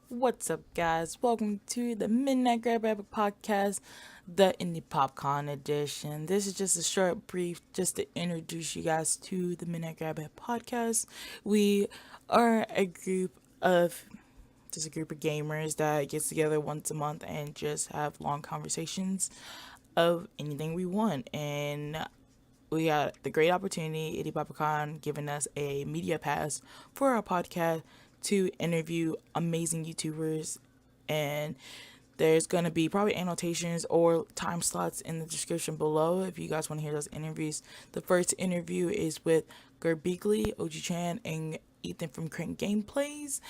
What's up, guys? Welcome to the MidnightGrabbag podcast, the Indypopcon edition. This is just a short brief just to introduce you guys to the MidnightGrabbag podcast. We are a group of gamers that gets together once a month and just have long conversations of anything we want. And we got the great opportunity, Indypopcon, giving us a media pass for our podcast to interview amazing YouTubers, and there's going to be probably annotations or time slots in the description below if you guys want to hear those interviews. The first interview is with Girbeagly, OGchan, and Ethan from Crankgameplay,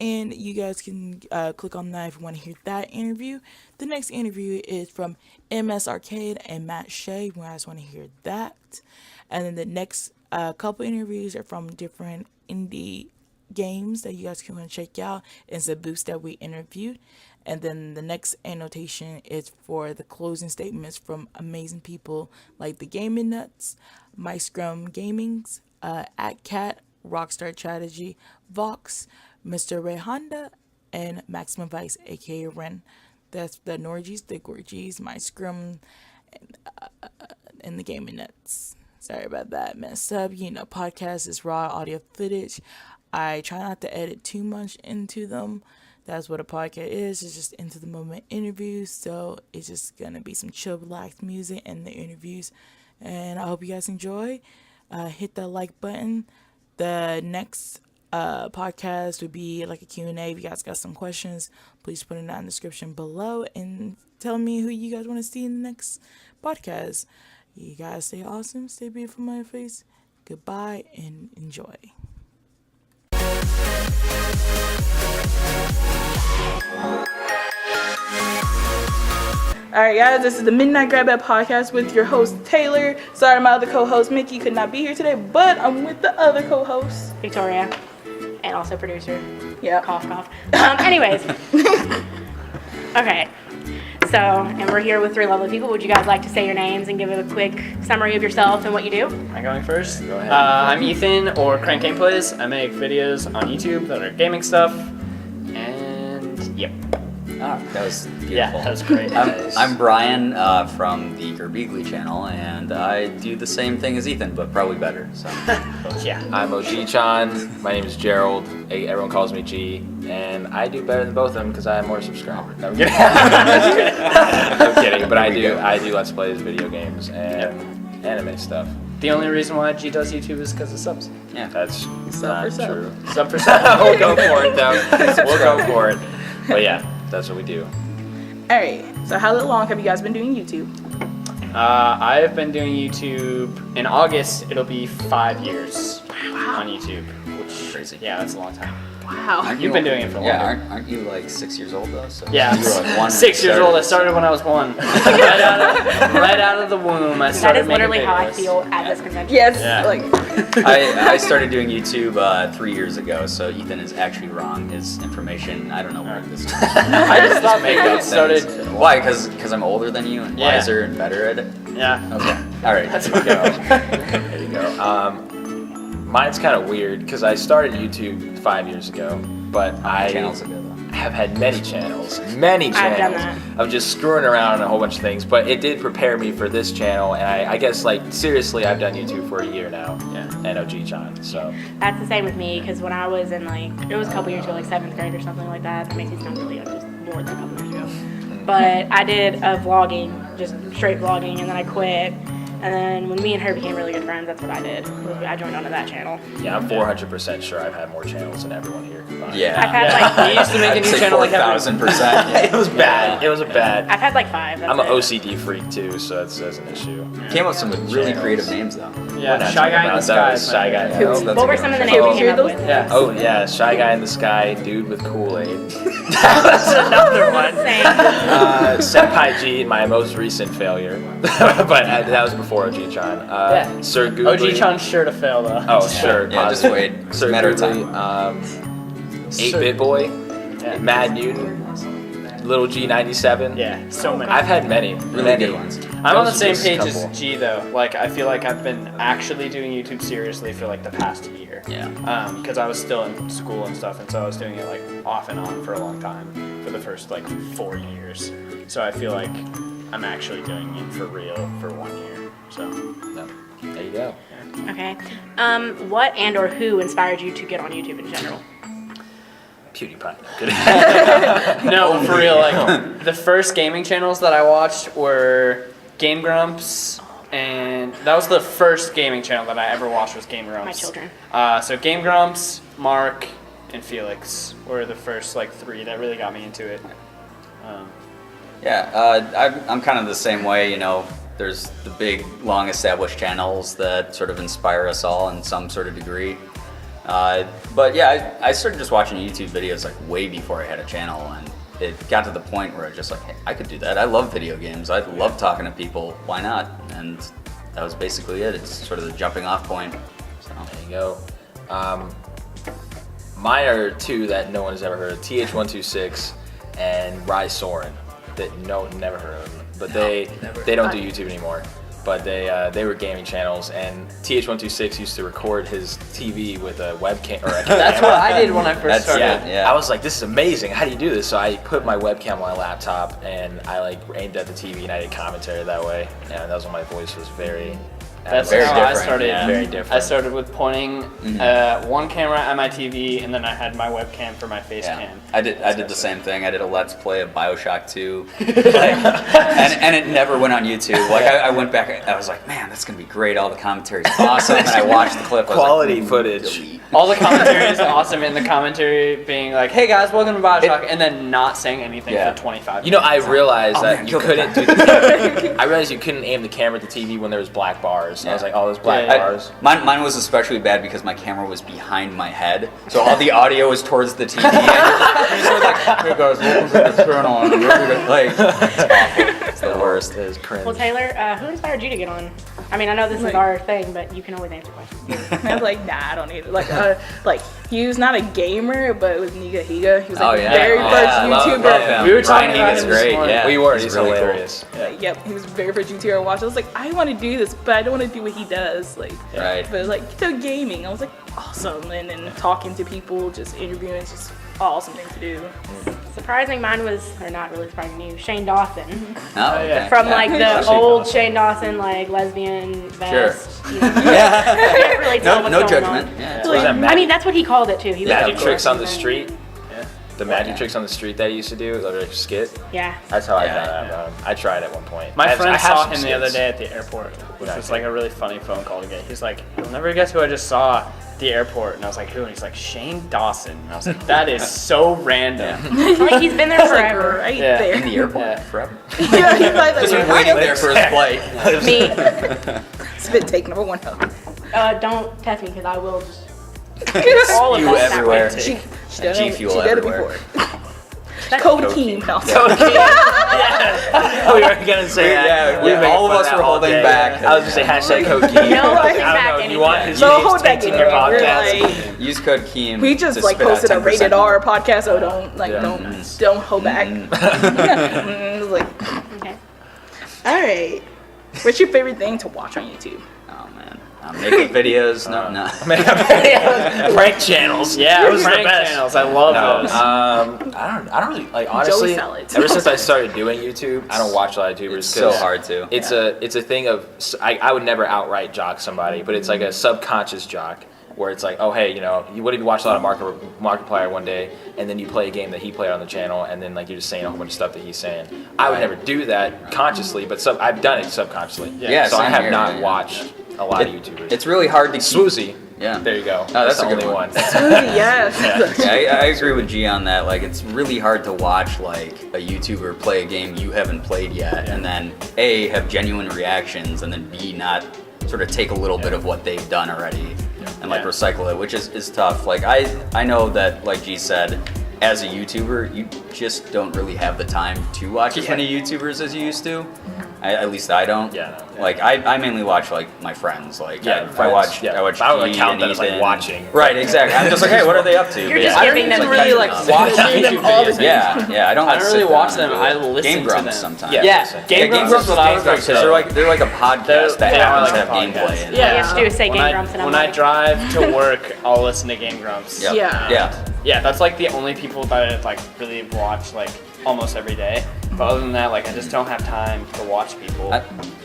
and you guys can click on that if you want to hear that interview. The next interview is from MSRcade and MattShea, if you guys want to hear that. And then the next couple interviews are from different indie games that you guys can check out. It's a boost that we interviewed. And then the next annotation is for the closing statements from amazing people like the Gaming Nutz, Muyskerm Gamings, @Cat, Rockstar Strategy, Vox, MrRayhonda, and Maximum Vice, aka Ren. That's the Norgies, the Gorgies, Muyskerm, and the Gaming Nutz. Sorry about that mess up. Podcast is raw audio footage. I try not to edit too much into them. That's what a podcast is. It's just into the moment interviews. So it's just going to be some chill, relaxed music in the interviews. And I hope you guys enjoy. Hit that like button. The next podcast would be like a Q&A. If you guys got some questions, please put it down in the description below. And tell me who you guys want to see in the next podcast. You guys stay awesome. Stay beautiful, my face. Goodbye and enjoy. Alright guys, this is the MidnightGrabbag podcast with your host Taylor. Sorry my other co-host Mickey could not be here today, but I'm with the other co-host Victoria, and also producer. Yeah. Cough, cough. Anyways. Okay. So, and we're here with three lovely people. Would you guys like to say your names and give a quick summary of yourself and what you do? Am I going first? Go ahead. I'm Ethan, or Crankgameplay. I make videos on YouTube that are gaming stuff, and yep. Oh, that was beautiful. Yeah, that was great. I'm Brian from the Girbeagly channel, and I do the same thing as Ethan, but probably better. So, yeah. I'm OGchan. My name is Gerald. Everyone calls me G, and I do better than both of them because I have more subscribers. No, I'm kidding. I'm kidding, but I do Let's Plays, video games, and anime stuff. The only reason why G does YouTube is because of subs. yeah. That's Sub not for sub. true. Sub for sub. We'll go for it, though. We'll go for it. But yeah, that's what we do. Alright, so how long have you guys been doing YouTube? I've been doing YouTube. In August, it'll be 5 years on YouTube. Which, Crazy. yeah, that's a long time. Wow. Aren't You've been doing it for a Yeah, longer. aren't you like 6 years old though? So Yeah, you were like 1 6 years old. I started when I was 1. right out of the womb, I That started is literally making how I videos. feel at this convention. Yes, Yeah. like I started doing YouTube 3 years ago, so Ethan is actually wrong. His information, I don't know where this is. I just thought make maybe up it started. things. Why? Because I'm older than you and Yeah. wiser and better at it? Yeah. Okay. All right. That's There you go. There you go. Mine's kind of weird because I started YouTube 5 years ago, but I Channels ago though. have had many channels I've done that. of just screwing around on a whole bunch of things, but it did prepare me for this channel, and I guess, like, seriously, I've done YouTube for a year now, and OGchan, so. That's the same with me, because when I was in it was a couple years ago, like 7th grade or something like that. That makes it sound really young, just more than a couple years ago. But I did a vlogging, just straight vlogging, and then I quit. And then when me and her became really good friends, that's what I did. I joined onto that channel. Yeah, I'm 400% sure I've had more channels than everyone here combined. Yeah. I've had We used to make a I'd new say channel like every. 4,000%. It was bad. It was bad. I've had like 5. That's I'm an it. OCD freak too, so that's an issue. Came up with some really Channels. creative names though. Yeah, We're not Shy talking Guy in the about Sky. those. Shy Guy. Yeah, that's What were a some of good the one. names you came up with? Yeah. Oh yeah, Shy Guy in the Sky, Dude with Kool-Aid. That's another one. Same. Senpai G, my most recent failure, but that was before OGchan. Sir Googly. OGchan's sure to fail though. Oh sure. Yeah, just positive. wait. It's a Sir matter of Googly, time. 8-Bit Boy, Yeah. Mad Newton, Little G97. Yeah, so many. I've had many, Really good ones. I'm on the Those same just page couple. as G though. Like I feel like I've been actually doing YouTube seriously for like the past year. Yeah. Because I was still in school and stuff, and so I was doing it like off and on for a long time for the first like 4 years. So I feel like I'm actually doing it for real for 1 year. So No. There you go. Okay. What and or who inspired you to get on YouTube in general? PewDiePie. no, for real. Like the first gaming channels that I watched were Game Grumps. And that was the first gaming channel that I ever watched was Game Grumps. My children. So Game Grumps, Mark, and Felix were the first like 3 that really got me into it. I'm kind of the same way, you know. There's the big, long-established channels that sort of inspire us all in some sort of degree. But yeah, I started just watching YouTube videos like way before I had a channel, and it got to the point where I just like, hey, I could do that. I love video games. I love talking to people. Why not? And that was basically it. It's sort of the jumping off point. So. There you go. Mine are 2 that no one has ever heard of, TH126 and Rise Soren, that never heard of them. But they don't do YouTube anymore. But they were gaming channels, and TH126 used to record his TV with a webcam. Or a That's what I did when I first started. Yeah. I was like, this is amazing. How do you do this? So I put my webcam on my laptop, and I like aimed at the TV, and I did commentary that way. And that was when my voice was very. That's Very how I different, started. yeah. Very different. I started with pointing one camera at my TV, and then I had my webcam for my face cam. I did the same thing. I did a Let's Play of BioShock 2, and it never went on YouTube. Like I went back, I was like, man, that's gonna be great. All the commentary's awesome. And I watched the clip. I was Quality like, footage. delete. All the commentary is awesome, and the commentary being like, "Hey guys, welcome to BioShock," and then not saying anything Yeah. for 25 minutes. You know, I realized Oh, that man, you kill the couldn't do the I realized you couldn't aim the camera at the TV when there was black bars. I was like, oh, there's black Yeah. bars. Mine was especially bad because my camera was behind my head, so all the audio was towards the TV. And you sort of like, hey guys, welcome to the channel. Like, it's awful. It's the worst. It is cringe. Well, Taylor, who inspired you to get on? I mean, I know this is our thing, but you can always answer questions. I was like, nah, I don't need it. Like he was not a gamer, but it was Niga Higa. He was like Oh, the yeah. very Oh, first yeah, I love YouTuber. him. We were talking Ryan about Higa's him this great. morning. Yeah, We were. He's really hilarious. cool. Like, yep, he was the very first YouTuber I watched. I was like, I want to do this, but I don't want to do what he does. Like, Right. but like the gaming, I was like, awesome. And then talking to people, just interviewing, it's just an awesome thing to do. Surprising, mine was, or not really surprising you, Shane Dawson. Oh, okay. From Yeah. like the Shane old Dawson. Shane Dawson, like lesbian vest. You know, Yeah. can't really tell No, what's no going judgment. on. Yeah. Was that I magic, mean, that's what he called it too. He was magic like, tricks on the "Course," street? The magic tricks on the street that he used to do, like a skit. Yeah. That's how I Yeah, found out about him. I tried at one point. My I friend have saw some him the other skits. day at the airport, which Yeah, was I like a really funny phone call to get. He's like, "You'll never guess who I just saw at the airport," and I was like, "Who?" And he's like, "Shane Dawson." And I was like, "That is so random." Like he's been there forever. Right Yeah. there. In the airport Yeah. forever. Yeah, he's like, Just been waiting there for his flight. Me. spit take number one. Don't test me because I will just all of You that. everywhere. She And G Fuel did it everywhere. before. Codeine. No. Oh, you were gonna say that. Yeah, all of us were holding back. I was gonna say hashtag cocaine. No, I think I back don't know. You want his No, names hold that tainted in your there. We're podcast? like, Use code KEEM. we just to like spit out posted a 10%. rated R podcast, so don't like Yeah. don't hold back. It was like, Okay. all right. What's your favorite thing to watch on YouTube? Oh man, makeup videos. No. Prank channels. Yeah, Those are the prank best. channels. I love No, those. I don't really like honestly. salads. Ever since I started doing YouTube, I don't watch a lot of YouTubers. It's so 'cause hard to. It's a thing of I would never outright jock somebody, but it's like a subconscious jock where it's like, oh hey, you know, what if you watch a lot of Markiplier one day, and then you play a game that he played on the channel, and then like you're just saying a whole bunch of stuff that he's saying. I would Right. never do that consciously, but I've done it subconsciously. Yeah, so I same have here, not yeah. watched a lot of YouTubers. It's really hard to keep. Swoozy. Yeah. There you go. Oh, that's the a good only one. one. Yes. Yeah, I agree with G on that. Like, it's really hard to watch like a YouTuber play a game you haven't played yet, and then A, have genuine reactions, and then B, not sort of take a little bit of what they've done already and like Yeah. recycle it, which is tough. Like I know that, like G said, as a YouTuber, you just don't really have the time to watch as many YouTubers as you used to. At least I don't. Yeah, no. Like I mainly watch like my friends. Like I watch I G would count and that as like Ethan. watching. Right, exactly. I'm just like, hey, what are they up to? You're just I don't giving even them really like videos. watch Watching them YouTube all the videos. time. Yeah, I don't. I Like, don't sit really down watch and them, do it. I listen Game to Grumps them. sometimes. Yeah, Game Grumps Grumps is what I was because gonna say. they're like a podcast that They're happens to like have a podcast. gameplay. In it. All you have to do is say When Game I, Grumps and I'm when I like, drive to work, I'll listen to Game Grumps. Yep. Yeah. Yeah. Yeah, that's like the only people that I like really watch like almost every day. But other than that, like I just don't have time to watch people.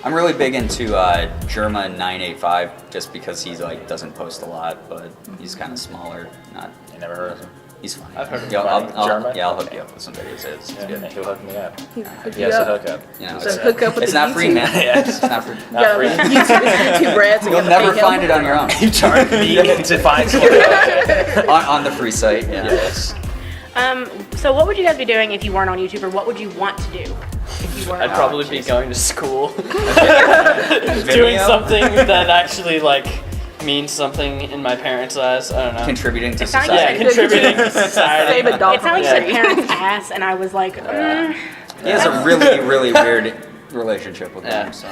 I'm really big into Germa985 just because he's like doesn't post a lot, but he's kind of smaller. Not. I never heard of him. He's funny. I've heard of Yeah, him. I'll hook you up with some videos. It's good. He'll hook me up. Hook He you has a up. hookup. You know, So hook up with it's the not free, YouTube. man. Yeah. It's not free. You gotta free. YouTube Red, so you You'll gotta never pay find him. it on your own. You charge me to find someone. on the free site. Yeah. Yes. so what would you guys be doing if you weren't on YouTube, or what would you want to do if you weren't? I'd on? probably be going to school, doing Video? something that actually like means something in my parents' eyes. I don't know. Contributing to It's not society. Yeah, contributing to society. Save a dog It sounded from like your parents' ass, and I was like, He has a really, really weird relationship with Yeah. them. So.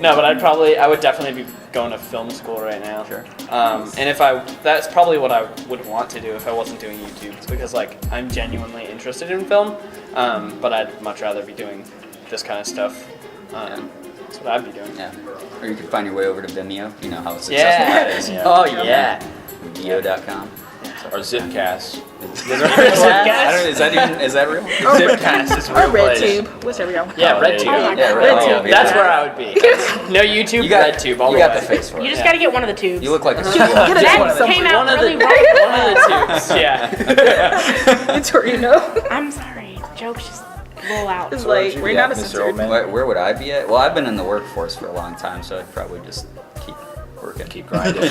No, but I would definitely be going to film school right now. Sure. And that's probably what I would want to do if I wasn't doing YouTube, because like I'm genuinely interested in film, but I'd much rather be doing this kind of stuff. That's what I'd be doing. Yeah. Or you could find your way over to Vimeo. You know how successful Yeah. that is. Oh yeah. Vimeo.com. Or Zipcast. I don't know, is that real? Zipcast is Or real place. RedTube, whichever y'all want. Yeah, Oh, there you RedTube. go. Oh my Yeah, God. RedTube. RedTube. That's where I would be. No YouTube, You got RedTube. All You the got way. the face for it. you just gotta get one of the tubes. You look like a Get squirrel. it that from came somewhere. out really wrong. One of the tubes. Yeah. It's where you know. I'm sorry. Jokes just roll out. It's So where'd like, you we're be not at, a Mr. censored. Oldman? Where would I be at? Well, I've been in the workforce for a long time, so I'd probably just keep working. Keep grinding.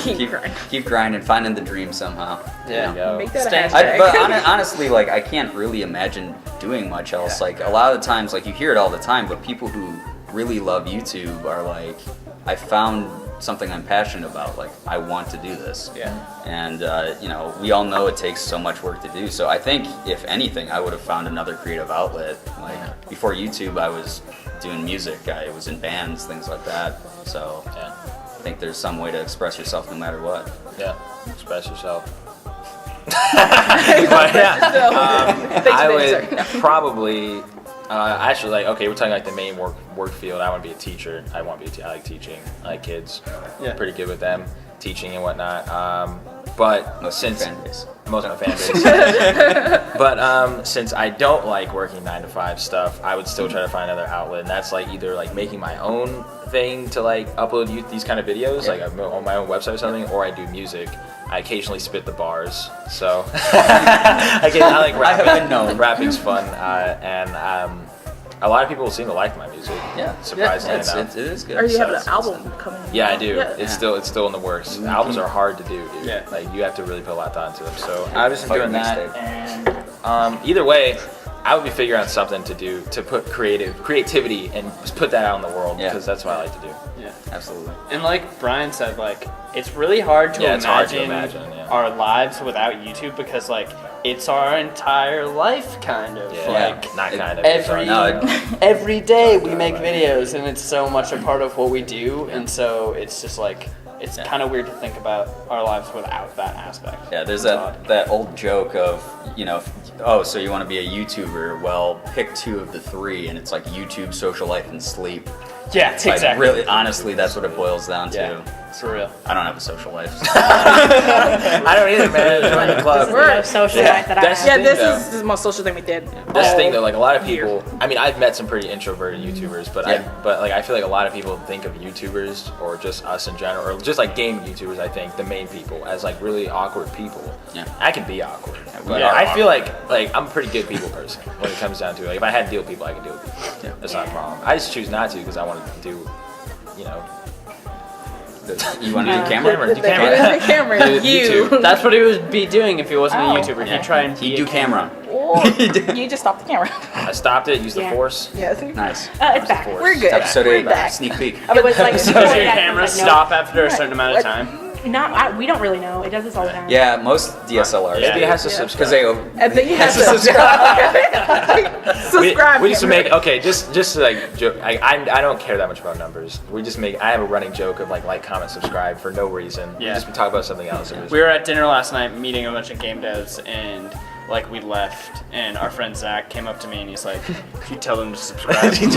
Keep grinding, finding the dream somehow. you Yeah. know? There you go. Make that a Stand- hashtag. But honestly, like I can't really imagine doing much else. Like a lot of the times, like you hear it all the time, but people who really love YouTube are like, I found something I'm passionate about. Like I want to do this. Yeah. And you know, we all know it takes so much work to do. So I think if anything, I would have found another creative outlet. Like before YouTube, I was doing music. I was in bands, things like that. So Yeah. I think there's some way to express yourself no matter what. Yeah. Express yourself. But yeah. Thanks, I baby, would sorry. probably actually like okay, we're talking like the main work field. I want to be a teacher. I want to be I like teaching. I like kids. Yeah. Pretty good with them, teaching and whatnot. But Most since fan base. most of my fan base. But since I don't like working 9 to 5 stuff, I would still try to find another outlet, and that's like either like making my own thing to like upload these kind of videos, Yeah. like on my own website or something, or I do music. I occasionally spit the bars, so I like rapping. I have been known. Rapping's fun, and a lot of people seem to like my music. Yeah. surprisingly It's, enough. it is good. Or you have So an it's- album coming. Yeah, I do. Yeah. It's still in the works. Albums are hard to do, dude. Yeah. Like you have to really put a lot of thought into them. So I was just Fucking doing that, mixtape. and either way, I would be figuring out something to do to put creativity and just put that out in the world Yeah. because that's what I like to do. Yeah. Absolutely. And like Brian said, like it's really hard to Yeah, it's hard imagine, to imagine, yeah. our lives without YouTube, because like it's our entire life kind of. Yeah, Like not it- kind of. every No, every day we make videos, and it's so much a part of what we do, and so it's just like it's kind of weird to think about our lives without that aspect. Yeah, there's It's odd. that old joke of, you know, oh, so you want to be a YouTuber? Well, pick 2 of the 3, and it's like YouTube, social life, and sleep. Yeah, Like, exactly. really, honestly, that's what it boils down to. Yeah, for real. I don't have a social life. So. I don't either, man. Join the club. This is the most social life that I That's- have. Yeah, this Yeah. is the most social thing we did. This all thing though, like a lot of year. people. I mean, I've met some pretty introverted YouTubers, but Yeah. but like I feel like a lot of people think of YouTubers or just us in general, or just like game YouTubers. I think the main people as like really awkward people. Yeah. I can be awkward, we but are I feel like I'm a pretty good people person when it comes down to it. Like if I had to deal with people, I can deal with people. Yeah. That's not a problem. I just choose not to because I want to do, you know. You want to do camera? Do The camera. camera, Do you. YouTube. That's what he would be doing if he wasn't Oh. a YouTuber. Yeah. He'd try and He'd be do a camera. Or you just stop the camera. I stopped it. Used the Yeah. force. Yes. Nice. It's back. We're good. Episode We're 8, back. sneak peek. It was like Does before your that, I camera was like, no. stop after a certain amount of time? We don't really know. It does this all the time. Yeah, most DSLRs. Maybe it has to because subscribe. they. And then you have to subscribe. We used to make just to like joke. I don't care that much about numbers. I have a running joke of like, comment, subscribe for no reason. Yeah. We just talk about something else. We were at dinner last night meeting a bunch of game devs, and like we left, and our friend Zach came up to me and he's like, "You tell them to subscribe." Actually,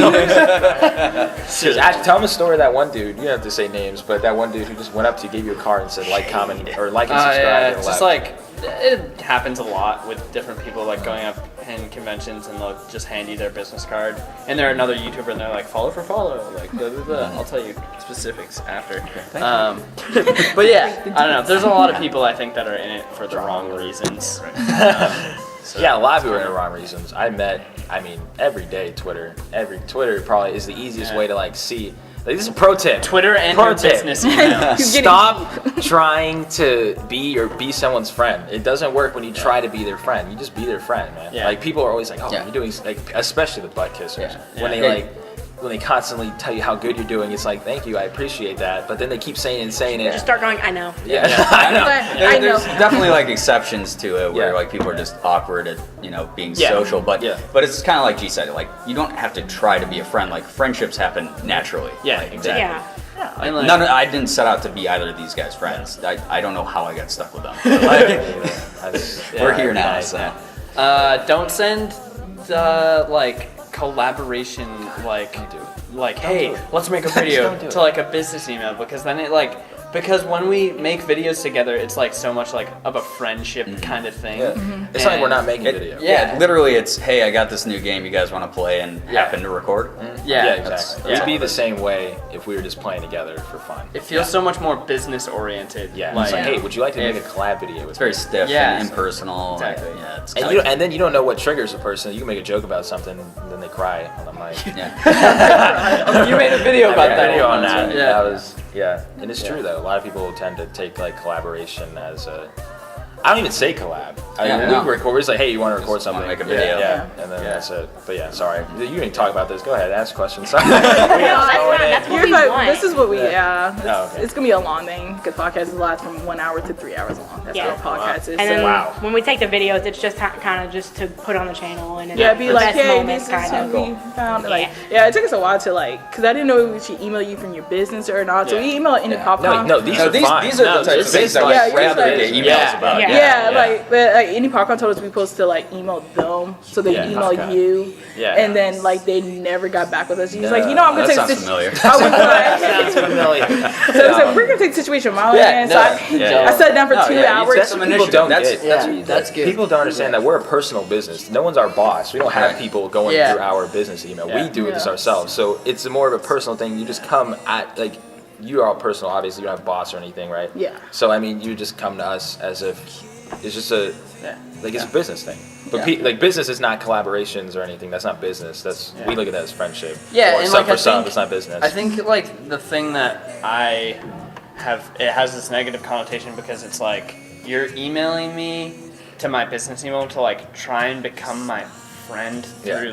tell them a story of that one dude. You don't have to say names, but that one dude who just went up to you, gave you a card and said like, comment, or like and subscribe. Yeah, and it's just left. like it happens a lot with different people, like going up in conventions and they'll just hand you their business card, and they're another YouTuber and they're like, follow for follow, like blah blah blah. I'll tell you specifics after. But yeah, I don't know. There's a lot of people I think that are in it for the wrong reasons. Yeah, a lot of people are in the wrong reasons. Every day Twitter probably is the easiest way to like see. Like, this is a pro tip. Twitter and pro your tip. business email. Stop trying to be someone's friend. It doesn't work when you try to be their friend. You just be their friend, man. Yeah. Like people are always like, oh, Yeah. you're doing like, especially the butt kissers. When Yeah. they when they constantly tell you how good you're doing, it's like, thank you, I appreciate that. But then they keep saying it. Just start going, I know. Yeah, I know. There's definitely like exceptions to it where Yeah. like people are just awkward at being Yeah. social, but Yeah. but it's kind of like G said, like you don't have to try to be a friend. Like friendships happen naturally. Yeah, Like, exactly. Yeah. And like, I didn't set out to be either of these guys' friends. I don't know how I got stuck with them. But, like, we're here now, so. Don't send like collaboration like hey, let's make a video to like a business email, because then it because when we make videos together, it's like so much like of a friendship kind of thing. Yeah. It's not like we're not making video. Yeah, literally, it's hey, I got this new game you guys want to play and happen to record. Yeah, Exactly. Yeah. It'd be the same way if we were just playing together for fun. It feels so much more business oriented. Yeah. Like, It's like, hey, would you like to if- make a collab video with It's very me? stiff Yeah. and impersonal. Exactly. Yeah, it's And kinda you don't know what triggers a person. You can make a joke about something, and then they cry on the mic. yeah. You made a video about that. video on once, that. right? That was and it's true though. A lot of people tend to take like collaboration as a. I don't even say collab. Yeah, We record. It's like, hey, you want to record Just wanna something? make a video. Yeah, and then that's it. But yeah, sorry. You didn't talk about this. Go ahead, ask questions. Sorry. No, that's what we want. This is what we, Oh, okay. It's going to be a long thing because podcasts last from 1 hour to 3 hours long. That's Yeah. what a podcast is. And then Wow. when we take the videos, it's just kind of just to put on the channel and Yeah, be the like, best hey, moments, this is kind who of. we found. Like, yeah, it took us a while to because I didn't know if we should email you from your business or not. So we emailed Indypopcon. No, these No, are fine. these are the types of things that I would rather get emails about. Yeah, but Indypopcon told us we supposed to email them, so they email okay. you. Yeah. And then they never got back with us. He was like, I'm gonna That take sounds this. familiar. I was like, Sounds familiar. so we're gonna take the situation on my end. So I sat down for 2 hours. That's some People initiative. don't That's get. That's good. People don't understand that we're a personal business. No one's our boss. We don't have people going through our business email. Yeah. We do this ourselves. So it's more of a personal thing. You just come at you are all personal. Obviously, you don't have a boss or anything, right? Yeah. So you just come to us as if it's just a it's a business thing. But business is not collaborations or anything. That's not business. We look at that as friendship. Yeah, or and some for I some, think- it's not business. I think the thing that I have, it has this negative connotation because it's like you're emailing me to my business email to try and become my friend through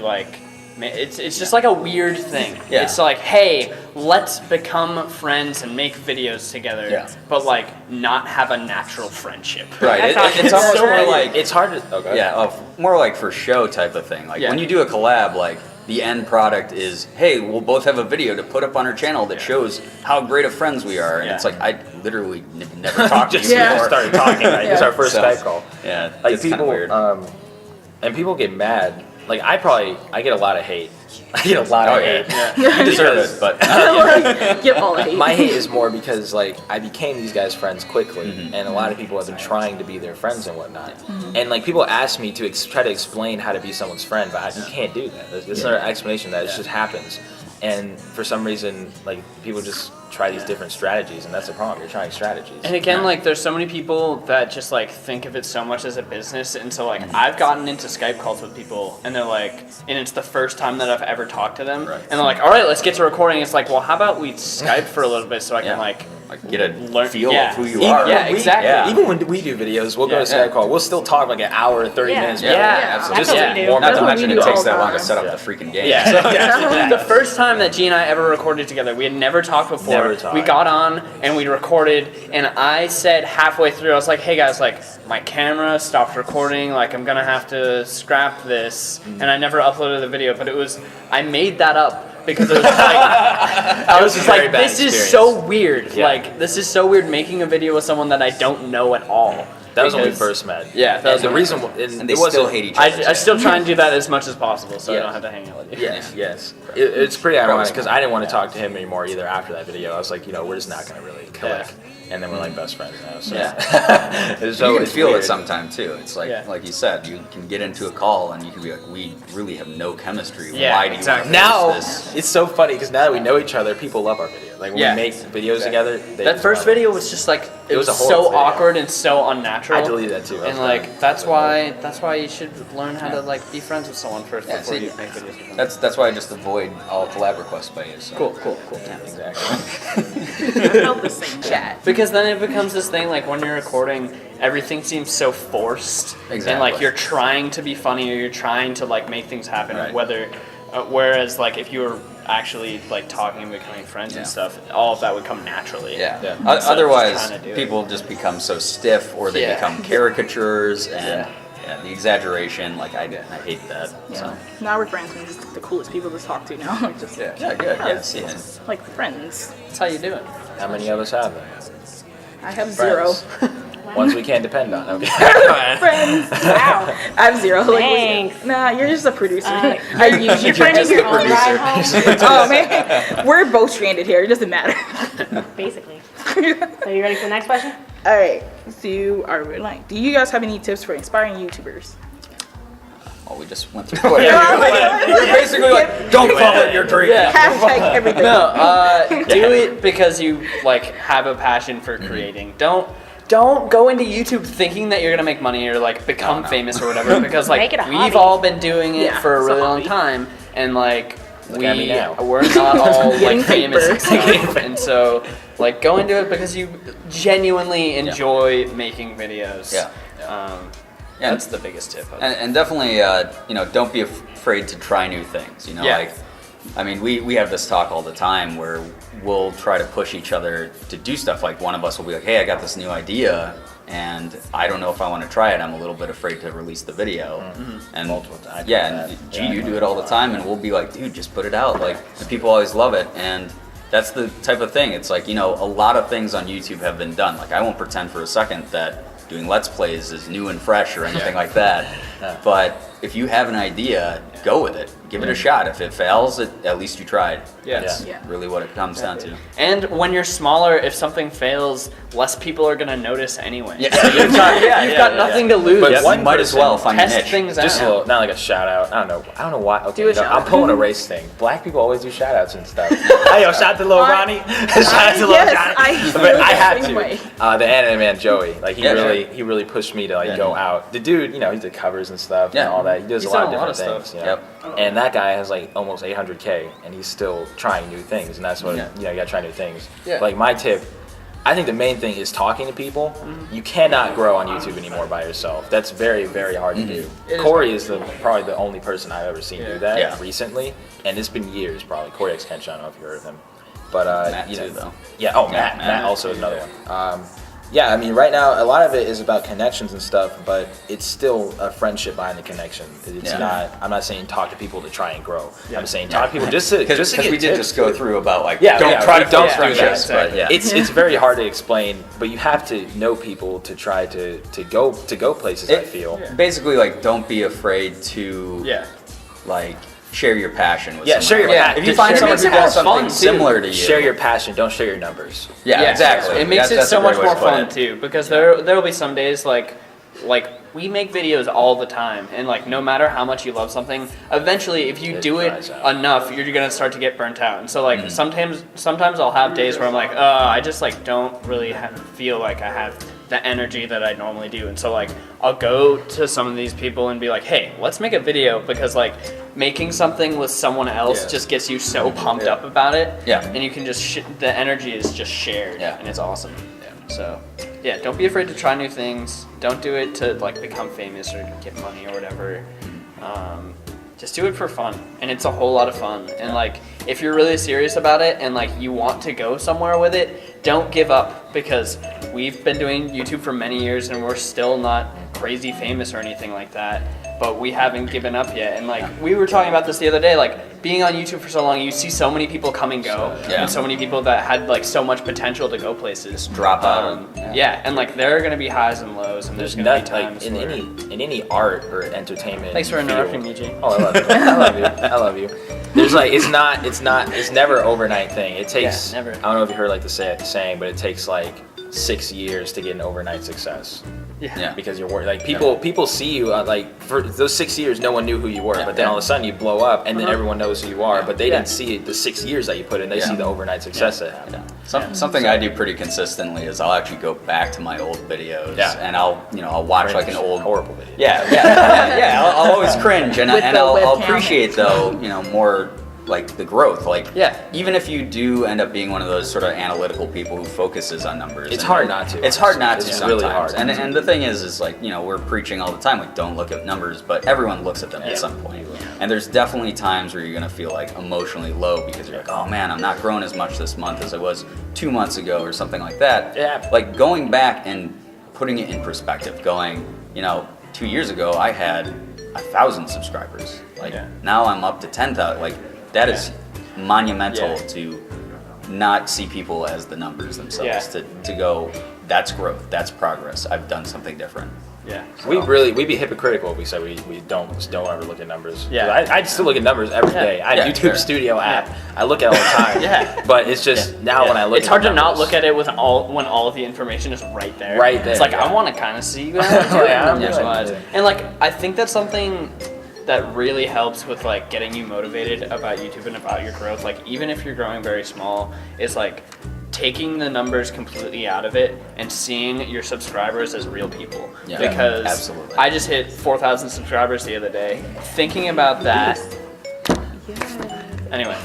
it's just like a weird thing. Yeah. It's like, hey, let's become friends and make videos together, but not have a natural friendship. Right. That's It's almost more like it's hard to. Okay. more like for show type of thing. Like when you do a collab, the end product is, hey, we'll both have a video to put up on our channel that shows how great of friends we are. And it's like, I literally never talked to you We just before. started talking. Right? This is our first Skype call. Yeah, It's kind of people, weird. and people get mad. I get a lot of hate. I get a lot of hate. You deserve it, but Get all the hate. My hate is more because I became these guys' friends quickly, and a lot of people have been trying to be their friends and whatnot. And people ask me to try to explain how to be someone's friend, but you can't do that. There's no explanation that it just happens. And for some reason, people just try these different strategies, and that's the problem. You're trying strategies. And again, there's so many people that just think of it so much as a business, and so I've gotten into Skype calls with people, and they're and it's the first time that I've ever talked to them, and they're all right, let's get to recording. It's well, how about we Skype for a little bit so I can like get a Learn- feel yeah. of who you Even are. Yeah, when we- exactly. Yeah. Even when we do videos, we'll go to Skype call. We'll still talk like an hour and 30 minutes. Yeah, absolutely. Just That's what we do. warm Not up. to what mention we it do takes all the that long to time. set up the freaking game. Yeah, the first time that G and I ever recorded together, we had never talked before. Never talked. We got on and we recorded, and I said halfway through, I was like, "Hey guys, like my camera stopped recording. Like I'm gonna have to scrap this," and I never uploaded the video. But I made that up. Because it was just like, I was just like, this is so weird. Yeah. Like, this is so weird making a video with someone that I don't know at all. That was when we Because- first met. Yeah, that was the when- reason. And they still hate each other. I still try and do that as much as possible, so I Yeah. don't have to hang out with you. Yes. It's pretty ironic Always. because I didn't want to talk to him anymore either after that video. I was like, we're just not going to really click. And then we're like best friends now. So. So You can it's feel weird. it sometime too. It's like, Yeah. like you said, you can get into a call and you can be like, we really have no chemistry. Yeah, Why do you exactly. Now want this? it's so funny because now that we know each other, people love our videos. Like when Yeah. we make videos together. They That just first love it. video was just like it was was a so horrible video. awkward and so unnatural. I deleted that too. I was And like done. that's why you should learn how to like be friends with someone first Yeah, before see, you make videos with them. That's why I just avoid all collab requests by you. So. Cool. Exactly. I felt the same chat. Because then it becomes this thing like when you're recording, everything seems so forced, and like Exactly. you're trying to be funny or you're trying to like make things happen. Right. Whereas like if you were actually like talking and becoming friends and stuff, all of that would come naturally. Yeah. Yeah. O- So Otherwise, just kinda do it. people just become so stiff, or they Yeah. become caricatures, and the exaggeration. Like I hate that. Yeah. So. Now we're friends. We're just the coolest people to talk to now. Like, just Yeah, good. Yeah, see it. like friends. That's how you do it. How many of us have them? I have zero. Ones we can't depend on. Okay. Friends. Wow. I have zero. Like, Thanks. Nah, you're just a producer. Uh, I use you. You're trying to take your own ride home? Oh man, we're both stranded here. It doesn't matter. Basically. So you ready for the next question? All right. So do you guys have any tips for inspiring YouTubers? Oh, we just went through it. You're basically like, don't follow your dream. Yeah. Hashtag everything. No, do it because you like have a passion for creating. Don't go into YouTube thinking that you're gonna make money or like become famous or whatever. Because like Make it a we've hobby. all been doing it Yeah, for a it's a really long hobby. time, and like Look at me now. we're not all Getting like famous and paper. stuff. And so like go into it because you genuinely enjoy making videos. Yeah. Yeah. That's the biggest tip. And definitely, don't be afraid to try new things. Yeah. Like, I mean, we have this talk all the time where we'll try to push each other to do stuff. Like one of us will be like, hey, I got this new idea, and I don't know if I want to try it. I'm a little bit afraid to release the video. And Multiple times. yeah, and G, you do it all the time, and we'll be like, dude, just put it out. Like, and people always love it, and that's the type of thing. It's like, a lot of things on YouTube have been done. Like, I won't pretend for a second that doing Let's Plays is new and fresh or anything like that. But if you have an idea, go with it. Give it a shot. If it fails, at least you tried. Yeah. That's Yeah. really what it comes down to. And when you're smaller, if something fails, less people are gonna notice anyway. Yeah. So you've got nothing to lose. But You might as well find a test niche. things Just a out. little, not like a shout out. I don't know why. Okay, Do a shout I'm out. pulling a race thing. Black people always do shout outs and stuff. Hey, yo, shout out to Lil Ronnie. Shout out to Lil Yes, Johnny. I feel But the I had same to. way. The anime man Joey, like he Yeah, really pushed me to like go out. The dude, he did covers and stuff and Yeah. all that. He does He's a lot of done a lot different of things. stuff. You know? Yep. And that guy has like almost 800K, and he's still trying new things. And that's what you gotta try new things. Yeah. Like my tip. I think the main thing is talking to people. You cannot grow on YouTube anymore by yourself. That's very, very hard to do. It is Corey is probably the only person I've ever seen do that Yeah. recently, and it's been years probably. Corey X Kenshin, I don't know if you've heard of him, but Matt you know, too, though. yeah. Oh, Matt. Matt. Matt also is another one. Yeah, I mean, right now a lot of it is about connections and stuff, but it's still a friendship behind the connection. It's Yeah. not. I'm not saying talk to people to try and grow. I'm saying talk to people just to Because get we did tips, just go too. through about like, Yeah, don't yeah, try to don't force do friendships, that. but yeah. It's very hard to explain, but you have to know people to try to go places. I feel. Basically, like, don't be afraid to like share your passion with Yeah, someone. share your passion. If you find It someone makes who it more does something fun, too. similar to you, Share your passion. Don't share your numbers. Yeah, exactly. It makes it That's so a great much way more to put fun it. too, because there will be some days like we make videos all the time, and like no matter how much you love something, eventually if you It do it dries out. enough, you're gonna start to get burnt out. And so like Mm-hmm. sometimes I'll have days where I'm like, I just like don't really feel like I have the energy that I normally do. And so like I'll go to some of these people and be like, hey, let's make a video, because like making something with someone else just gets you so pumped up about it. Yeah. And you can just the energy is just shared. Yeah. And it's awesome. So yeah, don't be afraid to try new things. Don't do it to like become famous or get money or whatever. Just do it for fun, and it's a whole lot of fun. And like, if you're really serious about it and like you want to go somewhere with it, don't give up, because we've been doing YouTube for many years and we're still not crazy famous or anything like that, but we haven't given up yet. And like we were talking about this the other day, like being on YouTube for so long, you see so many people come and go, and so many people that had like so much potential to go places drop out. and like there are going to be highs and lows, and there's going to be times like in any art or entertainment. Thanks for interrupting me, G. Oh, I love you. I love you. There's like it's never an overnight thing. It takes never. I don't know if you heard like the saying, but it takes like 6 years to get an overnight success. Yeah. Because you're like people see you like for those 6 years no one knew who you were, but then all of a sudden you blow up and then everyone knows who you are, but they didn't see the 6 years that you put in. They see the overnight success that happened. Something I do pretty consistently is I'll actually go back to my old videos and I'll watch like an old horrible video. I'll always cringe and I'll appreciate though more like the growth, like even if you do end up being one of those sort of analytical people who focuses on numbers, it's hard not to. It's hard not to. It's sometimes. really hard. And the thing is like we're preaching all the time, like don't look at numbers, but everyone looks at them at some point. And there's definitely times where you're gonna feel like emotionally low because you're like, oh man, I'm not growing as much this month as I was 2 months ago or something like that. Yeah. Like going back and putting it in perspective, going 2 years ago I had 1,000 subscribers. Like now I'm up to 10,000. Like that is monumental to not see people as the numbers themselves. To go, that's growth, that's progress. I've done something different. Yeah. So. We'd be hypocritical if we said we don't ever look at numbers. Yeah. I still look at numbers every day. I have YouTube Studio app. I look at it all the time. But it's just now when I look it's at hard to numbers, not look at it when all of the information is right there. Right there. It's like I want to kind of see numbers wise. And like I think that's something that really helps with like getting you motivated about YouTube and about your growth. Like even if you're growing very small, is like taking the numbers completely out of it and seeing your subscribers as real people. Yeah, because absolutely. I just hit 4,000 subscribers the other day. Thinking about that. Anyway,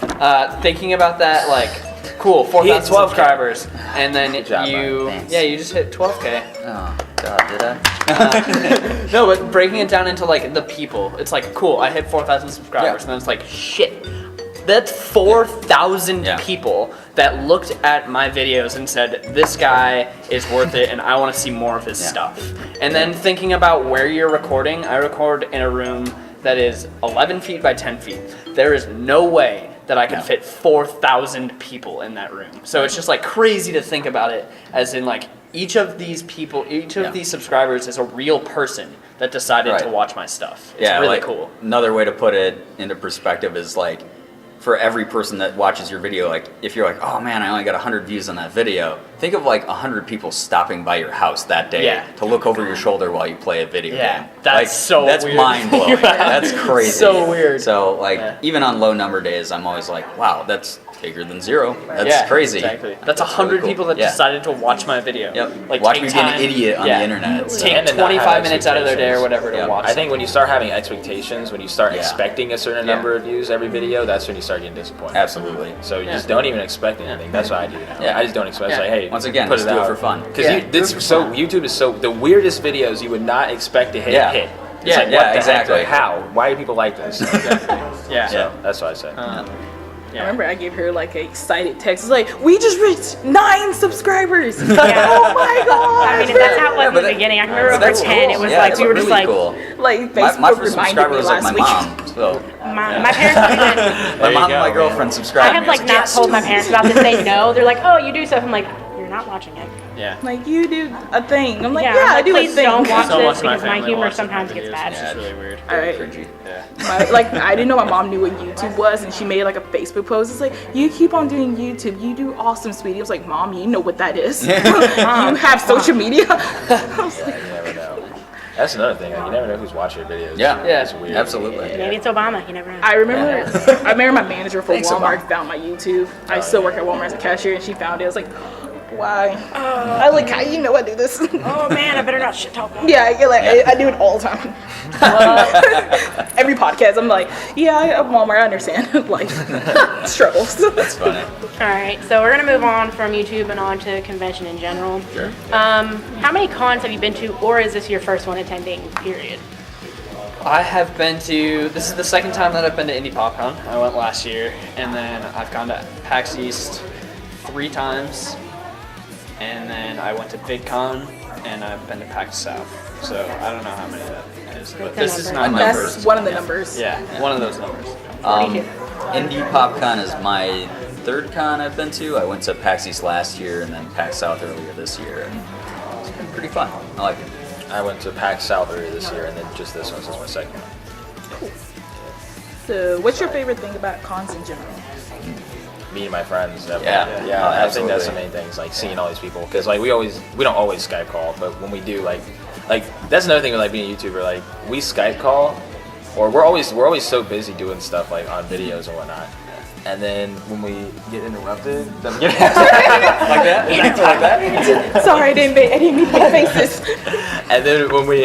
thinking about that, like, cool, 4,000 subscribers, and then you just hit 12K. Oh God, did I? No, but breaking it down into like the people, it's like cool. I hit 4,000 subscribers, and then it's like shit. That's 4,000 people that looked at my videos and said, this guy is worth it and I want to see more of his stuff. And then thinking about where you're recording, I record in a room that is 11 feet by 10 feet. There is no way that I could fit 4,000 people in that room. So it's just like crazy to think about it as in like each of these people, each of these subscribers is a real person that decided to watch my stuff. It's really like, cool. Another way to put it into perspective is like, for every person that watches your video, like if you're like, oh man, I only got 100 views on that video, think of like 100 people stopping by your house that day to look over your shoulder while you play a video game. That's like, that's weird. mind blowing. That's crazy. So weird. So like even on low number days, I'm always like, wow, that's bigger than zero. That's crazy. Exactly. That's 100 really cool. people that decided to watch my video. Yep. Like watch take me time, be an idiot on the internet. Take 25 minutes out of their day or whatever to watch. I think when you start having expectations, when you start expecting a certain number of views every video, that's when you start getting disappointed. Absolutely. So you just don't even expect anything. That's what I do now. Yeah. I just don't expect. It's like, hey, once again, put just it do out it for fun. Because YouTube is so the weirdest videos you would not expect to hit. It's like, what the exactly. Heck? How? Why do people like this? Yeah. That's what I say. I remember I gave her like an excited text. It's like, we just reached 9 subscribers. Oh my god! I mean, that's how it was in the beginning. I can remember over 10. It was like we were just like, like Facebook my first reminded subscriber me was like last my week. mom. So my parents. my mom and my girlfriend subscribed. I have like not told my parents about this. They know. They're like, oh, you do stuff. I'm like, you're not watching it. Yeah. Like you do a thing. I'm like, I'm I do a please thing. don't watch So this much my because my family humor watches sometimes my gets videos. bad. Yeah, it's really weird. All right. Cringy. Like I didn't know my mom knew what YouTube was, and she made like a Facebook post. It's like, you keep on doing YouTube. You do awesome, sweetie. I was like, Mom, you know what that is. You have social media. I was like, You never know. That's another thing. Like, you never know who's watching your videos. Yeah, It's weird. absolutely. Maybe it's Obama. You never know. I remember my manager for Thanks, Walmart Obama. found my YouTube. I still work at Walmart as a cashier, and she found it. I was like, Why? I like how you know I do this. Oh man, I better not shit talk. Yeah, I do it all the time. Every podcast, I'm like, yeah, I'm Walmart. I understand life struggles. That's funny. All right, so we're gonna move on from YouTube and on to convention in general. Sure. How many cons have you been to, or is this your first one attending? Period. I have been to, this is the second time that I've been to Indypopcon. I went last year, and then I've gone to PAX East 3 times, and then I went to VidCon, and I've been to PAX South. So I don't know how many that is, but this is not numbers. That's one of the numbers. Yeah, one of those numbers. Indypopcon is my 3rd con I've been to. I went to PAX East last year and then PAX South earlier this year. And it's been pretty fun. I like it. I went to PAX South earlier this year, and then just this one. This is my second one. Cool. So, what's your favorite thing about cons in general? Me and my friends. Yeah. I think that's absolutely. the main thing. Is like seeing all these people, because like we don't always Skype call, but when we do, like that's another thing with like being a YouTuber. Like we Skype call, or we're always so busy doing stuff like on videos and whatnot. And then when we get interrupted, like that, exactly like that. Sorry, I didn't mean to make faces. And then when we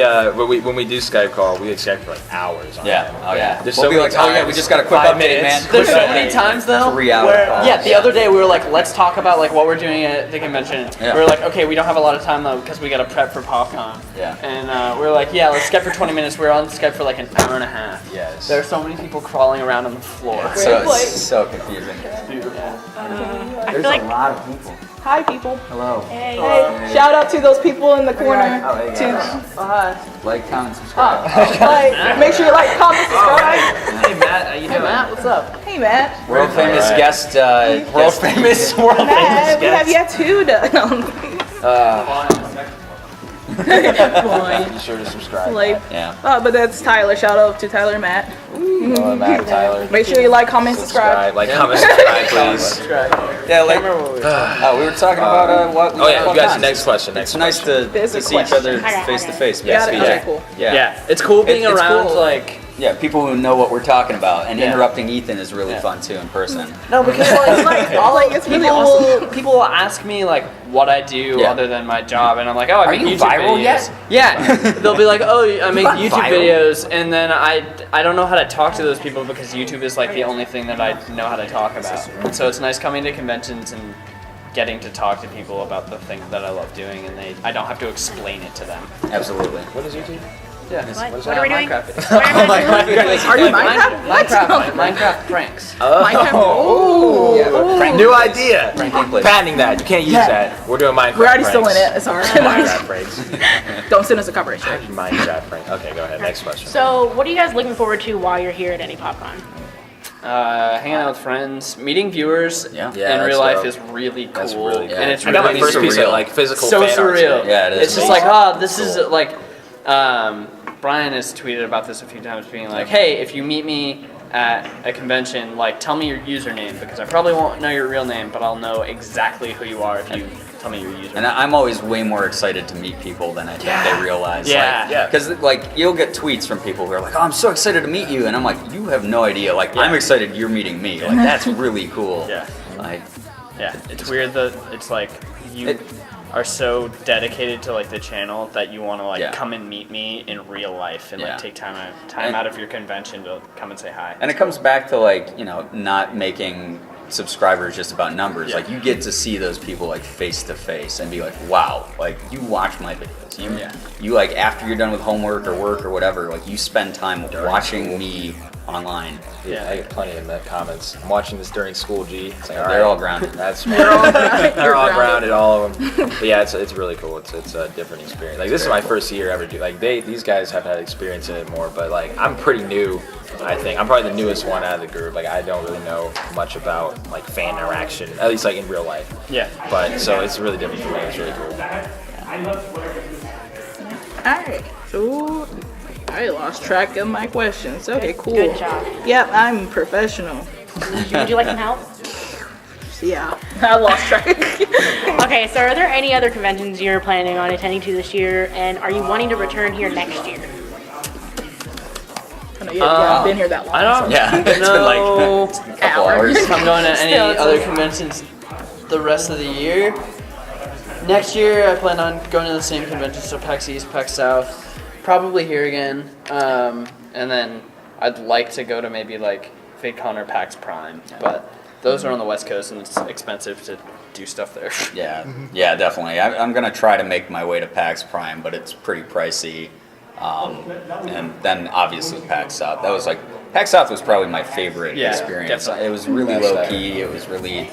do Skype call, we Skype for like hours. On Yeah. end. Oh yeah. There's We'll so be many like, oh yeah, we times, just got a quick 5 update, minutes. man. There's so many times though 3-hour where calls. the other day we were like, let's talk about like what we're doing at the convention. Yeah. We were like, okay, we don't have a lot of time though because we got to prep for PopCon. Yeah. And we were like, yeah, let's Skype for 20 mints. We were on Skype for like an hour and a half. Yes. There are so many people crawling around on the floor. So it's so confusing. I feel like lot of people. Hi, people. Hello. Hey, shout out to those people in the corner. Like, comment, subscribe. Make sure you like, comment, subscribe. Hey Matt, how you doing? Matt, what's up? Hey, Matt. World famous Alright. guest. World famous Matt, we have yet two done. Be sure to subscribe. Like, Yeah. but that's Tyler. Shout out to Tyler and Matt. Hello, Matt, Tyler. Make sure you like, comment, subscribe. Like, comment, subscribe, please. Yeah, like, we were talking about what. Oh yeah, you guys. Next question. It's nice to There's a see each question. other I got it. face to face. Got it? Yeah. Okay, cool. Yeah, it's cool being It's around cool. like. Yeah, people who know what we're talking about, and Yeah. interrupting Ethan is really Yeah. fun too in person. No, because It's really awesome. people will ask me like what I do Yeah. other than my job, and I'm like, oh, I Are make you YouTube viral videos. yet? Yeah, they'll be like, oh, I make not YouTube viral. videos, and then I don't know how to talk to those people because YouTube is like the only thing that I know how to talk about. And so it's nice coming to conventions and getting to talk to people about the things that I love doing, and I don't have to explain it to them. Absolutely. What is YouTube? Yeah. what are we doing? Minecraft. Are you Minecraft? What? Minecraft pranks. Minecraft? Oh. New idea. Prank gameplay. Patenting that. You can't use that. We're doing Minecraft. We're already pranks. still in it. It's alright. Minecraft pranks. Don't send us a coverage. Minecraft prank. Okay, go ahead. Next question. So, what are you guys looking forward to while you're here at Indypopcon? Hanging out with friends, meeting viewers Yeah. Yeah, in that's real life dope. is really cool. That's really good. And it's I got my really first piece of surreal. like physical so fan art surreal. today. Yeah, it is. It's just like, this is like, Brian has tweeted about this a few times, being like, hey, if you meet me at a convention, like, tell me your username, because I probably won't know your real name, but I'll know exactly who you are if you tell me your username. And I'm always way more excited to meet people than I think they realize. Yeah. Yeah. Because like you'll get tweets from people who are like, "Oh, I'm so excited to meet you," and I'm like, "You have no idea. Like, I'm excited you're meeting me. Like, that's really cool." Yeah. Like, Yeah, it's weird that it's like you are so dedicated to like the channel that you want to like come and meet me in real life and like take time out of your convention to come and say hi. and it comes back to like not making subscribers just about numbers. Yeah. Like you get to see those people like face to face and be like, wow, like you watch my videos. You like after you're done with homework or work or whatever, like you spend time watching me online. Yeah, I get plenty of comments. I'm watching this during school, G. It's like, They're all grounded. That's They're all grounded, all of them. But yeah, it's really cool. It's a different experience. Like this is my first year ever do. Like these guys have had experience in it more, but like I'm pretty new. I think I'm probably the newest one out of the group. Like I don't really know much about like fan interaction, at least like in real life. Yeah. But so it's really different for me. It's really cool. Alright, so I lost track of my questions. Okay, cool. Good job. Yep, I'm professional. Would you like some help? Yeah, I lost track. Okay, so are there any other conventions you're planning on attending to this year, and are you wanting to return here next year? I know you haven't been here that long. I don't Yeah, it's been know like a couple hours. if I'm going to any Still, it's other like- conventions the rest of the year. Next year, I plan on going to the same convention, so PAX East, PAX South, probably here again, and then I'd like to go to maybe like VidCon or PAX Prime, but those are on the West Coast and it's expensive to do stuff there. Yeah, definitely. I'm gonna try to make my way to PAX Prime, but it's pretty pricey. And then obviously PAX South. That was like PAX South was probably my favorite experience. Definitely. It was really low key. It was really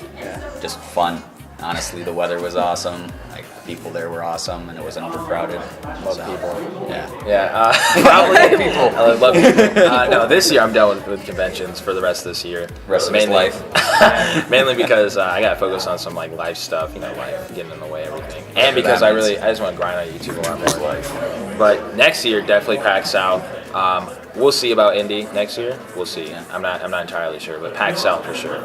just fun. Honestly, the weather was awesome. Like people there were awesome, and it wasn't overcrowded. Love people. Yeah. Probably people. I love people. No, this year I'm done with conventions for the rest of this year. Rest of his life. Mainly because I gotta focus on some like life stuff, life getting in the way of everything, and because I just want to grind on YouTube a lot more. But next year, definitely PAX South. We'll see about Indy next year. We'll see. I'm not entirely sure, but PAX South for sure.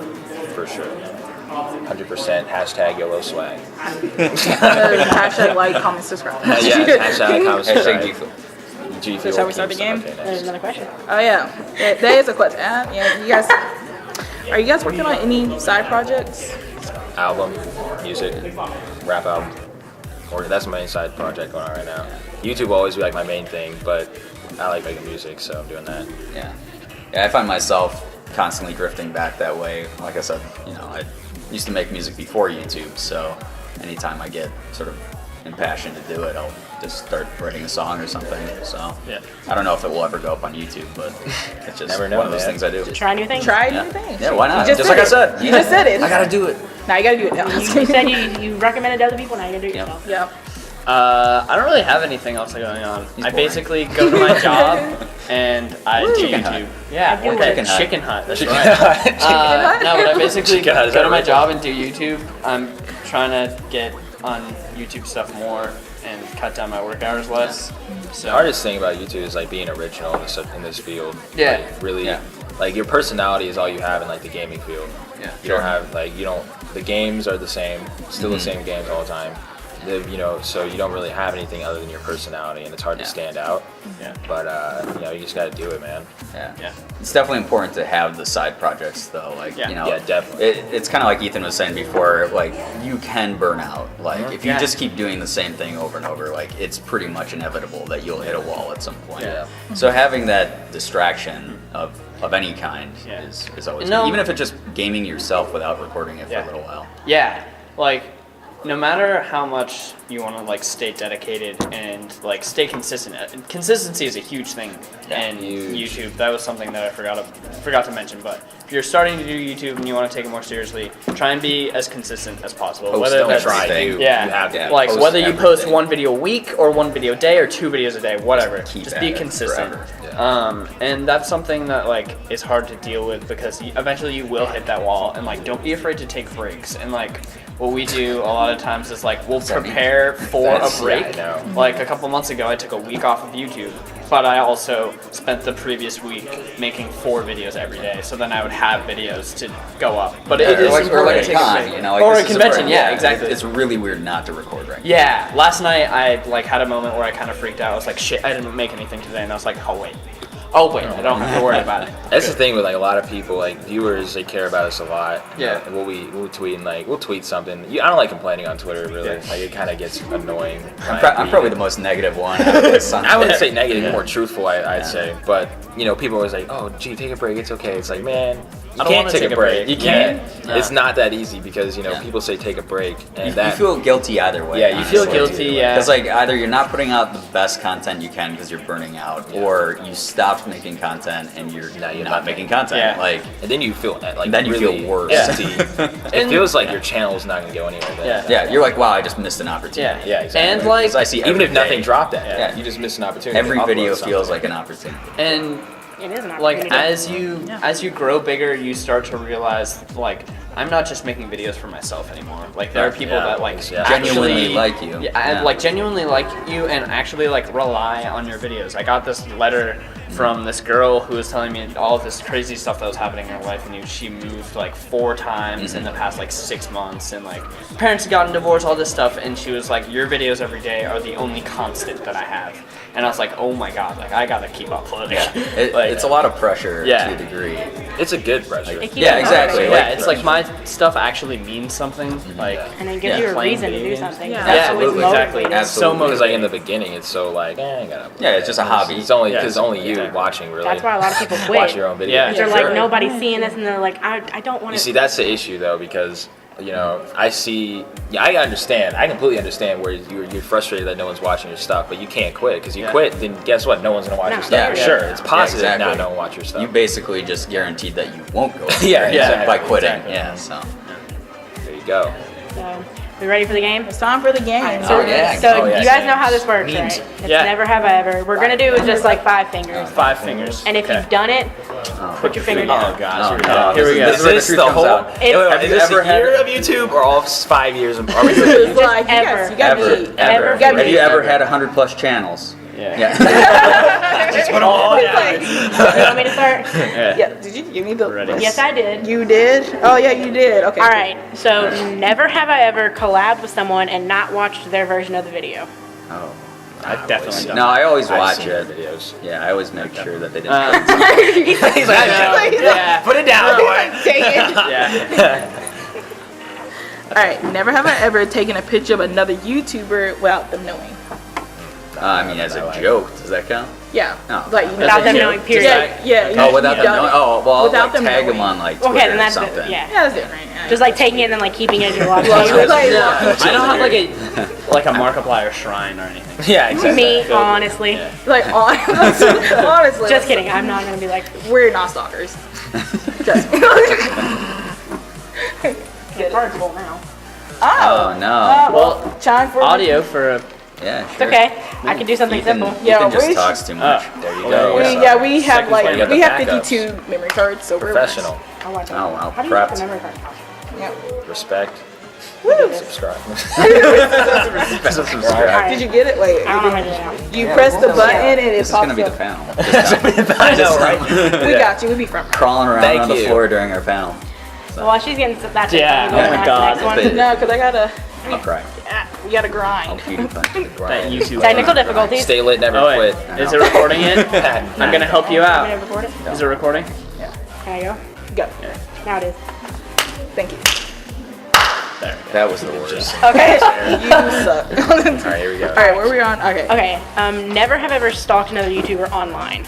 100% hashtag YOLO swag. Hashtag like, comment, subscribe. Hashtag comment, subscribe. Hashtag G Fuel. Shall we start the game? Okay, There's another question. Oh yeah, there is a question. Yeah, you guys, are you guys working on any side projects? Album, music, rap album. Or that's my main side project going on right now. YouTube will always be like my main thing, but I like making music, so I'm doing that. Yeah, I find myself constantly drifting back that way. Like I said, I used to make music before YouTube, so anytime I get sort of impassioned to do it, I'll just start writing a song or something. So I don't know if it will ever go up on YouTube, but it's just one of those things I do. Try new things. Try new things. Yeah, why not? You Just like I said. You just said it. I gotta do it. Now you gotta do it now. You said you recommended to other people, now you gotta do it yourself. Yeah. I don't really have anything else going on. I basically go to my job and I do Chicken YouTube. Hut. Yeah, do okay. Chicken Hut. Chicken Hut. That's right. No, but I basically Chicken Hut, is go that to my right? job and do YouTube. I'm trying to get on YouTube stuff more and cut down my work hours less. So The hardest thing about YouTube is like being original in this field. Yeah. Like, really, Yeah. like your personality is all you have in like the gaming field. Yeah. You don't have the games are the same, still the same games all the time. So you don't really have anything other than your personality, and it's hard to stand out. Yeah. But you just got to do it, man. Yeah. It's definitely important to have the side projects, though. Like, Yeah, definitely. It's kind of like Ethan was saying before. Like, you can burn out. Like, if you Yeah. just keep doing the same thing over and over, like, it's pretty much inevitable that you'll hit a wall at some point. Yeah. So having that distraction of any kind is always No. good. Even if it's just gaming yourself without recording it for a little while. Yeah, like no matter how much you want to like stay dedicated and like stay consistent, consistency is a huge thing in huge. YouTube. That was something that I forgot to mention. But if you're starting to do YouTube and you want to take it more seriously, try and be as consistent as possible. Post Whether that's everything. You have to like post whether you post everything. one video a week or one video a day or 2 videos a day, whatever. Keep Just at be it consistent. forever. And that's something that like is hard to deal with because eventually you will hit that wall. And like don't be afraid to take breaks. And like what we do a lot of times is like we'll prepare for a break. I know. Like a couple months ago, I took a week off of YouTube, but I also spent the previous week making 4 videos every day. So then I would have videos to go up. But it is or important like to a take a con, break. like or this a is convention, break. yeah, exactly. It's really weird not to record right now. Yeah, last night I like had a moment where I kind of freaked out. I was like, shit, I didn't make anything today, and I was like, oh wait, I don't have to worry about it. That's the thing with like a lot of people, like viewers, they care about us a lot. Yeah. And we'll tweet and we'll tweet something. I don't like complaining on Twitter really. Yeah. Like it kind of gets annoying. I'm probably the most negative one. I wouldn't say negative, more truthful. I'd say, but people are always like, "Oh, gee, take a break. It's okay." It's like, man, you don't can't wanna take a break. You can't. No. It's not that easy because people say take a break, and You that feel guilty either way. Yeah, you feel guilty, yeah. Because like either you're not putting out the best content you can because you're burning out, or you stopped making content and you're not making content. Yeah. Like, and then you feel like Then you really feel worse. empty. It feels like your channel's not gonna go anywhere. Then. yeah, you're like, wow, I just missed an opportunity. Yeah, exactly. And like, 'Cause I see Even every if nothing day, dropped at Yeah. you just missed an opportunity. every to upload video something. feels like an opportunity. and It is an like opportunity. as you grow bigger, you start to realize like I'm not just making videos for myself anymore. Like there are people Yeah. that like Yeah. Genuinely actually like you. Yeah, Yeah. like genuinely like you and actually like rely on your videos. I got this letter from this girl who was telling me all of this crazy stuff that was happening in her life, and she moved like 4 times in the past like 6 months, and like parents had gotten divorced, all this stuff, and she was like, your videos every day are the only constant that I have. And I was like, oh my god, like I gotta keep uploading. It's a lot of pressure to a degree. It's a good pressure. Yeah, exactly. Yeah, it's like my stuff actually means something. Like, and it gives you a playing reason to video do games. something. Yeah. That's always Absolutely, exactly. motivating. Absolutely. Because like in the beginning, it's so like, I gotta. Yeah, it's just a hobby. It's only Yeah, because only you exactly. watching really. That's why a lot of people quit. Watch your own videos. Yeah. They're Sure. like, nobody's seeing this, and they're like, I don't want You to. see, that's the issue though, because I see. Yeah, I understand. I completely understand where you're frustrated that no one's watching your stuff, but you can't quit because you quit. Then guess what? No one's gonna watch your stuff. Yeah, Sure, yeah. it's positive Yeah, exactly. now. Don't watch your stuff. You basically just guaranteed that you won't go. Yeah, exactly. By quitting. Exactly. Yeah. So. There you go. So, we ready for the game? It's time for the game. So, Oh, yeah. so Oh, yeah, you guys yeah. know how this works, Memes. right? It's Yeah. never have I ever. We're gonna do just like 5 fingers. 5 fingers. And if Okay. you've done it, put your finger down. Oh gosh, Oh, here we no. go. Here we go. This is where the Is this truth the comes whole? out. It's- Have you ever had of YouTube or all 5 years? Are we doing It's like, you Ever. guys, you gotta Ever, be. Ever. ever. Have you ever Ever. had 100+ channels? Yeah. Yeah. Just put all It's down. like, You want me to start? yeah, did you give me the Ready. list? Yes, I did. You did? Oh, yeah, you did. Okay. All right. So, never have I ever collabed with someone and not watched their version of the video. Oh. I've definitely done No, I always I've watch seen it. their videos. Yeah, I always make sure that they didn't. He's like, Yeah. put it down, boy. Dang it. Yeah. All right. Never have I ever taken a picture of another YouTuber without them knowing. I mean, as a joke, does that count? Yeah. No. Like, you know. Without them joke. knowing, period. Yeah. Oh, without them done knowing? it. Oh, well, Without like them tag them knowing. on like Twitter Okay, then or that's something. yeah. Yeah, that's different. Yeah. Just like taking it and then like keeping it in your locker. I don't have like a Markiplier shrine or anything. Yeah, exactly. Me, honestly. Yeah. Like, honestly. Just kidding. I'm not gonna be like, We're not stalkers. Trust me. the card's full now. Oh no. Well, chime for Audio for a. Yeah, It's sure. okay. I can do something Ethan, simple. Yeah, Ethan just we talks too much. There you Oh, go. we have Second one, you got we the have backups. 52 memory cards, so we're Professional. I'll watch it. Oh, wow, How do you get the prepped. memory card? Yeah. Respect. Woo. Subscribe. All right. Did you get it? Wait. I don't know how to do it now. You press the button and it This is pops gonna be the up. panel. I know, right? We got you. We be front. Crawling around Thank on the you. floor during our panel. Well, while she's getting that, Yeah, we'll go oh my on to the God. next one. Bit. No, because I gotta. I'll cry. We gotta I'll grind. PewDiePie. that YouTube. Technical difficulties. Stay lit, never Oh wait, quit. is it recording it? I'm gonna help you I'm out. gonna record it. Is it recording? Can I go? Go. Now it is. Thank you. There. That was the worst. Okay. You suck. All right, here we go. All right, where are we on? Okay. Okay. Never have ever stalked another YouTuber online.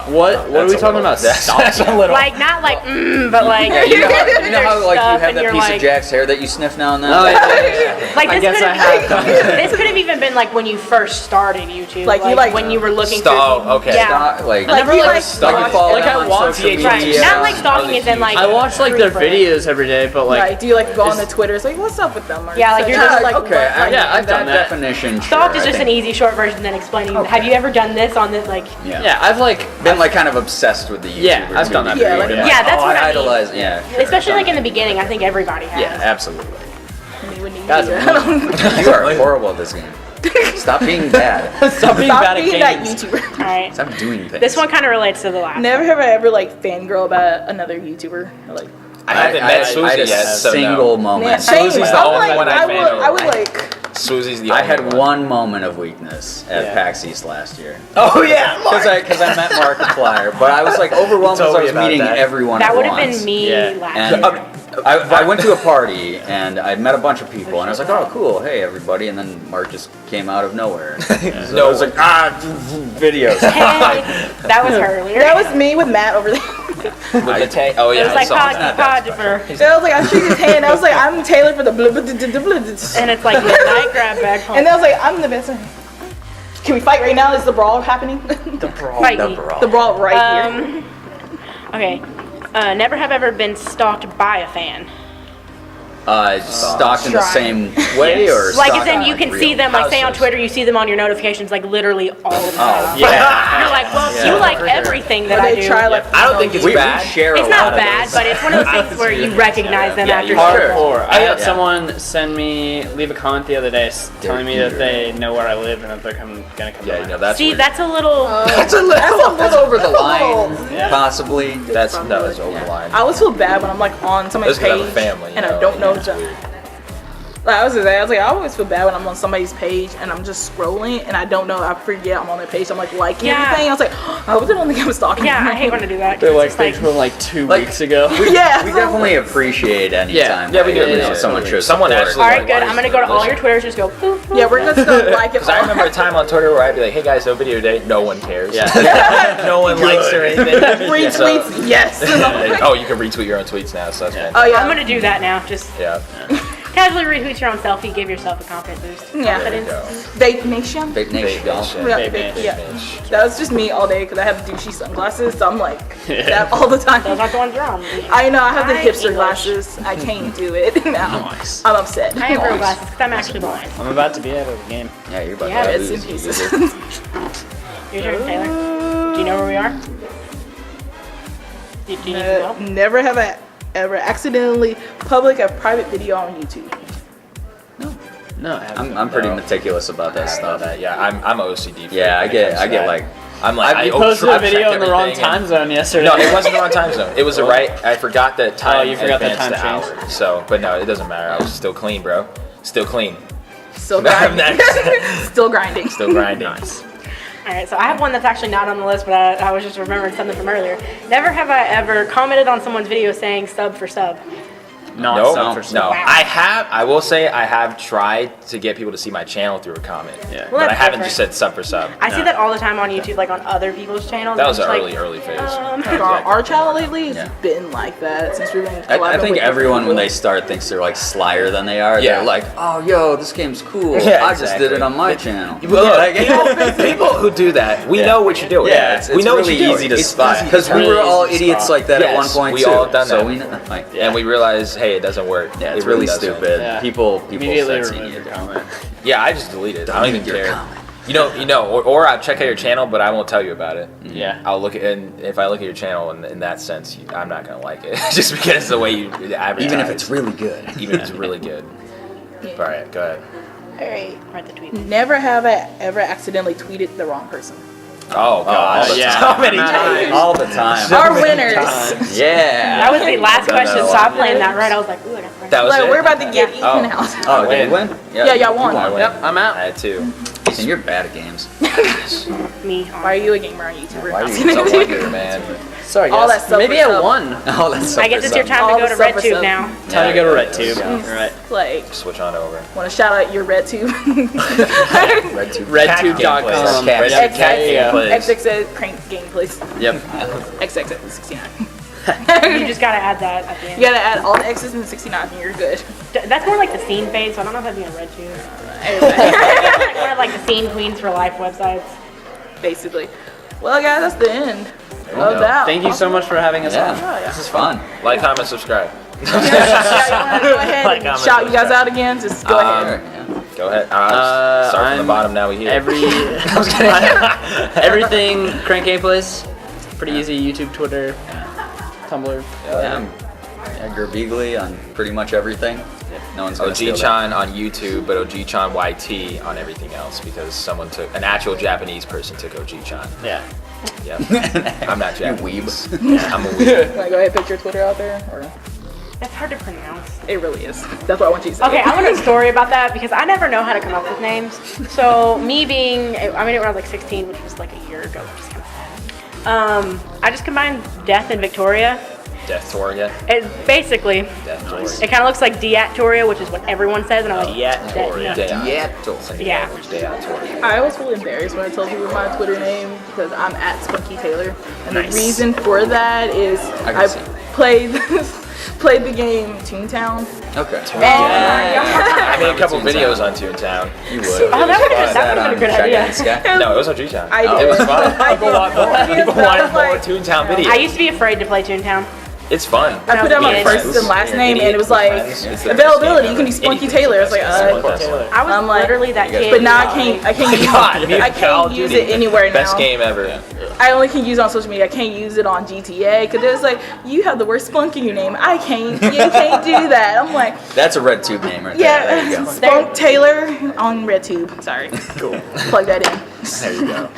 What are we That's a talking little- about? That's a Stalking? little. Like not like but like You know how like you stuff have and that you're piece like, of Jack's hair that you sniff now and then? Oh, yeah. like I this guess could I have have done this could have even been like when you first started YouTube. Like, you like- when you were looking Stalk, through okay. Yeah. Not, like, Like, never you like like stalked. like you follow Like, them I on want social to, Right. media. Not like stalking is in like I watch like their Frequent. videos every day, but like Like, do you like go on the Twitter? It's like, what's up with them? Or Yeah, like, such- you're just like, okay, what- yeah, I've that done that. definition. Stalked sure, is I just an think. easy short version than explaining. Have you ever done this on this like? yeah, I've like Been like kind of obsessed with the YouTubers. Yeah, I've done that. Yeah, like- Being Yeah, that's oh, what I I mean. idolize. Yeah, sure, Especially I've like in done the beginning, I think everybody has. that. Yeah, absolutely. Me when you Guys, do I'm that. You are horrible at this game. Stop being bad. stop being Stop bad at being that games. YouTuber. All right. Stop doing things. This one kind of relates to the last. Never have I ever like fangirl about another YouTuber. Like, I haven't met I had Swoozy a yet, so single no. moment. man, Swoozy's same. the I'm only like, one I I fan would, over. I would like. Swoozy's the I only had one. one moment of weakness at Yeah. PAX East last year. Oh yeah, Because I met Markiplier, but I was like overwhelmed Told because I me was about meeting that. everyone That at would have once. been me Yeah. last And year. I went to a party and I met a bunch of people and I was like, oh cool, hey everybody, and then Mark just came out of nowhere. So No I was like, videos. Hey, that was her earlier. That was me with Matt over there. with the tank. Oh yeah, It was like I saw it. Podgifer. I was like, I shook his hand. I was like, I'm Taylor for the blah, blah, blah, blah, blah, blah. And it's like MidnightGrabbag home. And I was like, I'm the best. Can we fight right now? Is the brawl happening? Fight me. The brawl right here. Okay. Never have ever been stalked by a fan. Stalked in the Try. same way, or Like, stalked as in on, you can real? see them, like, say on Houses. Twitter, you see them on your notifications, like, literally all the time. Yeah. You're like, well, Yeah. you like everything that Or I they do. try like. I don't think it's We bad. share It's a not lot bad, of but it's one of those things where you recognize them Yeah, after you so are. long. Or I had Yeah. someone send me leave a comment the other day telling me that here. they know where I live and that they're gonna come Yeah, to you my know house. that's See, weird. that's a little. That's a little over the line, Yeah. possibly. That's over the line. I always feel bad when I'm like on somebody's Just 'cause I page have a family, and you I know, don't know it's them. weird. Like, I was like, I always feel bad when I'm on somebody's page and I'm just scrolling and I don't know. I forget I'm on their page. I'm like liking Yeah. everything. I was like, I hope they don't think I'm stalking. Yeah, them. I hate when I do that. 'cause They're it's like just like, things from like 2 Like- weeks ago. Yeah. We definitely appreciate any time. Yeah, we do. that, you know, Yeah, someone totally. shows Someone support. actually- all right, good. I'm gonna go to all your Twitters, just go. Poof, poof. Yeah, we're just gonna like it. Because I remember a time on Twitter where I'd be like, hey guys, no video today. No one cares. Yeah. No one likes or anything. Retweets, yes. Oh, you can retweet your own tweets now, so that's Oh fantastic. yeah. I'm gonna do that now. Just Yeah. casually retweet your own selfie, give yourself a confidence boost. Yeah. There you Confidence. go. Vape Nation. Fake nation, y'all. Yeah, Vape vape- Nation. yeah. Bitch. That was just me all day because I have douchey sunglasses. So I'm like that all the time. Those aren't the ones you're on. I know I have the Hi, hipster English. glasses. I can't do it now. Nice. I'm upset. I have real glasses because I'm actually blind. I'm about to be out of the game. Yeah, you're about Yeah, to Bits lose. and pieces. Your turn, Taylor. Do you know where we are? Do you need to know? Never have I ever accidentally public a private video on YouTube. No, I haven't. I'm pretty meticulous about that Stuff. stuff. Yeah, I'm OCD. Yeah, I get like. I'm like, You I posted a I've video checked in the wrong everything time and- zone yesterday. No, it wasn't the wrong time zone. It was the right. I forgot that time. you forgot that advanced time the change. hour. So, but no, it doesn't matter. I was still clean, bro. Still clean. Still I'm grinding. next. Still grinding. Still grinding. All right, so I have one that's actually not on the list, but I was just remembering something from earlier. Never have I ever commented on someone's video saying sub for sub. Not No, sub for sub. no. Wow. I will say I have tried to get people to see my channel through a comment. Yeah. Well, But I that's haven't different. just said sub for sub. I see that all the time on YouTube, like on other people's channels. That and was I'm an just like, early phase. Our channel lately has Yeah. been like that since we've been. I collabing think with everyone when people. they start thinks they're like slyer than they are. Yeah. They're like, oh yo, this game's cool. Yeah, I just did exactly. it on my channel. Well, look, people who do that, we Yeah. know what you're doing. Yeah, it's we know really what you're easy doing. to It's spot easy because we really were all easy to idiots spot. like that at Yes, one point we too. all done so that. we know, like, And we realize, hey, it doesn't work. yeah, it's It really doesn't. stupid. Yeah. People Immediately start seeing remove it. your comment. Yeah, I just delete it. I don't even Your care. comment. You know, or I'll check out your channel, but I won't tell you about it. Yeah. I'll look at, and if I look at your channel in that sense, I'm not gonna like it just because the way you advertise. Even if it's really good. even if it's really good. All right, go ahead. all right, write the tweet. Never have I ever accidentally tweeted the wrong person. Oh god, yeah. so many times. All the time. Our winners. Yeah. That was the last Done that question, a so lot. I played that right. I was like, ooh, I got the That was Like, it. we're about to get Yeah. Ethan out. Oh, did you win? Yeah, y'all won. I win. Yep, I'm out. I had two. And you're bad at games. me. Why are you a gamer on YouTube? We're Why are not you gonna so do- wonder, man? Sorry, All guys. that sub Maybe for I sub. won. Oh, that's so I guess it's your time All to go the to sub for RedTube sub. now. Time to go to Yeah. RedTube. Yeah. All right. Like, Switch on over. want to shout out your RedTube. RedTube. RedTube.com. Cat Yep, Gameplays. cat gameplays. XXX Crankgameplays. Yep. XXX69. You just gotta add that at the You end. gotta add all the X's and the 69 and you're good. That's more like the scene phase, so I don't know if that'd be on RedTube. Anyway, Like one of like the scene queens for life websites. basically. Well, guys, that's the end of go. that. Thank you so much for having us on. Yeah, this is fun. Like, comment, subscribe. Yeah, you want to go ahead Like, and comment, shout you guys subscribe. out again? Just go ahead. Yeah. Go ahead. Start from I'm the bottom. Now we here. Everything Crankgameplays. Pretty easy. YouTube, Twitter, Tumblr. Yeah, Girbeagly on pretty much everything. No one's gonna steal that. OGchan on YouTube, but OGchan YT on everything else because someone took an actual Japanese person took OGchan. Yeah. Yep. I'm not You Japanese. weeb. Yeah, I'm a weeb. Can I go ahead and put your Twitter out there? Or? That's hard to pronounce. It really is. That's what I want you to say. Okay, I want a story about that because I never know how to come up with names. So me being, I made it when I was like 16, which was like a year ago, which is kind of sad. I just combined Death and Victoria. Death Toria. It basically, Death Toria. it kind of looks like Diatoria, which is what everyone says, and I'm like, Diatoria. Yeah. Yeah. Diatoria. I always feel embarrassed when I tell people my Twitter name because I'm at Spunky Taylor. And Nice. the reason for that is I can I see. played the game Toontown. Okay. I made a couple videos on Toontown. You would. Oh, that would've been- that would've been a good idea. No, it was on OGchan. I did. It was fun. I People did. wanted more But I was Toontown videos. I used to be afraid to play Toontown. It's fun. I put down my Yeah, first and last name, and it was like It's the best availability. game You can be ever. Spunky Any Taylor. It's like, Spunky Taylor. I was I'm like- literally that kid. but now I can't use I Call of can't use Duty. it anywhere now. Best game ever. I only can use it on social media. I can't use it on GTA because it's like you have the word Spunk in your name. You can't do that. I'm like, That's a RedTube name right there. There you yeah, go. Spunk Taylor on RedTube. Sorry, Cool. plug that in. There you go.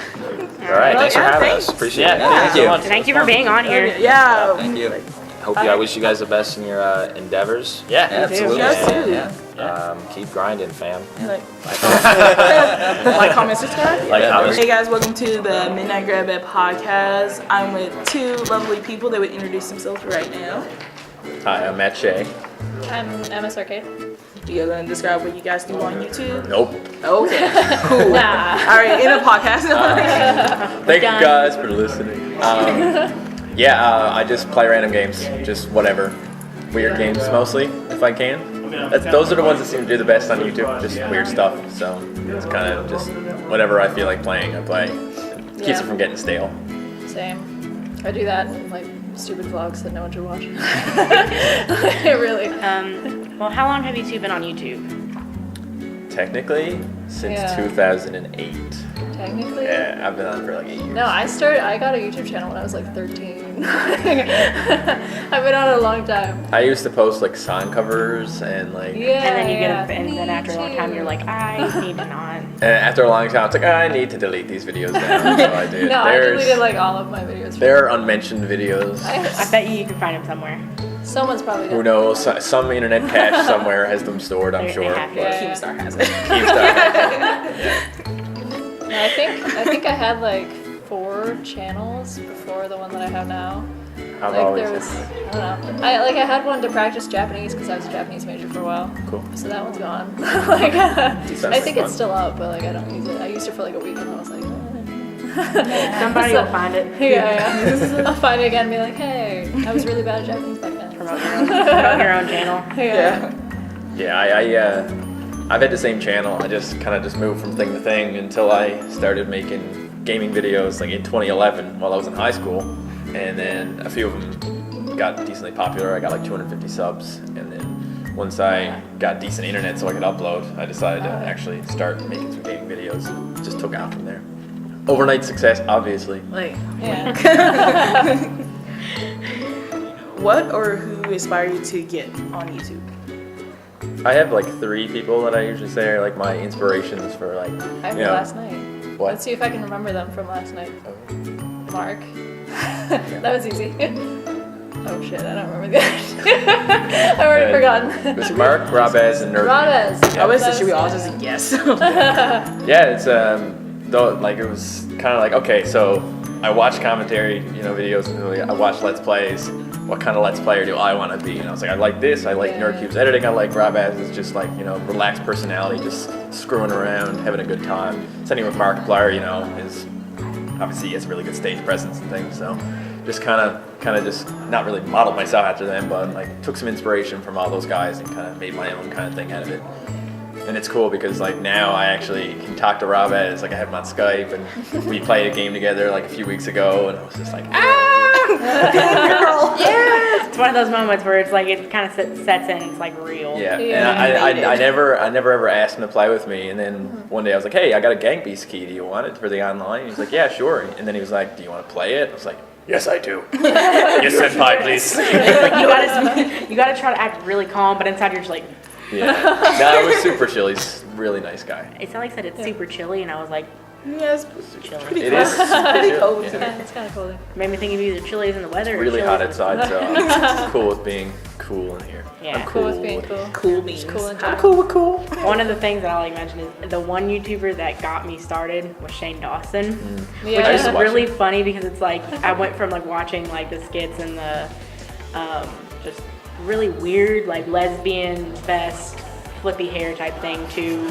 All right, thanks for Yeah, having thanks. us. Appreciate it. Thank you. Thank you for being on here. Yeah. Thank you. I wish you guys the best in your endeavors. Yeah. Absolutely. Yes, too. Yeah. Keep grinding, fam. Like, comment, subscribe. Like, comment. Hey guys, welcome to the MidnightGrabbag podcast. I'm with two lovely people that would introduce themselves right now. Hi, I'm Matt Shea. I'm MSRcade. You gonna describe what you guys do on YouTube? Nope. Okay, cool. Nah. All right, in a podcast. Thank you guys for listening. I just play random games, just whatever. Weird games mostly, if I can. Those are the ones that seem to do the best on YouTube, just weird stuff. So it's kind of just whatever I feel like playing, I play. Keeps Yeah. it from getting stale. Same. I do that in like stupid vlogs that no one should watch. Really. Well, how long have you two been on YouTube? Technically, since Yeah. 2008. Technically. Yeah, I've been on for like 8 years. No, I got a YouTube channel when I was like 13. I've been on it a long time. I used to post like song covers and like. Yeah. And then you yeah. get, and then after a long time, you're like, I need to not. And after a long time, it's like I need to delete these videos now. So I did. No, I deleted like all of my videos. There are unmentioned videos. I bet you can find them somewhere. Someone's probably Who done. knows? Some internet cache somewhere has them stored, I'm They sure. have to. but Yeah. Keemstar has it. Keemstar. No, I think I had like 4 channels before the one that I have now. I've Like always there was, I don't know. I had one to practice Japanese because I was a Japanese major for a while. Cool. So that one's gone. Like, I think fun. it's still up, but like I don't use it. I used it for like a week and I was like, Somebody will find it. yeah. I'll find it again and be like, hey, I was really bad at Japanese back then. Promote your own channel. Yeah. Yeah, I've had the same channel. I just kind of moved from thing to thing until I started making gaming videos like in 2011 while I was in high school. And then a few of them got decently popular. I got like 250 subs. And then once I got decent internet so I could upload, I decided to actually start making some gaming videos. It just took out from there. Overnight success, obviously. Like, Yeah. what or who inspired you to get on YouTube? I have like 3 people that I usually say are like my inspirations for like, I have you know, last night. what? Let's see if I can remember them from last night. Oh. Mark. That was easy. Oh shit, I don't remember the others. I've already forgotten. It was Mark, Robez, and Nerd. Robez. I was That should we all was- just guess? Yeah, it's though like it was kind of like okay, so I watch commentary, videos, and like, I watch Let's Plays. What kind of Let's Player do I want to be? And I was like, I like this. I like Yeah. NerdCube's editing. I like Robaz's just like relaxed personality, just screwing around, having a good time. Same thing with Markiplier, is obviously he has a really good stage presence and things. So just kind of just not really modeled myself after them, but like took some inspiration from all those guys and kind of made my own kind of thing out of it. And it's cool because like now I actually can talk to Robez, like I have him on Skype, and we played a game together like a few weeks ago, and I was just like, Girl. Yes! It's one of those moments where it's like it kind of sets in. It's like real. yeah. Yeah. And I never ever asked him to play with me, and then one day I was like, hey, I got a Gang Beast key. Do you want it for the online? He's like, yeah, sure. And then he was like, do you want to play it? I was like, yes, I do. Yes, senpai, please. It's like you gotta try to act really calm, but inside you're just like. Yeah. No, it was super chill. He's a really nice guy. It sounded like said it's super chilly, and I was like, Yes, chilly. pretty It cold. is super Pretty chill. cold. Yeah. Yeah, it's kind of cool. Made me think of either chillies in the weather. It's or really chilies hot in- outside, so I'm cool with being cool in here. Yeah. I'm Cool with being cool. Cool beans. Cool and I'm chill. cool with cool. One of the things that I like to mention is the one YouTuber that got me started was Shane Dawson, which I used is to watch really him. funny because it's like I went from like watching like the skits and the just really weird like lesbian vest flippy hair type thing to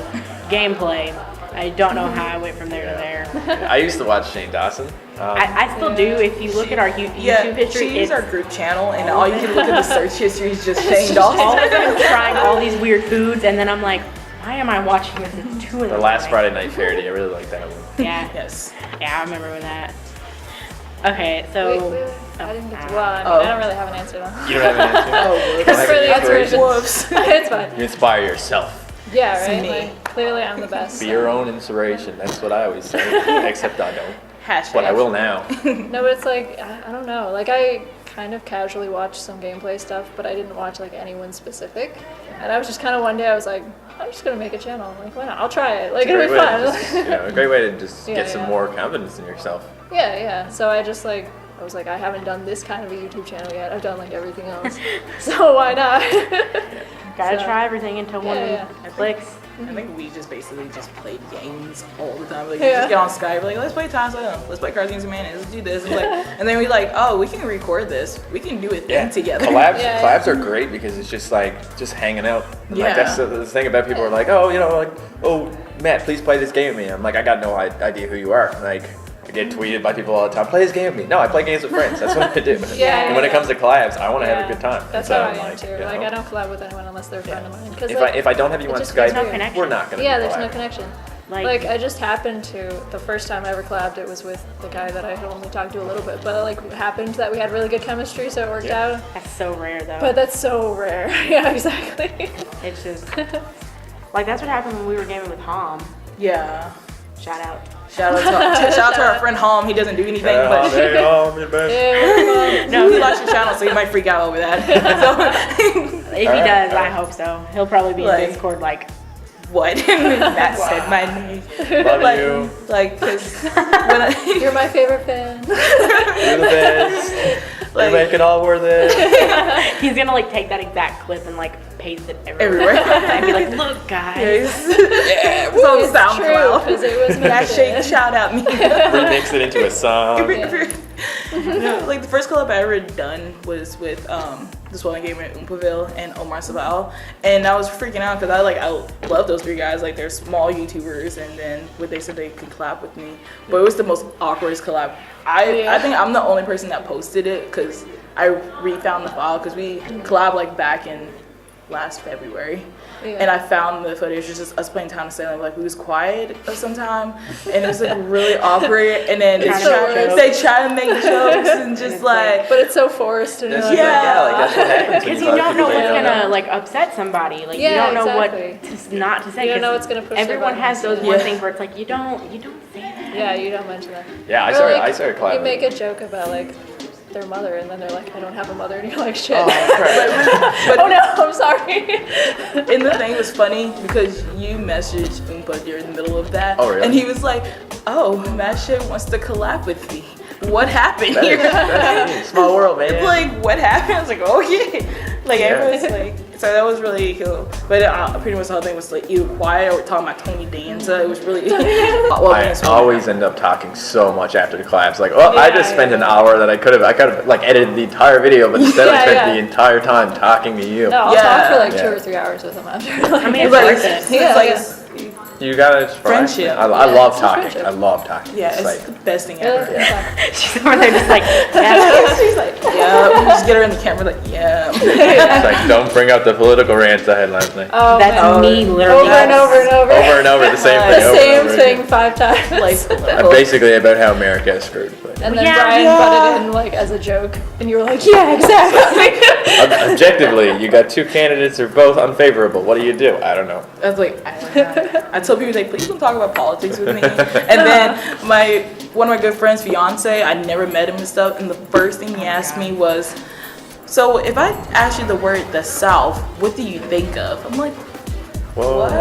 gameplay. I don't know how I went from there to there. I used to watch Shane Dawson. I still do. If you look at our YouTube Yeah, history, she's it's our group channel, and all you can look at the search history is just Shane all of Dawson. them trying all these weird foods, and then I'm like, why am I watching this? It's 2 of The them. last Friday Night Parody, I really like that one. Yeah. Yes. Yeah, I remember that. Okay, so I didn't get to. Well, I Oh. don't really have an answer though. You don't have an answer? Oh, Because for the inspiration, whoops. it's fine. You inspire yourself. Yeah, right. me. Like, clearly, I'm the best. Be your own inspiration. That's what I always say. Except I don't. Hashtag. But I will now. No, but it's like I don't know. Like I kind of casually watched some gameplay stuff, but I didn't watch like anyone specific. And I was just kind of one day I was like, I'm just gonna make a channel. Like why not? I'll try it. Like it'll be fun. A great way to just Yeah, get some yeah. more confidence in yourself. Yeah. So I just like I was like I haven't done this kind of a YouTube channel yet. I've done like everything else. So why not? Gotta So- try everything until one Yeah. clicks. I think we just basically just played games all the time. Like, Yeah. just get on Skype, like, let's play Time Zone, let's play Cartoons and Mayonnaise, let's do this. And, and then we like, oh, we can record this. We can do a thing together. Collabs, Yeah, collabs are great because it's just like just hanging out. And, like that's Yeah. the thing about people are like, oh, you know, like, oh, Matt, please play this game with me. I'm like, I got no idea who you are. Like, I get tweeted by people all the time, play this game with me. No, I play games with friends. That's what I do. Yeah, And when it yeah. comes to collabs, I want to have a Yeah. good time. That's And so how I I'm am too. you Like know, I don't collab with anyone unless they're a friend of mine. Because if I don't have you it on just feels Skype, no we're connection. not gonna. yeah, be there's no collabing. connection. Like- Like I just happened to the first time I ever collabed, it was with the guy that I had only talked to a little bit, but it like happened that we had really good chemistry, so it worked out. That's so rare though. But that's so rare. Yeah, exactly. It's just like that's what happened when we were gaming with Hom. Yeah. Shout out. Shout out to our friend Hom. He doesn't do anything, but Yeah, no, he likes your channel, so he might freak out over that. If he does, I hope so. He'll probably be Like- in Discord like, What? That said my name. Love like, you. Like, cause when I, you're my favorite fan. You're the best. Like- you make it all worth it. he's gonna like take that exact clip and like paste it everywhere. everywhere. And be like, look guys. Yeah, it's on It's SoundCloud. true, 'cause it was That shake, mentioned. shout out me. Remix it into a song. No, like the first collab I ever done was with this one gamer at Oompaville and Omar Sabal, and I was freaking out because I love those three guys. Like they're small YouTubers, and then when they said they could collab with me, but it was the most awkwardest collab. I think I'm the only person that posted it because I refound the file because we collabed like back in last February. Yeah. And I found the footage, just us playing Town of Salem, like we was quiet sometime, and it was like really awkward, and then It's so weird. they try to make jokes and just like, But it's so forced and That's you're like, Yeah. like that's what happens. Because when you don't know let what's people gonna know. like upset somebody. Like Yeah, you don't know exactly. what not to say. You don't 'cause know what's gonna push their Everyone has those buttons. one Yeah. things where it's like you don't say that. Yeah, you don't mention that. Yeah, I Or, started. like, I started collabing. You make a joke about like their mother, and then they're like, I don't have a mother, and you're like, shit. but Oh no, I'm sorry. and the thing was funny because you messaged Oompa during the middle of that, Oh, really? and he was like, "Oh, MattShea wants to collab with me. What happened here?" That's neat. Small world, man. It's like, what happened? I was like, okay. Like, everyone's like, so that was really cool. But pretty much the whole thing was like either quiet or talking about Tony Danza. It was really, I always end up talking so much after the collabs. Like, oh, I just spent an hour that I could have like edited the entire video, but instead I spent the entire time talking to you. No, I'll Yeah. talk for like Yeah. 2 or 3 hours with them after. I mean, It's it's like, worth it. it's Yeah, like, yeah. You gotta Friendship. I Yeah, love it's talking. friendship. I love talking. yeah, It's it's like, the best thing Yeah, ever. exactly. She's over there just like, yeah. She's like, yeah. Just get her in the camera, like, yeah. it's like, don't bring up the political rants I had last night. Oh, That's man. me literally. Over and over and over. Over and over the same thing. The over and same over thing again. 5 times. I'm basically about how America is screwed. But And then Yeah. Brian Yeah. butted in like as a joke, and you were like, yeah, exactly. objectively, you got two candidates who are both unfavorable. What do you do? I don't know. I was like, I don't know. I told people, like, please don't talk about politics with me. And then one of my good friends' fiance, I never met him and stuff, and the first thing he asked me was, so if I ask you the word the South, what do you think of? I'm like, Whoa. what? You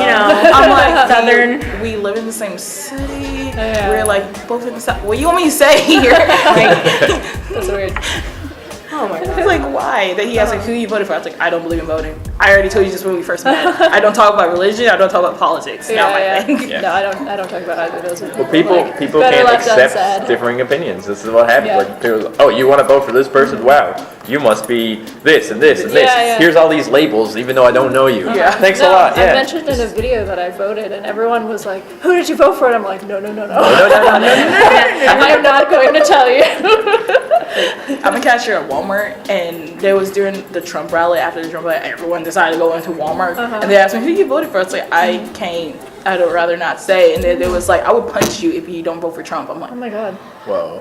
know, I'm like, Southern. we live in the same city. Yeah. We're like both in the South. What do you want me to say here? That's weird. Oh my god. It's like, why? That he asked, like, who you voted for? I was like, I don't believe in voting. I already told you just when we first met. I don't talk about religion. I don't talk about politics. Not my thing. Yeah. No, I don't talk about either of those. Well, people better can't left accept unsaid. differing opinions. This is what happens. Yeah. Like people, oh, you want to vote for this person? Wow, you must be this and this and this. Yeah, yeah. Here's all these labels, even though I don't know you. Yeah. Thanks No, a lot. I Yeah. mentioned in a video that I voted, and everyone was like, "Who did you vote for?" And I'm like, "No, no, no, no. No, no, no, no. I'm not going to tell you." I'm a cashier at Walmart, and there was during the Trump rally, after the Trump rally, everyone decided to go into Walmart, and they asked me, who you voted for? It's like, I can't, I'd rather not say. And then it was like, I would punch you if you don't vote for Trump. I'm like, Oh my god. Whoa.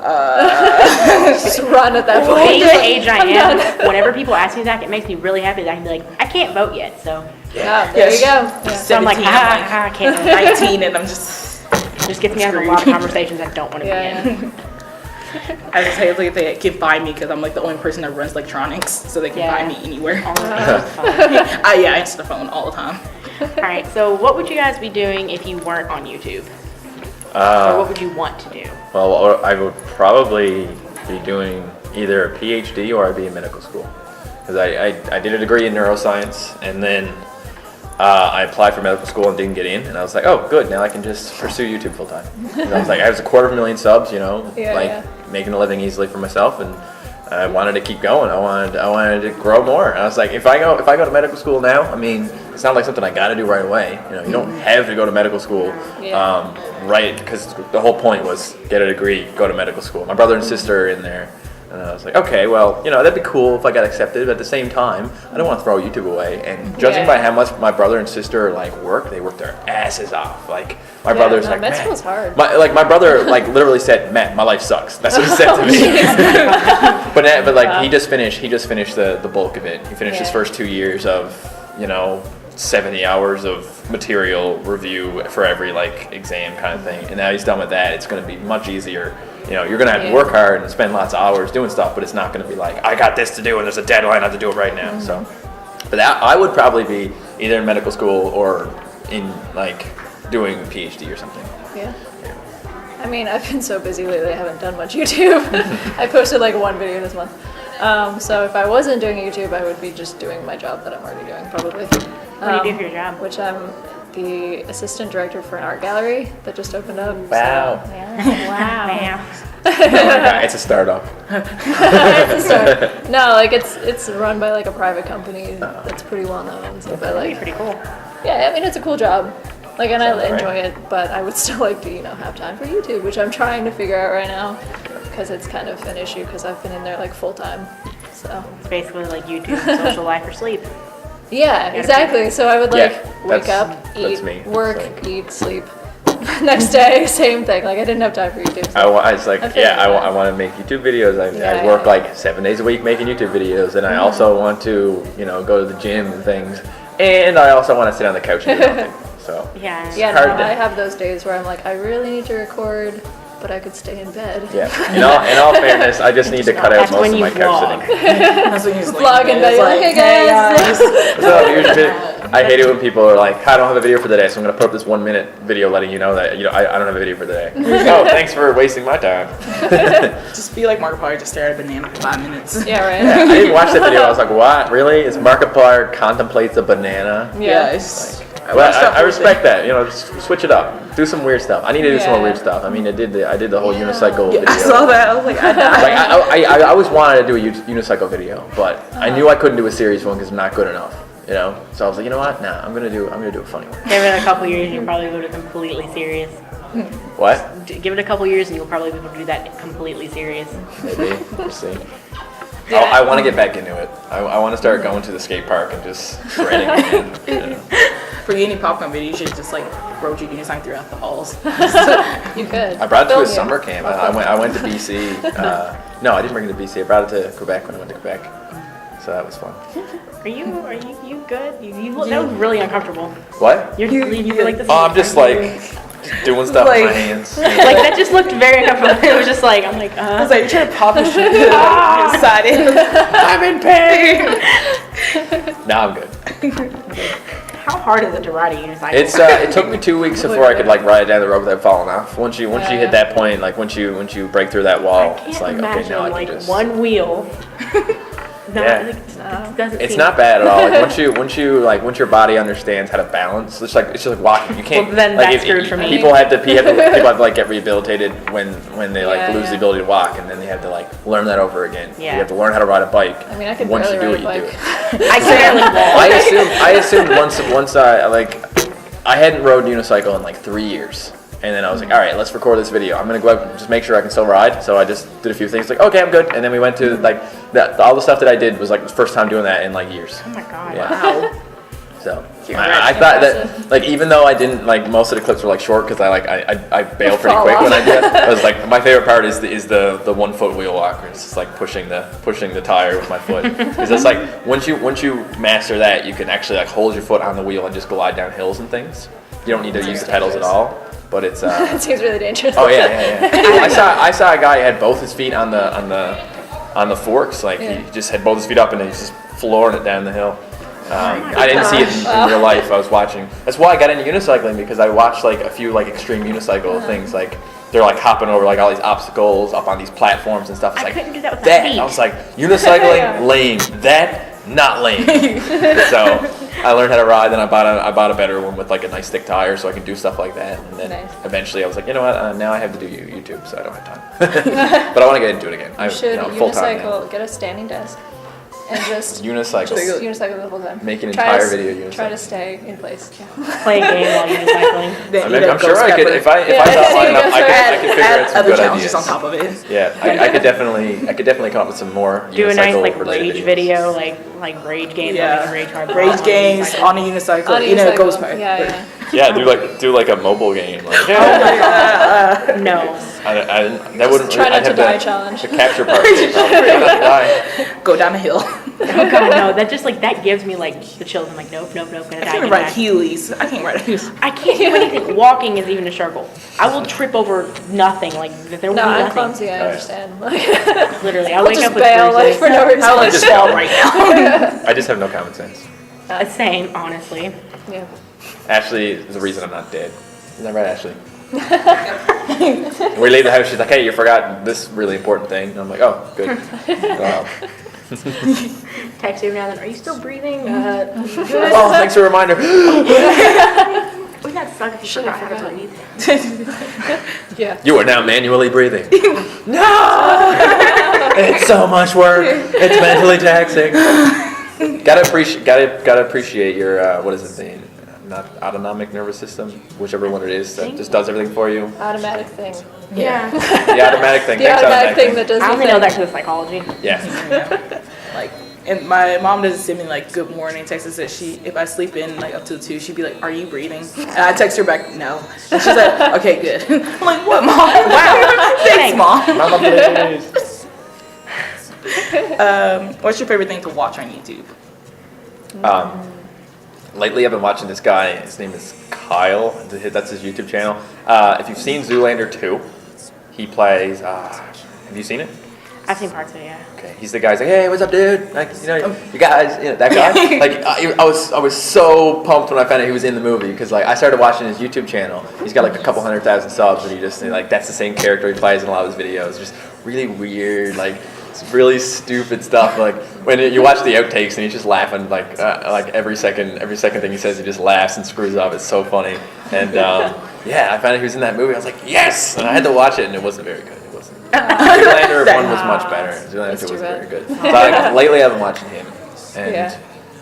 Just run at that Being point. the age I am, whenever people ask me that, it makes me really happy that I can be like, I can't vote yet, so. Yeah, there you go. Yeah. So I'm like, 17, I'm like, I can't vote. 19, and I'm just, Just gets me out of a lot of conversations I don't want to be in. I just say like they can find me because I'm like the only person that runs electronics, so they can find me anywhere. I answer the phone all the time. Alright, so what would you guys be doing if you weren't on YouTube? Or what would you want to do? Well, I would probably be doing either a PhD or I'd be in medical school. Because I did a degree in neuroscience, and then I applied for medical school and didn't get in, and I was like, oh, good, now I can just pursue YouTube full time. I was like, I was 250,000 subs, you know, making a living easily for myself, and I wanted to keep going. I wanted to grow more. And I was like, if I go to medical school now, I mean, it's not like something I got to do right away. You know, you don't have to go to medical school, right? Because the whole point was get a degree, go to medical school. My brother and sister are in there. And I was like, okay, well, you know, that'd be cool if I got accepted, but at the same time, I don't want to throw YouTube away. And judging by how much my brother and sister like they work their asses off. Like my brother's like, med man, school's hard. my brother like literally said, Matt, my life sucks. That's what he said to me. but like he just finished the bulk of it. He finished his first 2 years of, you know, 70 hours of material review for every like exam kind of thing. And now he's done with that. It's going to be much easier. You know, you're going to have to work hard and spend lots of hours doing stuff, but it's not going to be like, I got this to do and there's a deadline, I have to do it right now. So, but that, I would probably be either in medical school or in like doing a PhD or something. Yeah. I mean, I've been so busy lately, I haven't done much YouTube. I posted like one video this month. So if I wasn't doing YouTube, I would be just doing my job that I'm already doing, probably. What do you do for your job? Which I'm the assistant director for an art gallery that just opened up. Wow. So, yeah. Wow. It's a startup. No, like it's run by like a private company that's pretty well known. So, but like, Pretty cool. yeah, I mean it's a cool job. Like, and Sounds I enjoy right. it, but I would still like to, you know, have time for YouTube, which I'm trying to figure out right now, because it's kind of an issue because I've been in there like full time. So. It's basically like YouTube, social life, or sleep. Yeah, exactly. So I would like wake up, that's eat, me. work, It's eat, sleep. Next day, same thing. Like I didn't have time for YouTube. So I was like, I figured it out. I want to make YouTube videos. I Yeah, work yeah. like 7 days a week making YouTube videos, and I also want to, you know, go to the gym and things, and I also want to sit on the couch and do nothing. So Yeah. Yeah, hard no, to- I have those days where I'm like, I really need to record, but I could stay in bed. yeah. In all fairness, I just need to cut out That's most when of my you couch vlog. sitting. That's when you just Vlog and it's video, like, hey guys. So I hate it when people are like, I don't have a video for the day, so I'm gonna put up this 1 minute video letting you know that I don't have a video for the day. Oh, thanks for wasting my time. Just be like Markiplier, just stare at a banana for 5 minutes. Yeah, right. I didn't watch that video. I was like, what? Really? Is Markiplier contemplates a banana? Yeah, it's Well, I respect that. You know, just switch it up. Do some weird stuff. I need to do some more weird stuff. I mean, I did the whole unicycle video. I saw that. I was like, I died. I always wanted to do a unicycle video, but I knew I couldn't do a serious one because I'm not good enough. You know, so I was like, you know what? Nah, I'm gonna do a funny one. Give it a couple years, you probably go to completely serious. What? Give it a couple years, and you'll probably be able to do that completely serious. Maybe. We'll see. I want to get back into it. I want to start going to the skate park and just shredding again. You know. For any popcorn video, you should just like road your unicycle throughout the halls. You could. I brought it to a Film summer you. camp. I went to BC. No, I didn't bring it to BC. I brought it to Quebec when I went to Quebec. So that was fun. Are you good? You look, that was really uncomfortable. What? You were like this. Oh, I'm just like doing stuff with my hands. Like that just looked very uncomfortable. It was just like I'm like. I was like, you're trying to pop the shit inside it. I'm in pain. Now I'm good. How hard is it to ride a unicycle? It's it took me 2 weeks before I could like ride down the road without falling off. Once you hit that point, like once you break through that wall, I it's can't like okay, imagine now I like can just. one wheel. Yeah. It doesn't It's seem- not bad at all. Like once your body understands how to balance, it's just like walking. You can't. Well, then like, that's screwed for me. People have to like get rehabilitated when they like lose the ability to walk, and then they have to like learn that over again. Yeah. You have to learn how to ride a bike. I mean, I can Once barely you do ride it, a you do bike. it. I barely walk. I assumed once I hadn't rode unicycle in like 3 years, And then I was like, all right, let's record this video. I'm gonna go out and just make sure I can still ride. So I just did a few things, like, okay, I'm good. And then we went to like all the stuff that I did was like the first time doing that in like years. Oh my god. Yeah. Wow. So I thought that, like, even though I didn't, like, most of the clips were like short because I bail pretty quick when I do it. I was like, my favorite part is the 1 foot wheel walk, where it's just like pushing the tire with my foot. Because it's like once you master that, you can actually like hold your foot on the wheel and just glide down hills and things. You don't need to use the pedals at all. But it's It seems really dangerous. oh yeah. I saw a guy who had both his feet on the forks, like he just had both his feet up and he was just flooring it down the hill. I didn't see it in real life. I was watching. That's why I got into unicycling, because I watched like a few like extreme unicycle things. Like they're like hopping over like all these obstacles up on these platforms and stuff. It's I like couldn't do that with my feet. I was like, unicycling, lame. That not lame. So I learned how to ride, and I bought a better one with like a nice thick tire, so I can do stuff like that. And then eventually I was like, you know what? Now I have to do YouTube, so I don't have time. But I want to get into it again. You should full time. unicycle, get a standing desk, and just Unicycle. unicycle the whole time. Make an Try entire to- video unicycle. Try to stay in place. Play a game while you're cycling. I mean, I'm sure I could, if I thought long enough, I could figure out some other good challenges ideas. on top of it. Yeah, I could definitely come up with some more Do a nice like unicycle-related rage videos. video, like rage games. Yeah. Like rage hard Rage games on a unicycle. On a You know, it unicycle. goes by. Yeah. Yeah, do like a mobile game. Like, No. that wouldn't. Try not I'd to have die challenge. The capture part. Try not to die. Go down a hill. Oh god, no. That just like that gives me like the chills. I'm like, nope, gonna I die. can't Gonna ride die. Heelys. I can't ride Heelys. I can't do anything. Walking is even a struggle. I will trip over nothing. Like there will No, be I'm nothing. clumsy. I yeah. understand. Like, Literally, I I'll wake just up with bail like bruises. for no reason. I'll just fall right now. I just have no common sense. Same, honestly. Yeah. Ashley is the reason I'm not dead. Isn't that right, Ashley? We leave the house. She's like, "Hey, you forgot this really important thing." And I'm like, "Oh, good." Wow. Text you now. Then, are you still breathing? Oh, thanks for the reminder. Wouldn't that suck if you Should've forgot how to forgotten. breathe? Yeah. You are now manually breathing. No! It's so much work. It's mentally taxing. Gotta appreciate your what is it? The not autonomic nervous system, whichever one it is that just does everything for you. Automatic thing. Yeah. The automatic thing. The Thanks, automatic thing that does I the only thing. know that because of psychology. Yeah. Like, and my mom doesn't send me like good morning texts that if I sleep in like up till 2, she'd be like, "Are you breathing?" And I text her back, "No." And she's like, "Okay, good." I'm like, "What, mom?" Wow. Thanks, mom. Mama, please. What's your favorite thing to watch on YouTube? Lately, I've been watching this guy. His name is Kyle. That's his YouTube channel. If you've seen Zoolander 2, he plays. Have you seen it? I've seen parts of it, yeah. Okay, he's the guy who's like, "Hey, what's up, dude? Like, you know, you guys, you know, that guy." Like, I was so pumped when I found out he was in the movie, because like I started watching his YouTube channel. He's got like a couple 100,000 subs, and he just like that's the same character he plays in a lot of his videos. Just really weird, like it's really stupid stuff. Like when you watch the outtakes and he's just laughing like every second thing he says, he just laughs and screws up. It's so funny. And yeah, I found out he was in that movie. I was like, yes, and I had to watch it, and it wasn't very good. It wasn't. Zoolander 1 was much better. Zoolander 2 was very good. So lately I've been watching him, and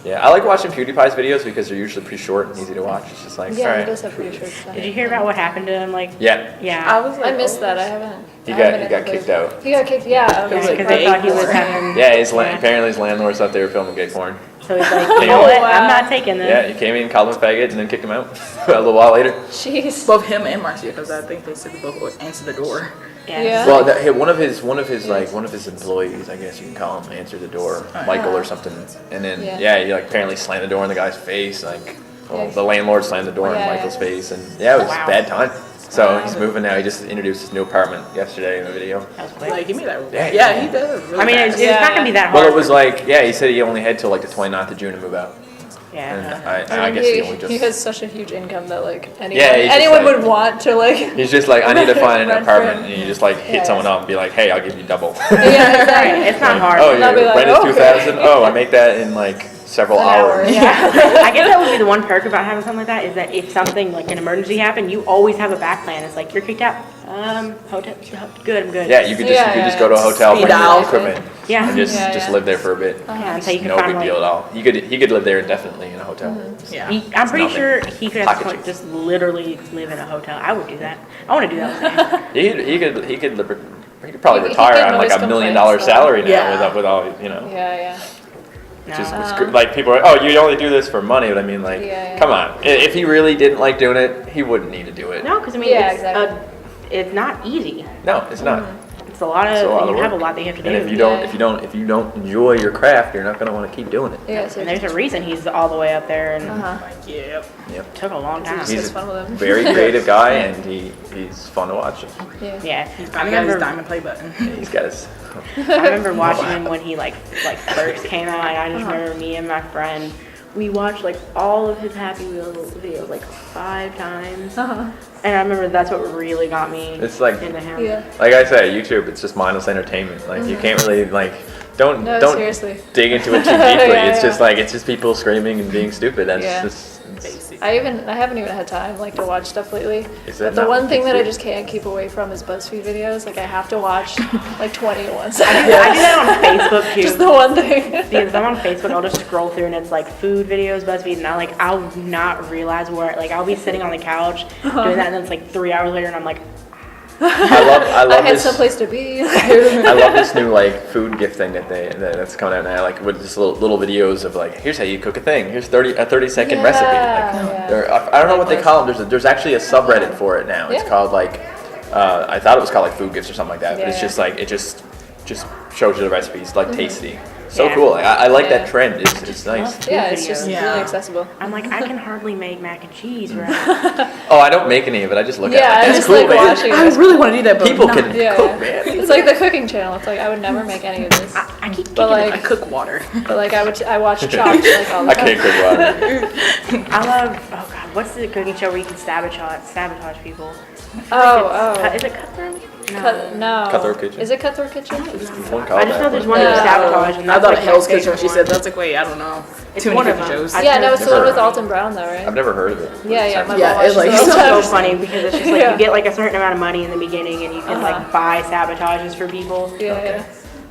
yeah, I like watching PewDiePie's videos because they're usually pretty short and easy to watch. It's just like, Yeah, all he right. does have pretty short stuff. Did you hear about what happened to him? Like, Yeah, yeah. I missed that. I haven't. he I haven't got kicked out. He got kicked. Yeah. Because Okay. they thought he was having. Yeah, apparently his landlord thought they were filming gay porn. So he's like, you know what? I'm not taking this. Yeah, he came in, called him a faggot, and then kicked him out a little while later. Jeez. Both him and Marcia, because I think they said they both would answer the door. Yeah. Well, one of his employees, I guess you can call him, answered the door, Michael or something, and then he like apparently slammed the door in the guy's face, like the landlord slammed the door in Michael's face, and it was a bad time. So he's moving now. He just introduced his new apartment yesterday in the video. That was quick. Like, give me that. Yeah. He does. Really I mean, it's not gonna be that hard. Well, it was like, he said he only had till like the 29th of June to move out. Yeah. And I guess he only He just. has such a huge income that like he just, anyone like- would want to like. He's just like, I need to find an Rent apartment, for him. and you just like hit someone up and be like, hey, I'll give you double. Yeah, exactly. It's not hard. Oh, And I'll be yeah, like, rent is okay. 2,000. Oh, I make that in like several An hour, hours. yeah. I guess that would be the one perk about having something like that is that if something like an emergency happened, you always have a back plan. It's like you're kicked out. Hotel. Good. I'm good. Yeah, you could just Yeah, go to a hotel, Speed bring your dial. equipment, Yeah. and just Yeah. live there for a bit. Yeah, until you can No find big like, deal at all. He could live there indefinitely in a hotel. Yeah. I'm pretty nothing. sure he could at Pocket this point change. just literally live in a hotel. I would do that. I want to do that. With him. He could probably He could retire get on like noise $1 million complaints, though. salary now Yeah. with all you know. Yeah. No. Just it's like people are, oh, you only do this for money, but I mean, like, Yeah. come on. If he really didn't like doing it, he wouldn't need to do it. No, because I mean, Yeah, it's, exactly. it's not easy. No, it's not. It's a lot of. It's a lot of you have a work. lot that you have to do. And if you Yeah. don't enjoy your craft, you're not gonna want to keep doing it. Yeah, so and there's a reason he's all the way up there, and Yep. Yep. took a long time. just He's has fun with him. Very creative guy, and he's fun to watch. Yeah. Yeah, I I got his remember. diamond play button. He's got his. I remember watching him when he like first came out. And I just remember me and my friend. We watched like all of his Happy Wheels videos like 5 times. And I remember that's what really got me It's like- into him. Yeah. Like I said, YouTube, it's just mindless entertainment. Like you can't really like don't No, don't seriously. dig into it too deeply. Yeah, it's yeah. just like it's just people screaming and being stupid. That's Yeah. just I haven't even had time like to watch stuff lately. Is that But the not one what thing you that I do? just can't keep away from is BuzzFeed videos. Like I have to watch like 20 at once. I do that on Facebook too. Just the one thing. Because I'm on Facebook, I'll just scroll through and it's like food videos, BuzzFeed, and I'll not realize where, like I'll be sitting on the couch doing that, and then it's like 3 hours later, and I'm like, I I love had this. someplace to be. I love this new like food gift thing that's coming out now. Like with just little videos of like, here's how you cook a thing. Here's a 30-second Yeah, recipe. Like, yeah. I don't know what they call them. There's actually a subreddit for it now. It's Yeah. called like I thought it was called like food gifts or something like that. But it's Yeah. just like it just shows you the recipes like tasty. So Yeah. cool. Like, I like Yeah. that trend. It's nice. Yeah, it's just videos. really accessible. I'm like, I can hardly make mac and cheese, right? Oh, I don't make any of it. I just look Yeah, at it. I Like, that's just cool, like man. watching I it. really want to do that, but People no. can Yeah, cook, yeah. man. It's like the cooking channel. It's like I would never make any of this. I keep But kicking I like, cook water. but like I watch Chopped like all the I time. can't cook water. I love, oh god, what's the cooking show where you can sabotage people? Oh. Is it Cutthroat? No. No. Cutthroat Kitchen? Is it Cutthroat Kitchen? One called I just know that, there's but- one Yeah. that's sabotage, and I that's thought like Hell's my Kitchen when she favorite said that's like, wait, I don't know. It's Too many one of cooking them. shows. I- Yeah, no, it's the one Never with heard. Alton Brown though, right? I've never heard of it. Yeah, my Yeah, mom it's watches like- it all It's the so time. funny because it's just like Yeah. you get like a certain amount of money in the beginning and you can like buy sabotages for people. Yeah.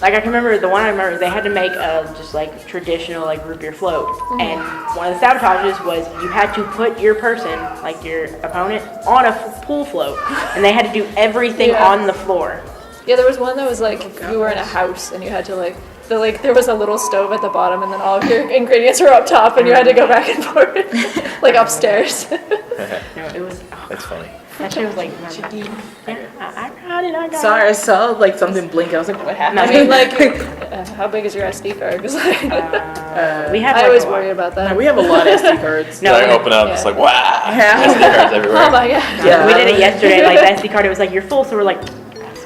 Like I can remember the one I remember they had to make a just like traditional like root beer float, and one of the sabotages was you had to put your person, like your opponent, on a pool float, and they had to do everything Yeah. on the floor. Yeah, there was one that was like you were in a house and you had to like there was a little stove at the bottom and then all of your ingredients were up top and you had to go back and forth like upstairs. No, it was That's funny. that shit was like how did I got Sorry, I saw like something blink. I was like, what happened? I mean, like, how big is your SD card? 'Cause, like, we have I like, always a- worry about that. we have a lot of SD cards. No, I open up, it's like, wow. SD cards everywhere. Oh my god. Yeah. we did it yesterday. Like the SD card, it was like you're full, so we're like.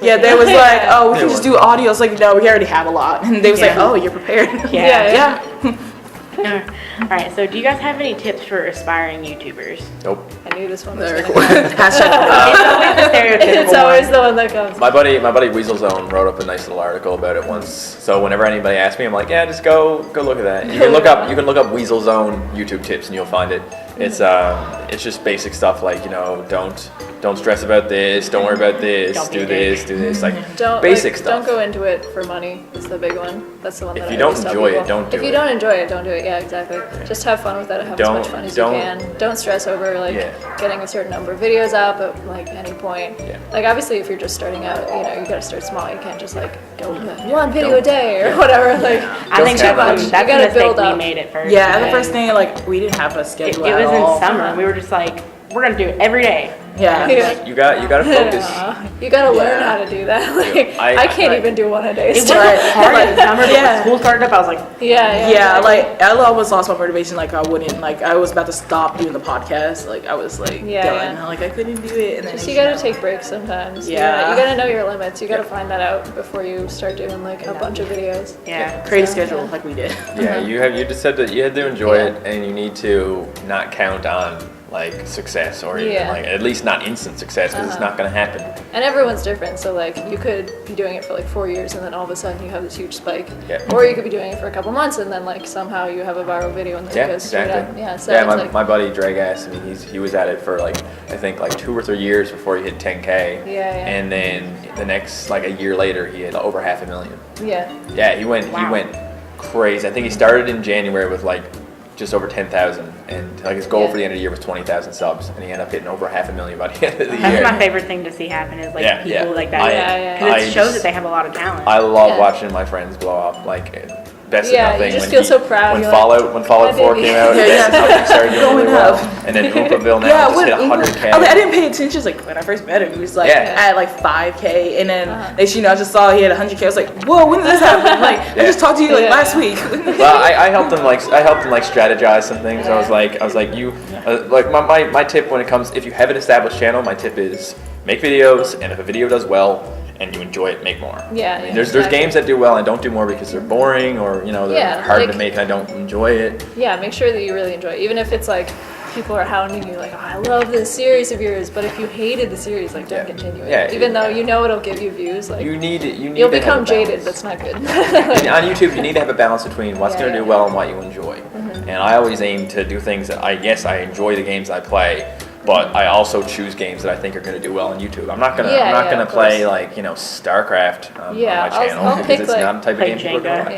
Yeah, they was like, oh, we can Yeah. just do audio. It's like, no, we already have a lot. And they was like, Yeah. oh, you're prepared. Yeah. Yeah. All right. So, do you guys have any tips for aspiring YouTubers? Nope. I knew this one was Very gonna cool. Hashtag. It's always the stereotypical It's always one. the one that comes. My buddy Weasel Zone wrote up a nice little article about it once. So whenever anybody asks me, I'm like, yeah, just go look at that. You can look up Weasel Zone YouTube tips and you'll find it. It's just basic stuff like, you know, don't stress about this, don't worry about this, Don't be do a dick. this, do this, like Don't basic like, stuff. Don't go into it for money. That's the big one. That's the one If that you I don't always tell enjoy it, people. don't do If you it. don't enjoy it, don't do it. Yeah, exactly. Just have fun with it. Have as much fun as you don't- can. Don't stress over like Yeah. getting a certain number of videos up at like any point. Yeah. Like obviously, if you're just starting out, you know, you gotta start small. You can't just like go one video a day or whatever. Like I think Don't that's have the You gotta mistake build we up. made at first. Yeah, the first thing, like, we didn't have a It, schedule it at was all. in summer. We were just like, we're gonna do it every day. Yeah. Yeah. You gotta focus. You gotta learn Yeah. how to do that. Like I- I can't I- even do one a day. It still. wasn't hard in summer, but Yeah. when school started up, I was like, Yeah. Yeah, exactly. like I almost lost my motivation. Like I wouldn't, like I was about to stop doing the podcast. Like I was like Yeah, done. yeah. Like I couldn't do it. And then Just you gotta take breaks sometimes. Yeah. You gotta know your limits. You gotta find that out before you start doing like a bunch of videos. yeah. create a schedule like we did. Yeah, you just said that you had to enjoy Yeah. it, and you need to not count on like success, or even Yeah. like at least not instant success, because it's not going to happen. And everyone's different, so like you could be doing it for like 4 years and then all of a sudden you have this huge spike. Yeah. Or you could be doing it for a couple months and then like somehow you have a viral video and then it goes straight up. Yeah, so it's like, my buddy Dragass, I mean, he was at it for like, I think like 2 or 3 years before he hit 10K. Yeah. And then the next, like a year later, he had over 500,000. Yeah. Yeah, he went crazy. I think he started in January with like just over 10,000, and like his goal for the end of the year was 20,000 subs, and he ended up hitting over 500,000 by the end of the That's year. my favorite thing to see happen is like people like that. Because it shows that they have a lot of talent. I love watching my friends blow up. Like best of nothing. You just feel so proud. When You're Fallout, when Fallout 4 came out, best of nothing started doing really well. And then Oopaville now just hit 100K. I didn't pay attention. Like when I first met him, he was like at like 5K, and then next you know I just saw he had 100K. I was like, whoa, when did this happen? Like I just talked to you like last week. Well, I helped him like strategize some things. I was like you like my tip when it comes, if you have an established channel, my tip is make videos, and if a video does well and you enjoy it, make more. Yeah. There's games that do well and don't do more because they're boring, or they're hard to make and I don't enjoy it. Yeah, make sure that you really enjoy it. Even if it's like people are hounding you like, oh, I love this series of yours, but if you hated the series, like don't continue it. Yeah, even though you know it'll give you views, like you'll to become jaded. That's not good. On YouTube, you need to have a balance between what's going to do well and what you enjoy. And I always aim to do things that I enjoy the games I play, but I also choose games that I think are going to do well on YouTube. I'm not gonna play like StarCraft on my channel because it's not the type of game people are going to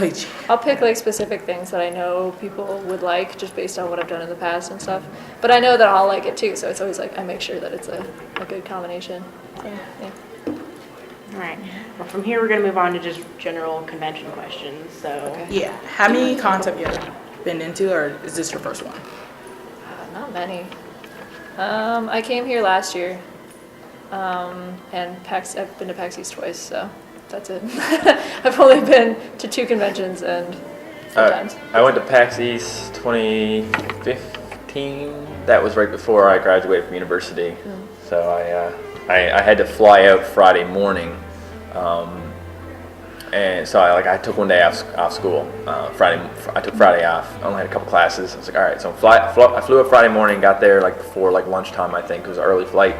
watch. I'll pick like specific things that I know people would like just based on what I've done in the past and stuff. But I know that I'll like it too, so it's always like I make sure that it's a good combination. So, yeah. All right. Well, from here we're gonna move on to just general convention questions. So yeah, how many cons have you ever been into, or is this your first one? Not many. I came here last year, and I've been to PAX East twice, so that's it. I've only been to 2 conventions and 4 times. I went to PAX East 2015. That was right before I graduated from university. So I had to fly out Friday morning, and so I took one day off school. I took Friday off. I only had a couple classes. I was like, all right. So I flew up Friday morning, got there like before like lunchtime. I think it was an early flight,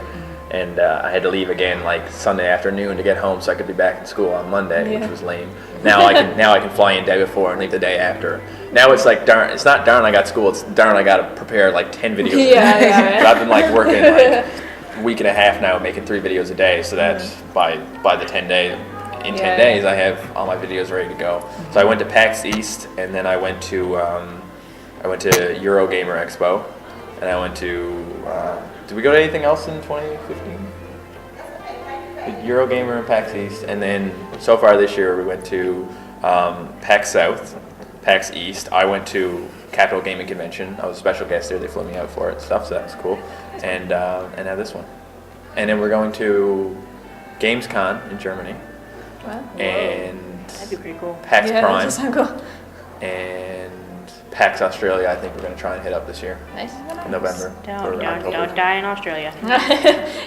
and I had to leave again like Sunday afternoon to get home so I could be back in school on Monday, which was lame. Now I can fly in day before and leave the day after. Now it's like darn. It's not darn I got school. It's darn I got to prepare like 10 videos. But I've been like working like a week and a half now, making 3 videos a day. So that's by the 10 days. In 10 days, I have all my videos ready to go. So I went to PAX East, and then I went to Eurogamer Expo, and I went to. Did we go to anything else in 2015? Eurogamer and PAX East, and then so far this year we went to PAX South, PAX East. I went to Capital Gaming Convention. I was a special guest there. They flew me out for it and stuff, so that was cool. And now this one, and then we're going to Gamescom in Germany. Wow. that'd be pretty cool. PAX Prime. That sounds cool. And PAX Australia, I think we're going to try and hit up this year. Nice. In November. Don't die in Australia.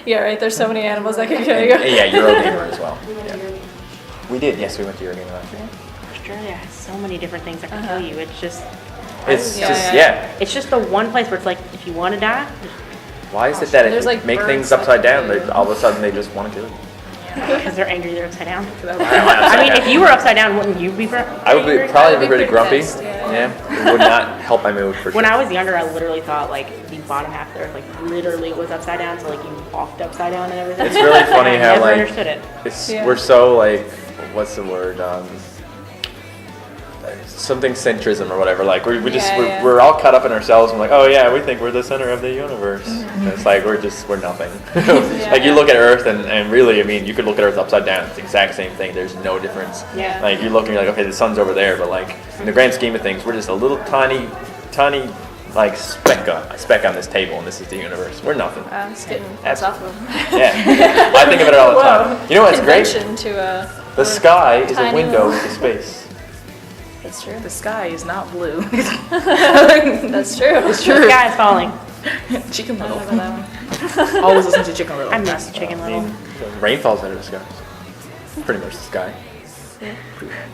Yeah, right. There's so many animals that could kill you. Yeah, Eurogamer as well. Yeah. We did. Yes, we went to Eurogamer last year. Australia has so many different things that can kill you. It's just It's it's just the one place where it's like if you want to die. Why is it that There's, if you like, make birds things that upside down, kill they, you. all of a sudden they just want to kill you? Because they're angry, they're upside down. I I mean, if you were upside down, wouldn't you be? I would be probably be pretty grumpy. pissed, Yeah, it would not help my mood for sure. When I was younger, I literally thought like the bottom half of the earth like literally was upside down, so like you walked upside down and everything. It's really funny And I how never like understood it. we're so like, what's the word? Something centrism or whatever. Like we're all caught up in ourselves and like, oh yeah, we think we're the center of the universe. And it's like we're nothing. Like you look at Earth and really, I mean, you could look at Earth upside down. It's the exact same thing. There's no difference. Yeah. Like you look and you're like, okay, the sun's over there, but like in the grand scheme of things, we're just a little tiny like speck on this table, and this is the universe. We're nothing. I'm just getting philosophical. Yeah, I think of it all the time. You know what's great? The sky is a tiny window little- into space. That's true. The sky is not blue. That's true. It's The true. sky is falling. Chicken I don't Little. know about that one. Always listen to Chicken Little. I miss Chicken Little. Rain falls out of the sky. Pretty much the sky.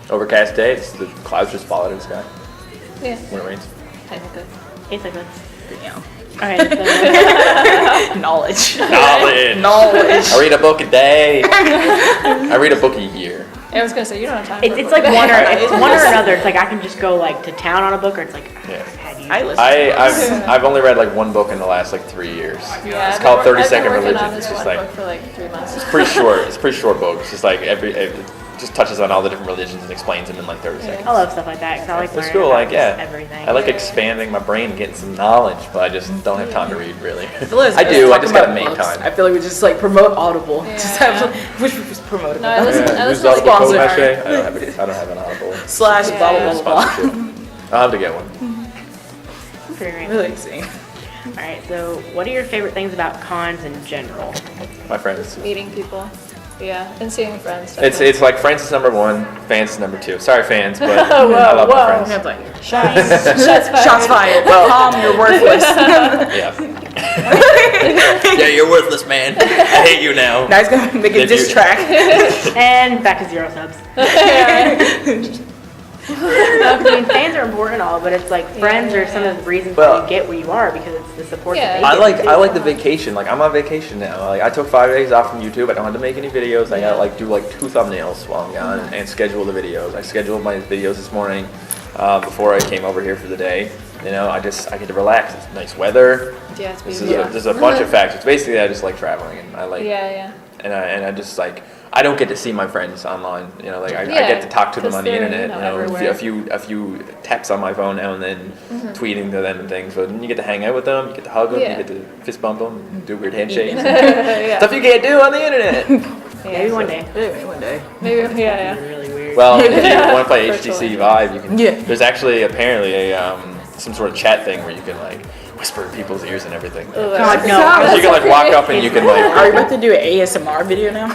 Overcast day, the clouds just fall out of the sky Yeah, when it rains. technically. Basically. Yeah. Okay, so Knowledge. Knowledge. Knowledge. I read a book a day. I read a book a year. I was gonna say you don't have time. For it's like one or another. It's like I can just go like to town on a book, or it's like Yeah. I listen. I've only read like one book in the last like 3 years. Yeah, It's called 30 Second I've been working Religion. on this It's just one like book for like 3 months. it's pretty short. It's a pretty short book. It's just like it just touches on all the different religions and explains them in like 30 seconds. I love stuff like that because I like It's learning cool, about like yeah. everything. I like expanding my brain and getting some knowledge, but I just don't have time to read really. Liz, I do. I talking just gotta about make books. time. I feel like we just like promote Audible. Yeah. Just have which we just promote it. No, I listen. I Who's listen to Audible like sponsor. MattShea? I don't have an Audible / blah blah blah blah. sponsorship. I'll have to get one. Pretty great. Really see. All right, so what are your favorite things about cons in general? My friends. meeting people. Yeah, and seeing friends. It's like friends is number 1, fans is number 2. Sorry fans, but Whoa, I love whoa. my friends. Have like Shots fired. shots fired. Tom, you're worthless. Yeah. Yeah, you're worthless, man. I hate you now. Now he's gonna make a If diss you- track. And back to 0 subs. I mean, fans are important and all, but it's like friends are some of the reasons why Well- you get where you are because it's the support Yeah. that they I give like you. the vacation. Like I'm on vacation now. Like I took 5 days off from YouTube. I don't have to make any videos. I gotta like do like 2 thumbnails while I'm gone and schedule the videos. I scheduled my videos this morning before I came over here for the day. You know, I get to relax. It's nice weather. Yeah, it's This beautiful. is there's a bunch of factors. Basically, I just like traveling and I like Yeah. and I just like I don't get to see my friends online. You know, like I Yeah, get to talk to them 'cause on the they're, internet. you You know, know, everywhere. a few texts on my phone now and then, tweeting to them and things. But then you get to hang out with them, you get to hug them, Yeah. you get to fist bump them, do weird handshakes, Yeah. stuff you can't do on the internet. Maybe one day. Maybe one day. Maybe. Yeah. Really weird. Well, if you want to play Virtually. HTC Vive, you can. Yeah. There's actually apparently a some sort of chat thing where you can like whisper in people's ears and everything. Oh, God, no. that's- You can like walk up and you can Are like, you about to do an ASMR video now?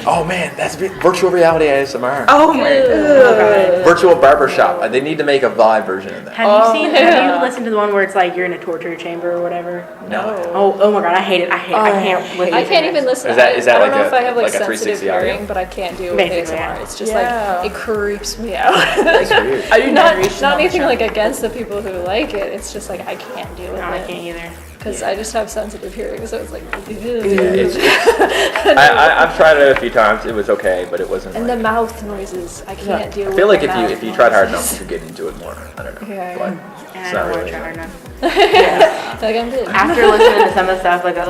oh man, that's virtual reality ASMR. Oh my god. Virtual barbershop. They need to make a Vive version of that. Have you listened to the one where it's like you're in a torture chamber or whatever? No. Oh my god, I hate it. I can't listen. I can't even listen. Is that I don't like know a- if I have like like a sensitive 360 audio? hearing, but I can't do with Basically, ASMR. yeah. It's just Yeah. like it creeps me out. That's weird. I do not narration on my anything channel. like against the people who like it. It's just like I can't deal with No, I can't it either. because I just have sensitive hearing, so it's like. It's I've tried it a few times. It was okay, but it wasn't. And the Like, mouth noises, I can't deal I with. feel like the mouth if you tried hard enough, noises. you could get into it more. I don't know. Yeah. But And it's I not don't want really. to try hard enough. Like I'm good. After listening to some of the stuff like that,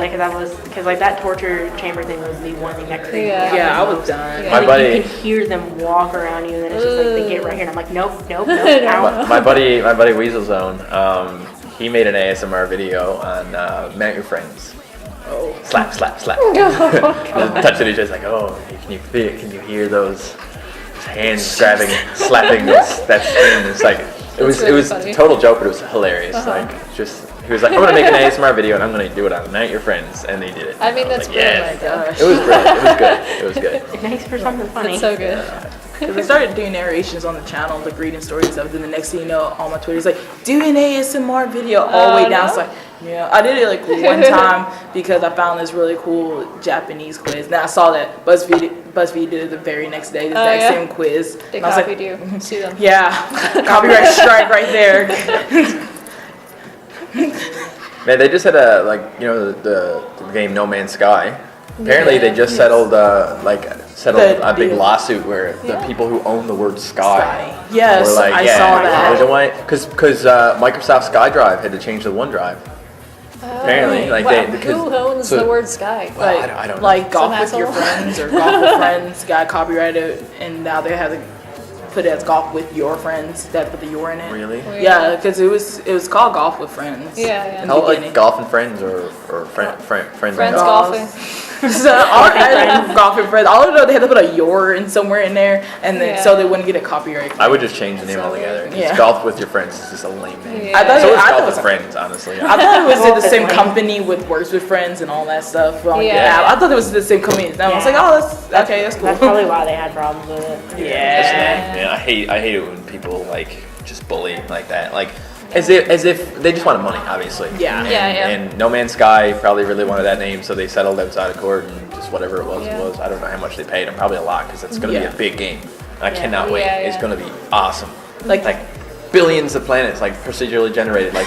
because like that torture chamber thing was the one thing that creeped me Yeah. out. Yeah, I the was most. done. Yeah. My And buddy- you can hear them walk around you, and then it's just like they get right here, and I'm like, nope, ow. My buddy Weasel Zone, he made an ASMR video on Mount Your Friends. Oh. Slap, slap, slap. Touching each other, like, oh, can you hear those hands grabbing, slapping that skin? It's like it was really it was funny. a total joke, but it was hilarious. Like just he was like, I'm gonna make an ASMR video and I'm gonna do it on Mount Your Friends, and they did it. I mean, And was that's like, brilliant. yes. It was brilliant. It was good. It was good. It makes for something funny. It's so good. Because I started doing narrations on the channel, like reading stories and stuff. Then the next thing you know, on my Twitter, it's like, do an ASMR video all the way down. no? It's like, yeah. I did it like one time because I found this really cool Japanese quiz. Then I saw that BuzzFeed did it the very next day, the exact yeah? same quiz. They And I was like, copied you. See them. yeah, copyright strike right there. Man, they just had a the game No Man's Sky. Apparently, they just settled a big deal. lawsuit where the people who own the word Sky. Yes, were like, I yeah, saw that. Because Microsoft SkyDrive had to change to OneDrive. Apparently, like Wow, they who owns so- the word sky? Well, Like, I don't know. like golf Some with your asshole. friends or golf with friends got copyrighted, and now they have to put it as golf with your friends. That put the your in it. Really? Yeah, because it was called golf with friends. Yeah. in the How like beginning. golf and friends or friends Friends and golfing. So I golf with friends. All I know they had to put a your in somewhere in there, and then Yeah. so they wouldn't get a copyright. I would just change the name altogether. 'Cause Yeah. Golf with your friends is just a lame name. Yeah. I thought So is I thought golf it with was friends, honestly. I thought it was Golf the is same lame. company with Works with Friends and all that stuff. Well, Yeah. I thought it was the same company. And I was Yeah. like, oh, that's okay, that's cool. That's probably why they had problems with it. Yeah. Man, I hate it when people like just bully like that. Like as if they just wanted money, obviously. Yeah. And, Yeah, yeah. and No Man's Sky probably really wanted that name, so they settled outside of court and just whatever it was, Yeah. it was. I don't know how much they paid them. Probably a lot because it's going to be Yeah. a big game. I cannot wait. Yeah, It's yeah. going to be awesome. Like billions of planets, like procedurally generated, like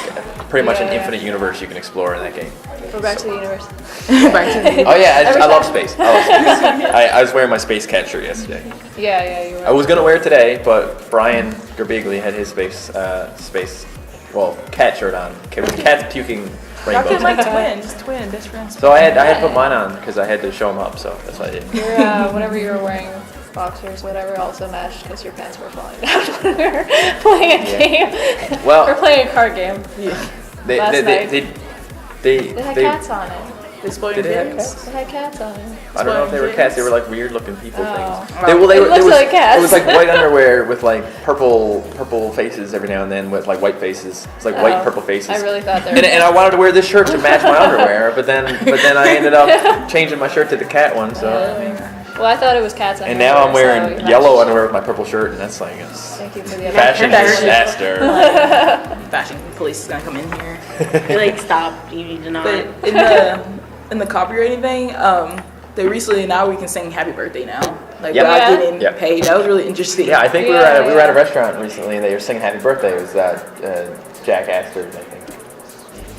pretty much an infinite universe you can explore in that game. We're back to the universe. Back to the Oh yeah, I love space. I was wearing my Space Cat shirt yesterday. Yeah, you were. I was gonna wear it today, but Brian Girbeagly had his cat shirt on. With cats puking Y'all rainbows. could like twin, best friends. So I had to put mine on because I had to show them up. So that's what I did. Your whatever you were wearing, boxers, whatever, also matched because your pants were falling down when we were playing a game. Well, we're playing a card game. They They had cats on it. Exploding Did it have kittens. cats? They had cats on it. I don't know if they were cats. They were like weird looking people Oh. things. They It looks like cats. It was like white underwear with like purple faces every now and then with like white faces. It's like white purple faces. I really thought they were. And I wanted to wear this shirt to match my underwear, but then I ended up changing my shirt to the cat one. So. Well, I thought it was cats underwear. And now I'm wearing so yellow underwear with my purple shirt, and that's like a Thank you for the fashion disaster. Fashion police is gonna come in here. They like, stop. You need to not. But in the copywriting thing, they recently now we can sing Happy Birthday now. Like Yep. without getting Yep. paid. That was really interesting. Yeah, I think we were at a restaurant recently, and they were singing Happy Birthday. It was Jack Astor, I think.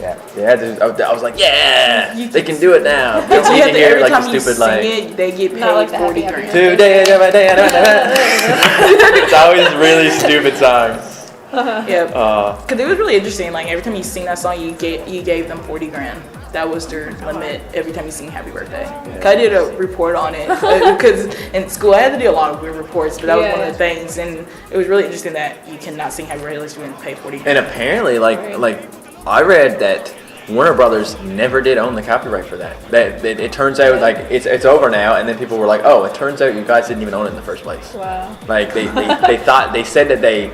Yeah. I was like, yeah, they can do it now. But you have to, every like time the you stupid sing like. it, they get Not like paid the 40 Happy grand. Today, it's always really stupid songs. Yeah, because it was really interesting. Like every time you sing that song, you gave them 40 grand. That was their limit every time you sing Happy Birthday. 'Cause I did a report on it because in school I had to do a lot of weird reports, but that was one of the things, and it was really interesting that you cannot sing Happy Birthday unless you pay 40 grand. And apparently, like I read that Warner Brothers never did own the copyright for that. That it turns out like it's over now, and then people were like, oh, it turns out you guys didn't even own it in the first place. Wow. Like they said that they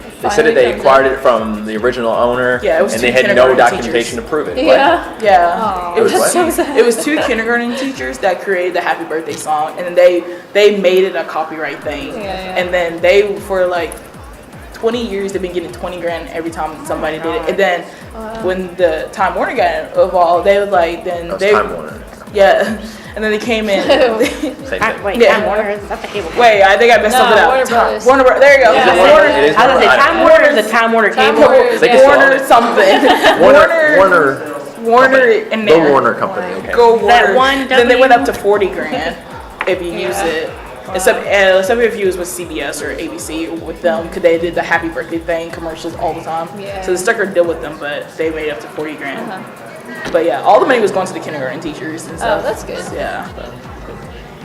acquired it from the original owner, Yeah, it was and two they had no kindergarten documentation teachers. to prove it. Yeah. Yeah, Aw. it was What? two, it was two kindergarten teachers that created the Happy Birthday song, and then they made it a copyright thing. Yeah. And then they for like 20 years they've been getting 20 grand every time somebody did it. And then when the Time Warner got involved, they was like That was Time Warner. Yeah, and then they came in. Same thing. Wait, Yeah. Time Warner, that's a cable. Wait, I think I messed No, something up. Warner Brothers. Warner Brothers. There you go. Yeah. Warner. It is I was gonna say Warner. Time Warner is the Time Warner Time cable. Warner is- They can yeah. sell Warner it. something. Warner and The there. Warner Company. Okay. Go Warner. That one Then they went W? up to 40 grand if you use it. Except if you was with CBS or ABC with them, because they did the Happy Birthday thing commercials all the time. Yeah. So the Stucker deal with them, but they made up to 40 grand. But yeah, all the money was going to the kindergarten teachers and stuff. Oh, that's good. Yeah.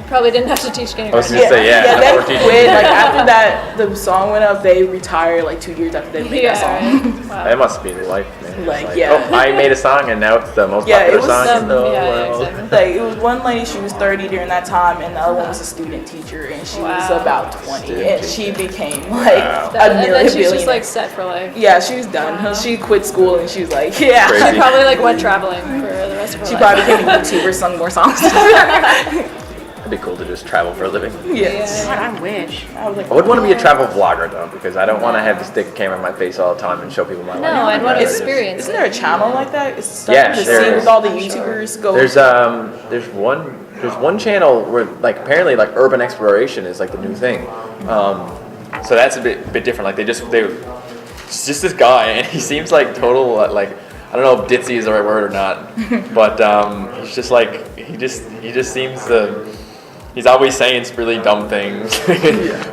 Probably didn't have to teach I was kindergarten. gonna say, yeah. they or teachers. quit. Like after that, the song went up. They retired like 2 years after they made that song. right. Wow. That must be their life, man. Like, yeah. Oh, I made a song, and now it's the most Yeah, it popular was song in the yeah, world. exactly. Like it was one lady, she was 30 during that time, and the other one was a student teacher, and she was Wow. about 20, Student and teacher. she became like Wow. a And then million she's just billionaire. like set for life. Yeah, she was done. She quit school, and she was like, yeah. Crazy. She probably like went traveling for the rest of her She life. probably became a YouTuber, sung more songs. It'd be cool to just travel for a living. Yes. God, I wish. I was like, I would want to be a travel vlogger though, because I don't want to have to stick a camera in my face all the time and show people my life. No, I'd want to Rather just- experience isn't it. there a channel like that? It's stuff Yeah, to there see is. with all the YouTubers go. There's one channel where like apparently like urban exploration is like the new thing. So that's a bit different. Like it's just this guy, and he seems like total like I don't know if ditzy is the right word or not, but he's just like he just seems to. He's always saying really dumb things,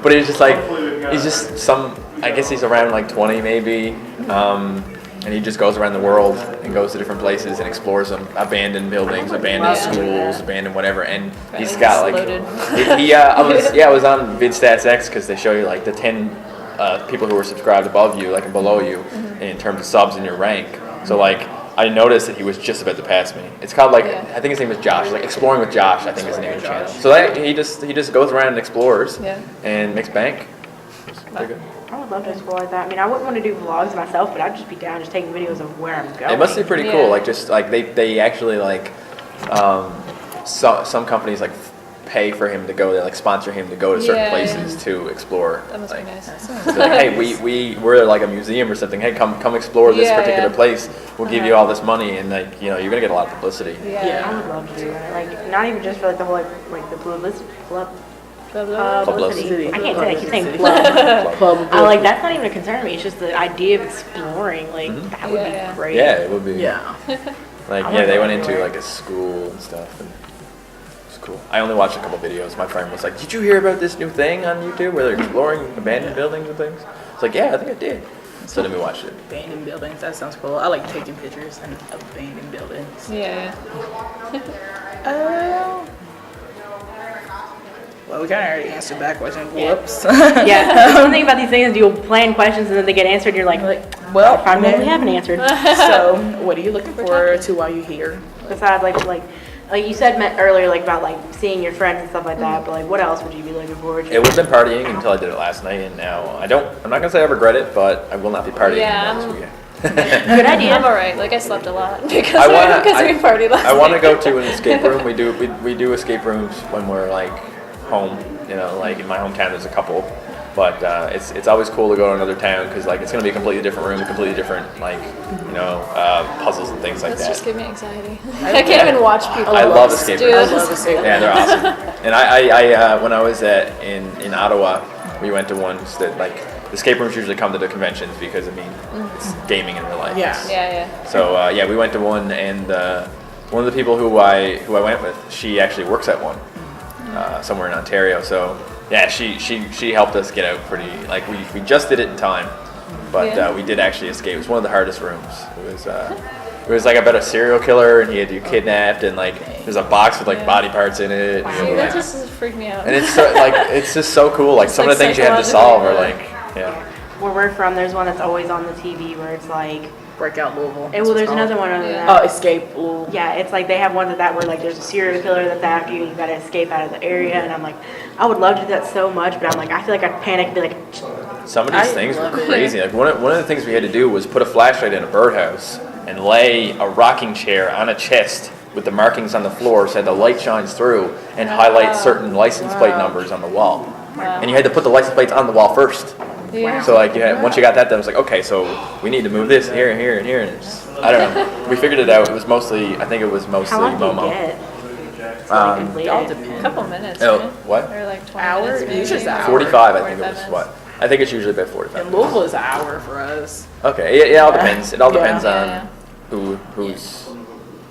but he's just some. I guess he's around like 20 maybe, and he just goes around the world and goes to different places and explores them, abandoned buildings, abandoned schools, abandoned whatever. And he's got like Loaded. I was on VidStatsX because they show you like the 10 people who are subscribed above you, like and below you, in terms of subs in your rank. So like. I noticed that he was just about to pass me. It's called like I think his name is Josh, like Exploring with Josh. I think is the name of the channel. So he just goes around and explores and makes bank. It's pretty good. I would love to explore like that. I mean, I wouldn't want to do vlogs myself, but I'd just be down just taking videos of where I'm going. It must be pretty Yeah. cool. Like just like they actually like some companies like pay for him to go there, like sponsor him to go to certain Yeah, places to explore. That must like, be nice. so like, hey, we're like a museum or something. Hey, come explore this particular place. We'll give you all this money, and like you're gonna get a lot of publicity. I would love to do that. Like, not even just for like the whole like the Publicity. I can't say that. I keep saying club. I like that's not even a concern to me. It's just the idea of exploring. Like that would be great. Yeah, it would be. Yeah. Like they went into like a school and stuff, and it's cool. I only watched a couple videos. My friend was like, "Did you hear about this new thing on YouTube where they're exploring abandoned buildings and things?" It's like, "Yeah, I think I did." So then we watched it. Abandoned buildings. That sounds cool. I like taking pictures and abandoned buildings. Yeah. Well, we kind of already answered that question. Whoops. Yeah. The thing about these things is you'll plan questions and then they get answered. And you're like, well, I finally haven't answered. So, what are you looking forward to while you're here? Besides, like you said earlier, like about like seeing your friends and stuff like that. But like, what else would you be looking forward to? It would have been partying until I did it last night, and now I'm not gonna say I regret it, but I will not be partying this weekend. Good idea. I'm alright. Like I slept a lot because we partied last night. I want to go to an escape room. We do escape rooms when we're like home. You know, like in my hometown, there's a couple. But it's always cool to go to another town because like it's gonna be a completely different room, completely different like puzzles and things like That's that. just give me anxiety. I can't even watch people. I love escape rooms. I love escape rooms. Yeah, they're awesome. And I when I was in Ottawa, we went to ones that like escape rooms usually come to the conventions because I mean it's gaming in real life. Yeah. Yeah. So we went to one, and one of the people who I went with, she actually works at one somewhere in Ontario. So yeah, she helped us get out pretty. Like we just did it in time, but we did actually escape. It was one of the hardest rooms. It was like about a serial killer, and he had you kidnapped, and like there's a box with like body parts in it. Wow. You know, See, that like, just freaked me out. and it's so, like it's just so cool. Like some of the things you have to solve are like Where we're from, there's one that's always on the TV where it's like. Breakout Louisville. Well, there's another one other than that. Oh, Escape. Ooh. Yeah, it's like they have one of that where like there's a serial killer that's after you. You gotta escape out of the area, and I'm like, I would love to do that so much, but I'm like, I feel like I'd panic and be like. Some of these things were crazy. Like one of the things we had to do was put a flashlight in a birdhouse and lay a rocking chair on a chest with the markings on the floor so the light shines through and highlight certain license plate numbers on the wall. And you had to put the license plates on the wall first. Yeah. So like once you got that done, it was like, okay, so we need to move this here and here and here, and it's, I don't know. We figured it out. It was mostly How long Momo. do you get? It all A depends. couple minutes. Oh, right? what? Or like 20 Hour? minutes. Maybe. Usually it's an hour. 45, I think it 45 was. minutes. What? I think it's usually about 45. And Louisville is an hour for us. Okay, it all depends. It all depends Yeah. on who's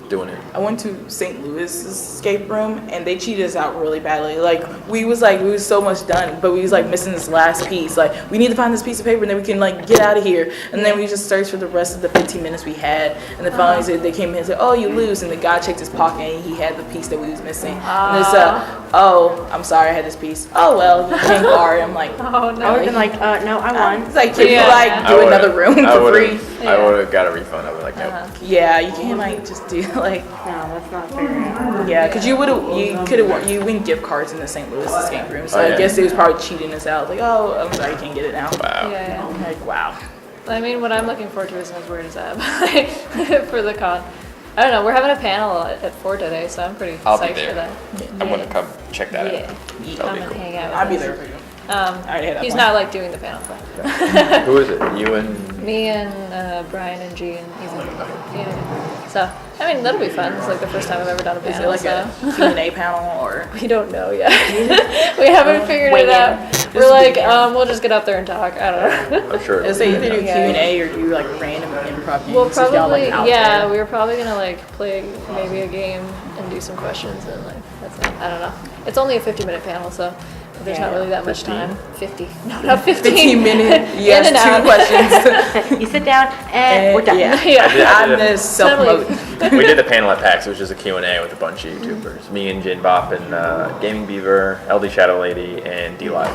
doing it. I went to St. Louis escape room and they cheated us out really badly. Like we was so much done, but we was like missing this last piece. Like we need to find this piece of paper and then we can like get out of here. And then we just searched for the rest of the 15 minutes we had. And then finally they came in and said, "Oh, you lose." And the guy checked his pocket and he had the piece that we was missing. And it's "Oh, I'm sorry, I had this piece." "Oh well, you can't borrow it." I'm like, Oh no. I would have been like, no, I won. it's like, can you like do another room for free? I would have got a refund. I was like, nope. Yeah, you can't like just do like. No, that's not fair. Yeah, because you win gift cards in the St. Louis escape room. So Oh, yeah. I guess it was probably cheating us out. Like, oh, I'm sorry, you can't get it now. Wow. Yeah. I'm like, wow. I mean, what I'm looking forward to is as weird as that for the con. I don't know. We're having a panel at 4 today, so I'm pretty I'll be psyched there. for that. I'm gonna come check that Yeah. out. Come That'll be and cool. hang out. I'll be with there us. for you. Um, already had that he's plan. not like doing the panel, but Who is it? You and me and Brian and G and Ethan. Yeah. So I mean that'll be fun. It's like the first time I've ever done a Is panel. it like a Q&A panel or? We don't know yet. We haven't figured it out. We're like, we'll just get up there and talk. I don't know. I'm sure. Is it either do Yeah. Q&A or do like random improv games? We'll if y'all, probably, like, out yeah, there? we were probably gonna like play maybe a game and do some questions and like that's it. I don't know. It's only a 50-minute panel, so there's not really that much 15? time. 50. No, not 15. 15 minutes. In Yes, and 2 out. questions. You sit down and we're done. Yeah. Yeah. I'm the self-promote. We did a panel at PAX. It was just a Q&A with a bunch of YouTubers. Me and Jin Bop and Gaming Beaver, LD Shadow Lady, and D-Live.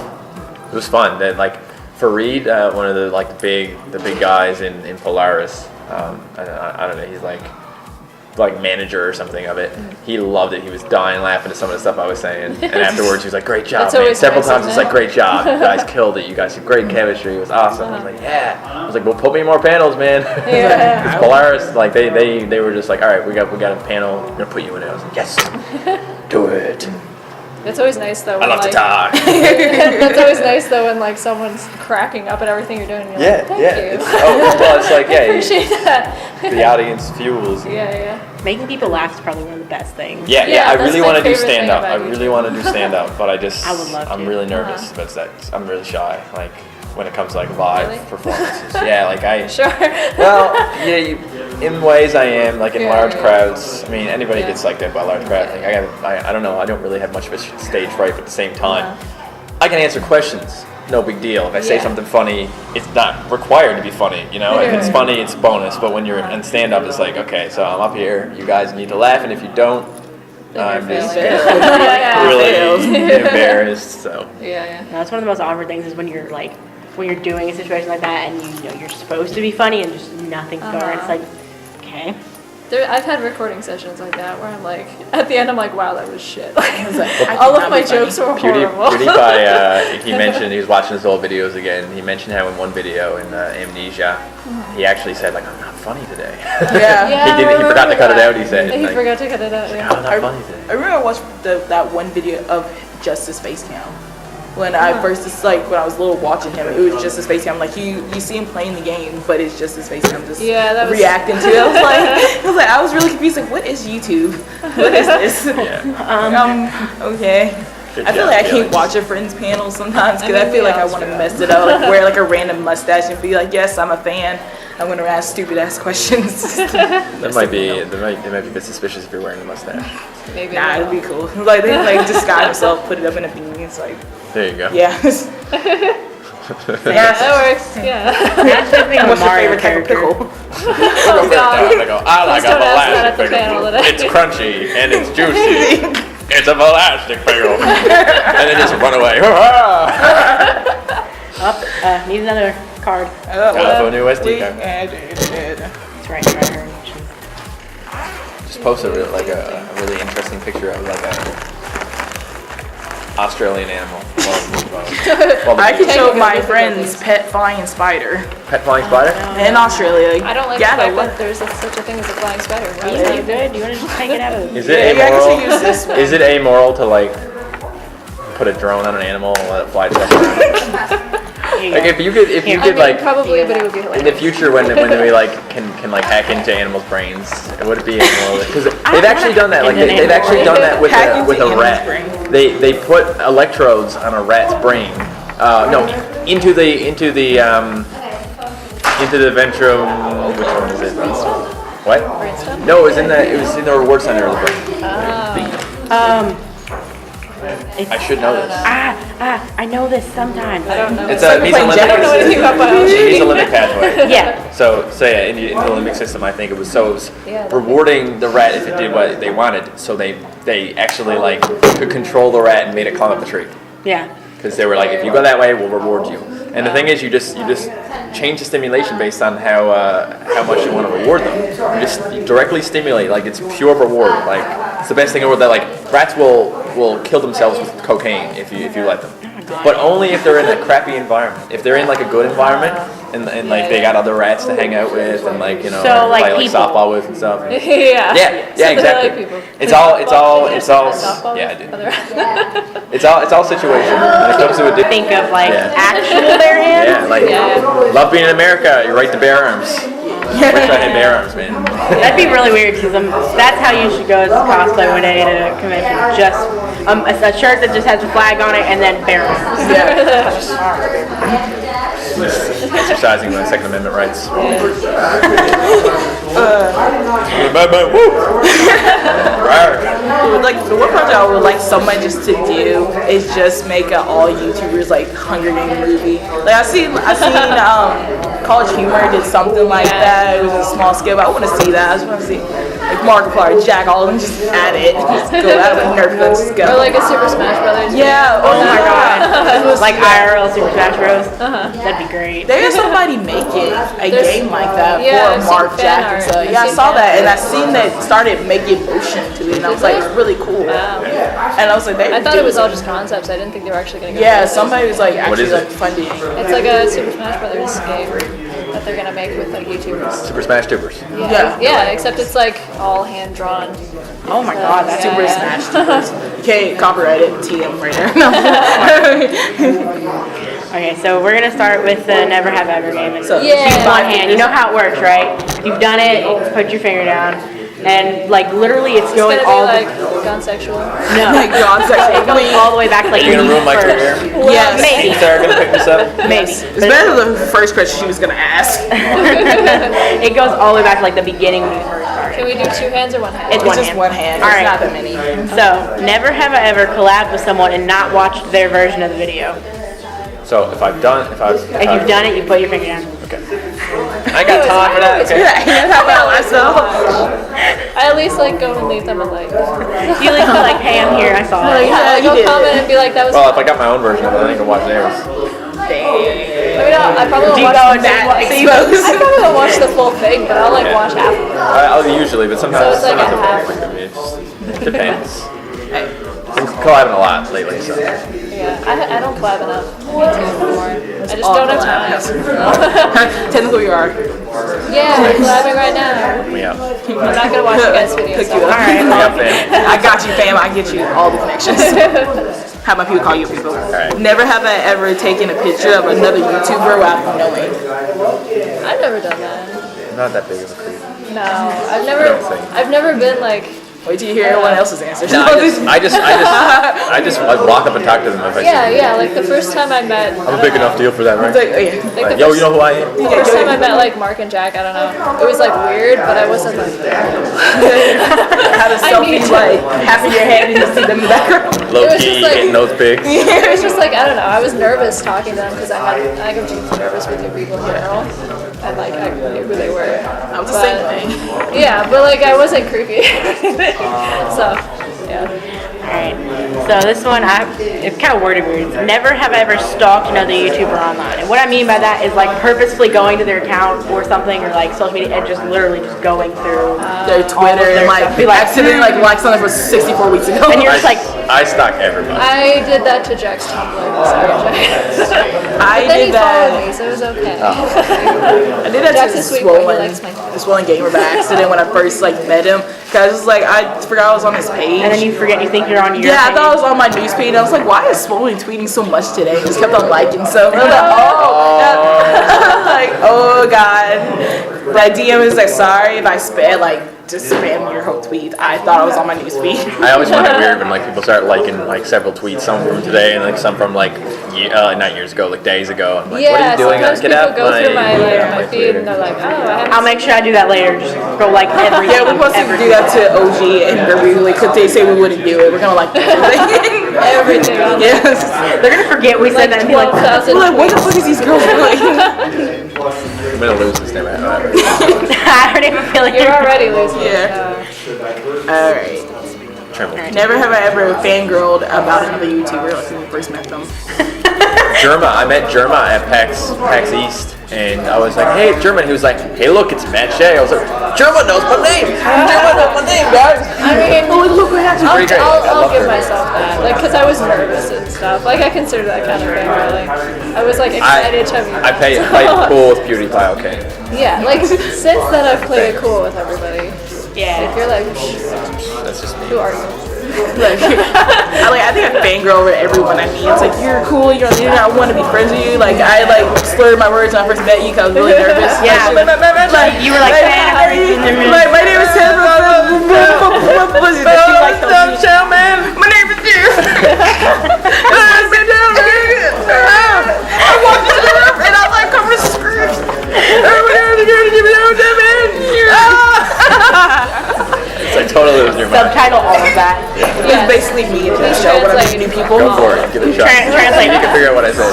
It was fun. That like Fareed, one of the like the big guys in Polaris. I don't know. He's like manager or something of it. He loved it. He was dying laughing at some of the stuff I was saying. And afterwards he was like, "Great job, That's man." always Several nice, times isn't he's like, it? "Great job. You guys killed it. You guys had great chemistry. It was awesome." I was like, "Yeah." I was like, "Well, put me in more panels, man." Yeah. Because Polaris, like they were just like, "All right, we got a panel. We're gonna put you in it." I was like, "Yes, do it." It's always nice though. I love to talk. That's always nice though when like someone's cracking up at everything you're doing. And you're like, Thank you. It's like, I appreciate that. the audience fuels. Yeah. Making people laugh is probably one of the best things. Yeah, Yeah, I that's really my want to do favorite thing stand up. about I YouTube. really want to do stand up, but I would love I'm to. really nervous about that. I'm really shy, like when it comes to like live Really? performances. Yeah, like I. Sure. Well, in ways I am, like in Yeah, large yeah. crowds. I mean, anybody Yeah. gets psyched out by a large crowd. Like, I don't know. I don't really have much of a stage fright, but at the same time, I can answer questions. No big deal. If I say Yeah. something funny, it's not required to be funny. You know, if it's Yeah. funny, it's a bonus. But when you're in stand up, it's like, okay, so I'm up here. You guys need to laugh, and if you don't, I'm just Yeah. really embarrassed. So. Yeah. That's one of the most awkward things is when you're like, when you're doing a situation like that and you know you're supposed to be funny and just nothing's going. It's like, okay. I've had recording sessions like that where I'm like, at the end I'm like, wow, that was shit. I All cannot of my be funny. jokes were horrible. PewDiePie, he mentioned, he was watching his old videos again, he mentioned how in one video in Amnesia, he actually said like, I'm not funny today. Yeah. He forgot to cut it out, he said. He like, forgot to cut it out, yeah. I'm not funny today. I remember I watched that one video of just his face cam. When I first, it's like when I was little watching him, it was just his face cam. Like you see him playing the game, but it's just his face cam, just Yeah, that was- reacting to it. I was really confused. Like, what is YouTube? What is this? Okay. Good I feel job, like I can't Felix. watch a friend's panel sometimes because I I mean, feel we like I all want to screw mess it up, like wear like a random mustache and be like, yes, I'm a fan. I'm gonna ask stupid ass questions. That might be, it might be a bit suspicious if you're wearing a mustache. Maybe. Nah, it'd be cool. Like they like disguise himself, put it up in a beanie. It's like, There you go. yeah. Yeah, that works, yeah. That's just being a What's your Mario favorite type of character. pickle? Oh, God. I go, I like Please a don't ask that at the Velastic panel pickle. today. It's crunchy and it's juicy. It's a Velastic pickle. And then just run away. Need another card. For a new SD card. That's right here. Just post a really interesting picture of like a Australian animal. I could show my friends pet flying spider Pet flying spider? in Australia. I don't like Yeah, the fact look. that there's such a thing as a flying spider. Are you so good? Do you want to just take it out of Is Yeah, it I guess amoral? you use this one. Is it amoral to like put a drone on an animal and let it fly stuff around? Like if you could I mean, like probably, but it would be in hilarious. the future when we like can like hack into animals' brains, it would be amoral because they've actually done that. Like they've actually done that Hack with into a rat. animal's brain. They put electrodes on a rat's brain. No, into the ventrum. Which one is it? What? Brainstem? No, it was in the reward center of the brain. I should know this. I know this sometimes. I don't know. It's a like playing I don't know anything about biology. mesolimbic pathway. Yeah. So yeah, in the limbic system, I think it was Yeah, that's rewarding the rat if it did what they wanted. So they actually like could control the rat and made it climb up the tree. Yeah. Because they were like, if you go that way, we'll reward you. And the thing is, you just change the stimulation based on how much you want to reward them. You just directly stimulate, like it's pure reward. Like it's the best thing in the world. That like rats will kill themselves with cocaine if you let them. But only if they're in a crappy environment. If they're in like a good environment and like they got other rats to hang out with and like So, like, play like people. softball with and stuff. Yeah. Yeah, So they're exactly. like people. It's all Softball yeah, I with did. other- It's all situational. When it comes to a Think of like Yeah. actual bare hands. yeah, like Yeah. love being in America. You're right to bear arms. Wish I had bear arms, man. That'd be really weird because that's how you should go as a cosplay one day to a convention. Just a shirt that just has a flag on it and then bare arms. Exercising my Second Amendment rights. Like the one project I would like someone just to do is just make an all YouTubers like Hunger Games movie. Like I seen College Humor did something like that. It was a small scale, but I want to see that. I just want to see like Markiplier, Jack, all of them just at it, just go out with Nerf guns, just go. Or like a Super Smash Brothers. Yeah. Oh my god. Like IRL Super Smash Bros. That'd be great. There's somebody making a There's- game like that yeah, I've for seen Mark fan Jack and art. stuff. I've Yeah, I seen saw fan that, and I art. seen that started making motion to it, and I was like, it's really cool. Wow. And I was like, I thought it was all just concepts. I didn't think they were actually going to go. Yeah, through this. somebody was like actually is it? like funding. It's like a Super Smash Brothers game that they're going to make with like YouTubers. Super Smash Tubers. Yeah. Yeah, except it's like all hand drawn. Oh my god, that's Super Yeah. Smash. Okay, copyrighted TM right there. Okay, so we're gonna start with the Never Have Ever game. So, Yeah. One hand. You know how it works, right? You've done it. You put your finger down, and like literally, it's It's going gonna all be like gun sexual. no. my God, It goes all the way back to like You're gonna knee ruin my first. career. Yes. Maybe. Sarah gonna pick this up. Maybe. It's better than the first question she was gonna ask. It goes all the way back to like the beginning when you first started. Can we do two hands or one hand? It's It's one just hand. one hand. All It's right. not that many. So, never have I ever collabed with someone and not watched their version of the video. So if you've done it, you put your finger down. I got time for that. Okay. How about myself? I at least like go and leave them a like. You like go like, hey, I'm here. I saw it. Yeah, you go did comment it. and be like, that was. Well, if I got my own version of it, then I can watch theirs. I mean, I probably Do won't you watch go the and that Exposed. I probably won't watch the full thing, but I'll like Yeah. watch half of it. I'll usually, but sometimes So it's like a half. it just depends. I'm collabing a lot lately, so. Yeah, I don't collab enough on YouTube anymore. I just don't have time. Technically, we are. Yeah, we're collabing right now. Yeah. I'm not gonna watch you guys' videos. Hook So. you up. Yeah, fam. I got you, fam. I get you all the connections. How my people call you people. Alright. Never have I ever taken a picture of another YouTuber without knowing. I've never done that. I'm not that big of a creep. No, I've never been like. Wait till you hear everyone else's answers. No, I just like, walk up and talk to them if I see them. Yeah, like the first time I met. I'm a big enough deal for that, It's right? like, oh, yeah. Like Like, the yo, first, you know who I am? first time I met like Mark and Jack, I don't know. It was like weird, but I wasn't like. Have a I selfie need to- like half of your head and you see them in the background. Low was key, just like- getting those pics. It was just like I don't know. I was nervous talking to them because I'm just nervous with new people in general, and like I knew who they were. I was the same thing. Yeah, but like I wasn't creepy. So yeah. Alright, so this one, it's kind of worded weird. Never have I ever stalked another YouTuber online. And what I mean by that is like purposefully going to their account or something, or like social media, and just literally just going through Their Twitter and like Be like, accidentally like something from 64 weeks ago. and you're just like, I stalk everybody. I did that to Jack's Tumblr. Sorry, Jack. I But then he did followed that. me, so it was okay. I did that Jack's to a sweet boy. He Swollen, likes my the Swollen Gamer by accident when I first like met him. Cause it's like I forgot I was on his page. and then you forget, you think you're on your Yeah, I page. thought I was on my news feed. And I was like, why is Swollen tweeting so much today? Just kept on liking so. And I was like, oh, like, oh god. But DM is like, sorry if I spam just spam your whole tweet. I thought I was on my news feed. I always find it weird when like people start liking like several tweets, some from today and like some from like not years ago, like days ago. I'm like, yeah, what are you doing? sometimes Get people out go through my yeah, my feed and they're like, oh, I haven't I'll make sure I do that later. Just go like every Yeah, we're supposed to do that to OG and Girbeagly because they say we wouldn't do it. We're gonna like everything. everything. Yes. They're gonna forget we said that and be like, 12,000 We're like, what the fuck is these girls doing? I'm gonna lose this name. I already have a feeling You're already losing. Yeah. Alright. Tremble. Never have I ever fangirled about another YouTuber like when we first met them. Germa, I met Germa at PAX East, and I was like, hey, Germa, and he was like, hey, look, it's MattShea. I was like, Germa knows my name. Germa knows my name, guys. I mean, Look what happened. pretty great. I I'll love give her. myself that, like, because I was nervous and stuff. Like, I consider that kind of thing, really. I was like excited to meet. I played cool with PewDiePie, okay. Yeah, like since then I've played it cool with everybody. yeah. Like, you're like, That's just me. who are you? I think I fangirl over everyone I meet. It's like, you're cool, you're on the internet, I want to be friends with you. Like, I slurred my words when I first met you because I was really nervous. Yeah. Like, You were like, like, my name is Ted. She like helped me. My name is you. I walked into the room and I was like, come and scream. It's like totally losing your mind. subtitle all of that. It's basically me in the show when I meet new people. Go for it. Give it a shot. Translate. You can figure out what I said.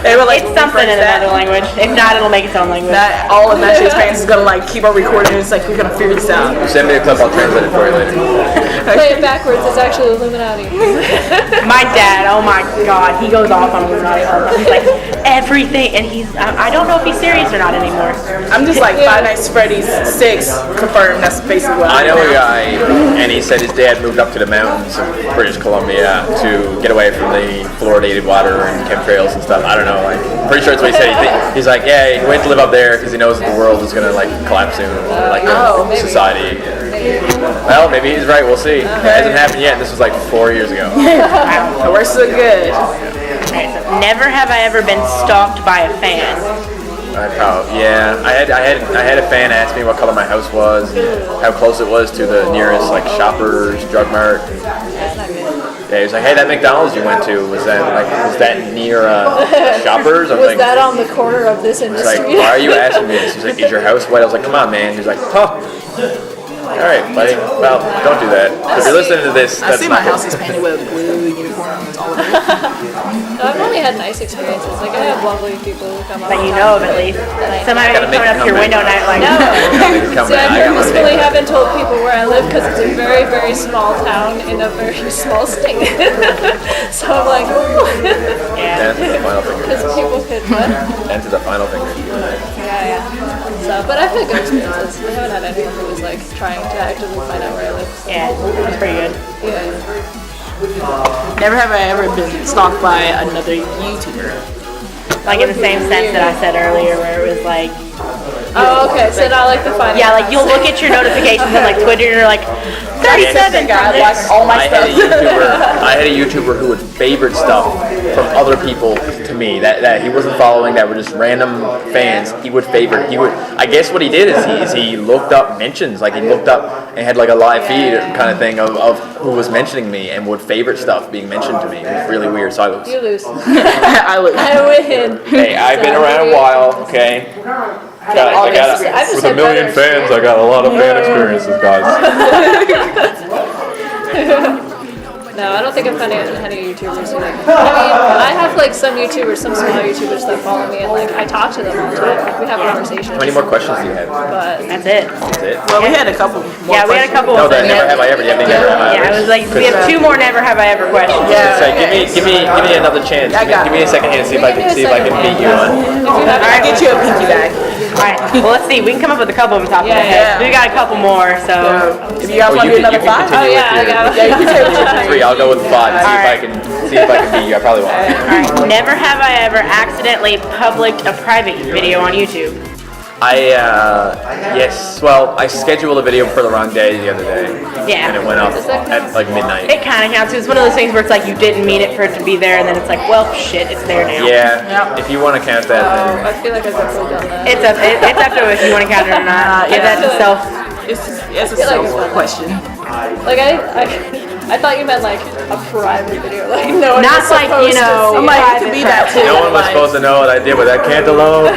They were like, It's something in another language. If not, it'll make its own language. Not all of MattShea's fans is gonna like keep on recording. It's like we're gonna figure this out. Send me a clip, I'll translate it for you later. Play it backwards. It's actually Illuminati. My dad, oh my god, he goes off on Illuminati all the time. He's like, everything, and I don't know if he's serious or not anymore. I'm just like Five Nights at Freddy's 6 confirmed. That's basically what I know a am now. guy, and he said his dad moved up to the mountains of British Columbia to get away from the fluoridated water and chemtrails and stuff. I don't know. Like, I'm pretty sure that's what he said. He's like, yeah, he went to live up there because he knows that the world is gonna like collapse soon, like maybe. society. Well, maybe he's right. We'll see. It hasn't happened yet. This was like 4 years ago. We're so good. Alright, so never have I ever been stalked by a fan. I had a fan ask me what color my house was, and how close it was to the nearest like Shoppers, Drug Mart. Yeah, he was like, hey, that McDonald's you went to, was that near Shoppers? I was like, that on the corner of this he's industry? like, why are you asking me this? He's like, is your house white? I was like, come on, man. He's like, huh. All right, buddy. Well, don't do that. If you're listening to this, I that's see my house is painted with blue uniforms all over it. I've only had nice experiences. Like, I have lovely people who come up. That you know of at least. Somebody Gotta make coming up to your it come window in. night like, No. Come See, I in, I got my purposefully thing. haven't told people where I live because it's a very, very small town in a very small state. So I'm like, And to the final finger. because people could, what? And to the final finger. Yeah. So, but I've had good experiences. I haven't had anyone who was like trying to actively find out where I live. So. yeah, it's pretty good. Yeah. Never have I ever been stalked by another YouTuber. Like in the same sense that I said earlier where it was like, Oh, okay. So not like the final. yeah, like you'll look at your notifications on like Twitter and you're like, 37 guy from likes this. all my I stuff. had a YouTuber who would favorite stuff from other people to me that he wasn't following, that were just random fans. He would favorite. I guess what he did is he looked up mentions, like he looked up and had like a live feed kind of thing of who was mentioning me and would favorite stuff being mentioned to me. It was really weird. So I was, You lose. I would. I win. hey, I've been around a while, okay. With a million fans, I got a lot of fan experiences, guys. No, I don't think I've found any YouTubers who like. I mean, I have like some YouTubers, some small YouTubers that follow me, and like I talk to them all the time. Like we have conversations. How many more questions do you have? But That's it. That's it. Well, we had a couple more. Yeah, we had a couple No, of that never have I ever. Do you have any never have I Yeah, ever? I was like, we have 2 more never have I ever questions. Yeah. So give me another chance. Give me a second hand. See if I can beat you on. I'll get you a pinky bag. Alright, well let's see, we can come up with a couple of them top of the Yeah. head. We got a couple more, so. If you guys want to do another 5, continue yeah, I with got it. yeah, you can take it. 3. I'll go with 5 and see if I can beat you. I probably won't. Alright, never have I ever accidentally published a private video on YouTube. Yes. Well, I scheduled a video for the wrong day the other day. Yeah. And it went up at like midnight. It kind of counts. It's one of those things where it's like you didn't mean it for it to be there, and then it's like, well, shit, it's there now. Yeah. If you want to count that, then I feel like I've definitely done that. It's up to if you want to count it or not. Give that to self. It's a self question. Like I thought you meant like a private video, like no one Not was like, supposed you know, to see I'm like, it could be that too. no one was supposed to know what I did with that cantaloupe.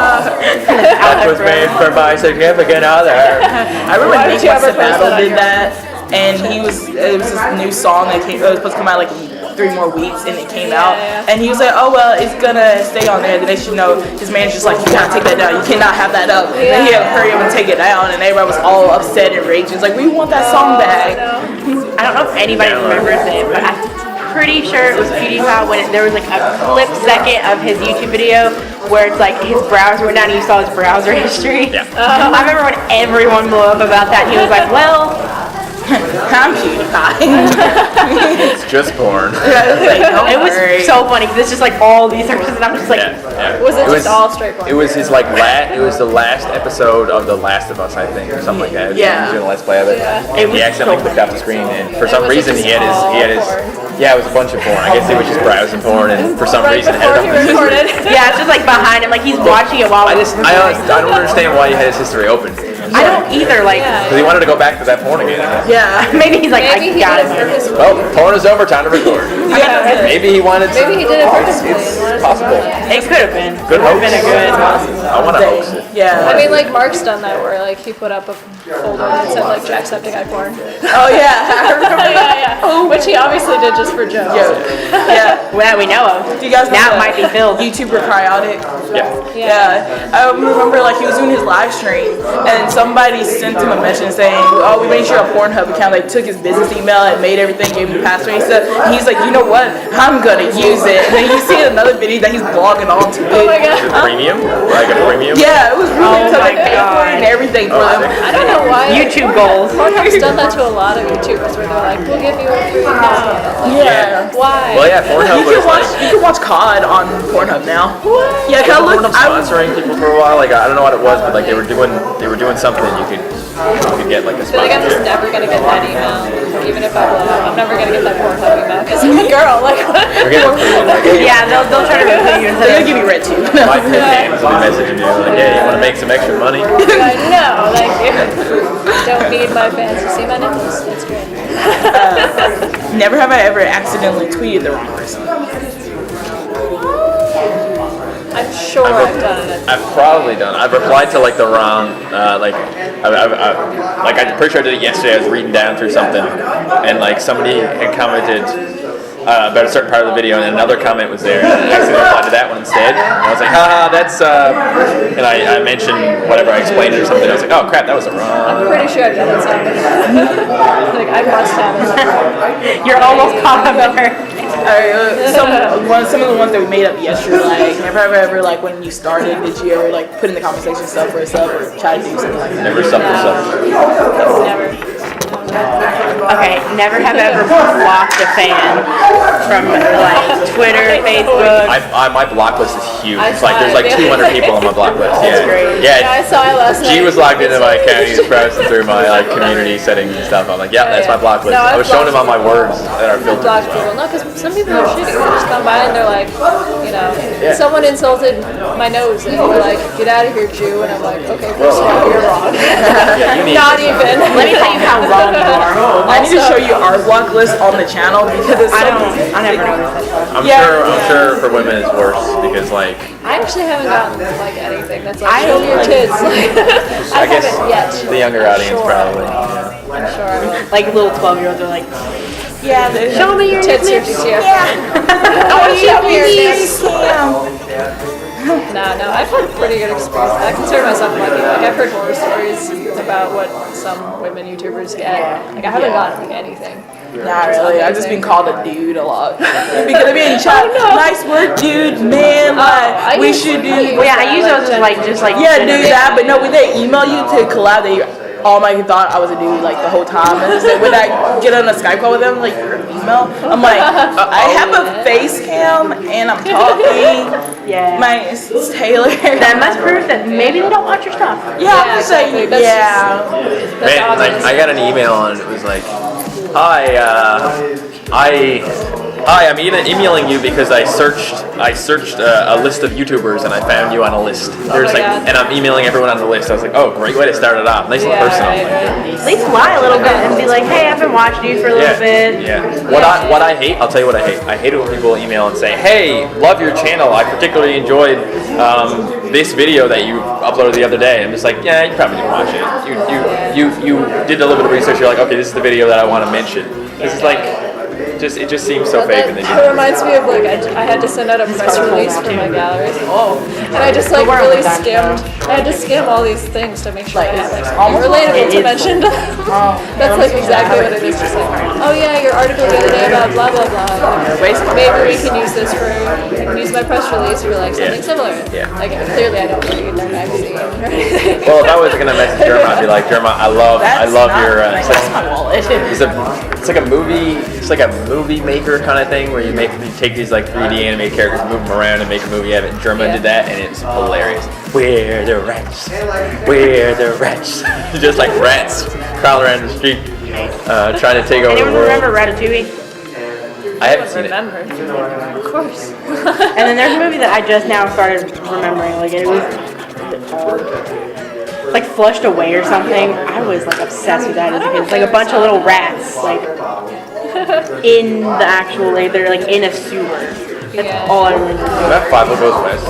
That was made for my significant other. I remember Why Nick did you ever post Battle that on did that, and it was this new song that came. It was supposed to come out like 3 more weeks, and it came out. Yeah. And he was like, "Oh well, it's gonna stay on there." The next you know, his manager's like, "You gotta take that down. You cannot have that up." And he had to hurry up and take it down, and everybody was all upset and raging. It's like, "We want that song back." I don't know if anybody remembers it, but I'm pretty sure it was PewDiePie when there was like a clip second of his YouTube video where it's like his browser went down and you saw his browser history. Yeah. I remember when everyone blew up about that. He was like, well, I'm PewDiePie. It's just porn. it was so funny because it's just like all these searches and I'm just like, Yeah. Was it just all straight porn? It was his like it was the last episode of The Last of Us, I think, or something like that. Yeah. He was doing a let's play of it. It was He accidentally so clicked off the screen, and for some was it reason just he had his all yeah, it was a bunch of porn. I guess he was just browsing porn, and for some right reason had before it he up. recorded. yeah, it's just like behind him, like he's watching it while I don't understand why he had his history open. I don't either, like, Yeah. Because he wanted to go back to that porn again. Yeah. maybe he's like, Maybe he I got did it it. purposefully. Well, porn is over. Time to record. Yeah. Maybe he wanted to. Maybe he did it purposefully. It's and wanted to possible. record it. It could have been. Good It would hoax. have been a good. I want to hoax it. Yeah. I mean, like Mark's done that where like he put up a folder that said like Jacksepticeye porn. Oh yeah. I remember that. Which he obviously did just for jokes. Yeah. Well, we know of. Do you guys know Now it the might be filled. YouTuber Cryotic? Yeah. Yeah. I remember like he was doing his live stream and somebody sent him a message saying, "Oh, we made sure a Pornhub account." Like took his business email and made everything, gave him the password and stuff. And he's like, "You know what? I'm gonna use it." And then you see another video that he's blogging onto it. Oh my god. Premium? Like a premium? Yeah, it was really to like my pay for it and God. everything for them. I don't know why. YouTube goals. Pornhub's done that to a lot of YouTubers where they're like, we'll give you a free account. Like, Yeah. why? Well, yeah, Pornhub You was like. can watch COD on Pornhub now. Yeah, Yeah, cause look, Pornhub sponsoring people for a while. Like I don't know what it was, but like they were doing something. You could get like a I feel like I'm just sponsorship. never gonna get that email, even if I blow up. I'm never gonna get that Pornhub email because I'm a girl. Like, We're getting a premium. Like, hey, Yeah, they'll try to recruit you they're instead gonna give you red too. my fans will be messaging you like, "Hey, you want to make some extra money?" I know, like, don't need my fans to see my nipples. That's great. Never have I ever accidentally tweeted the wrong person. I'm sure I've done it. I've probably done. I've replied to like the wrong, like I'm pretty sure I did it yesterday. I was reading down through something, and like somebody had commented about a certain part of the video, and another comment was there. And I accidentally replied to that one instead. And I was like, haha, that's. And I mentioned whatever, I explained it or something. I was like, oh crap, that was a I'm wrong. pretty sure I've done it something. Like, I must have it. You're almost caught up in her. Some of the ones that we made up yesterday, like never have I ever like when you started, did you ever like put in the conversation stuff for yourself or try to do something like that? Never something. Never. Okay, never have ever blocked a fan from like Twitter, Facebook. My block list is huge. I It's like there's saw like it. 200 people on my block list. Yeah, great. Yeah, I yeah. saw it last night. G was logged into my account. He's browsing through my like community settings and stuff. I'm like, yeah, that's my block list. No, I I've was showing him all blocked my words that are I filtered. block people. No, because some people are shitty. They just come by and they're like, you know, someone insulted my nose and they're like, get out of here, Jew. And I'm like, okay, first of all, you're wrong. Yeah, you need Not even. Let me tell you how wrong you are. I need to show you our block list on the channel because it's I so never noticed that. I'm Yeah. sure for women it's worse because like I actually haven't gotten like anything that's like, show me your tits. I I guess haven't yet. the younger I'm audience sure. probably. I'm sure. Like little 12-year-olds are like, yeah. show me your Tits or nipples. DTF. Oh, show me your yes, No, I've had pretty good experience. I consider myself lucky. Like, I've heard horror stories about what some women YouTubers get. Like, I haven't gotten like anything. Not really. I've just been called a dude a lot because I've been chat. Nice work, dude. Man, like we should do. Yeah, I use those as like just like Yeah, do that. But no, when they email you to collab, they all my thought I was a dude like the whole time. And it's like, when I get on a Skype call with them, like your email, I'm like, I have a face cam and I'm talking. Yeah. My it's Taylor. That must prove that maybe they don't watch your stuff. Yeah, I'm just exactly. like, That's yeah. Man, like I got an email and it was like, hi, I'm emailing you because I searched a list of YouTubers and I found you on a list. There's like, God. and I'm emailing everyone on the list. I was like, oh, great way to start it off. Nice and personal. At least lie a little bit and be like, hey, I've been watching you for a little bit. Yeah. What I hate, I'll tell you what I hate. I hate it when people email and say, hey, love your channel. I particularly enjoyed this video that you uploaded the other day. I'm just like, yeah, you probably didn't watch it. You did a little bit of research. You're like, okay, this is the video that I want to mention. This is like, it just seems so fake. And That reminds me of like I had to send out a press release for my gallery. Oh, And I just like really skimmed. I had to skim all these things to make sure I had like something relatable to mention. That's like exactly what it is. Just like, oh yeah, your article the other day about blah blah blah. Maybe we can use this for. I can use my press release for like something similar. Yeah. Like clearly I don't read their magazine or anything. well, if I was gonna message Germa, I'd be like, Germa, I love your. That's my wallet. It's like a movie. It's like a movie maker kind of thing where you take these like 3D animated characters, move them around, and make a movie out of it. Germa did that, and it's hilarious. We're the rats. We're the rats. Just like rats crawling around the street, trying to take over the Anyone world. remember Ratatouille? I haven't seen it. Remember, of course. And then there's a movie that I just now started remembering. Like it was like Flushed Away or something. I was like obsessed with that as a kid. It's like a bunch of little rats like in the actual like they're like in a sewer. That's all I remember. Isn't that Five Will Goes West?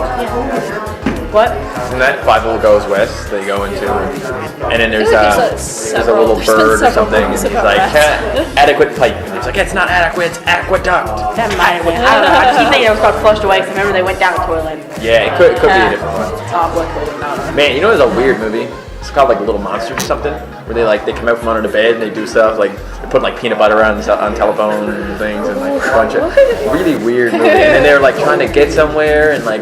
What? Isn't that Five Will Goes West? They go into, and then there's There's a little been bird or several something, and movies he's about like, rats. adequate pipe, and he's like, it's not adequate, it's aqueduct. That might have been. I don't know. I keep thinking it was called Flushed Away because I remember they went down the toilet. Yeah, it could be a different one. Oh, Man, you know there's a weird movie It's called like Little Monsters or something, where they come out from under the bed and they do stuff like they put like peanut butter on telephone things and like a bunch of really weird movie. And then they're like trying to get somewhere and like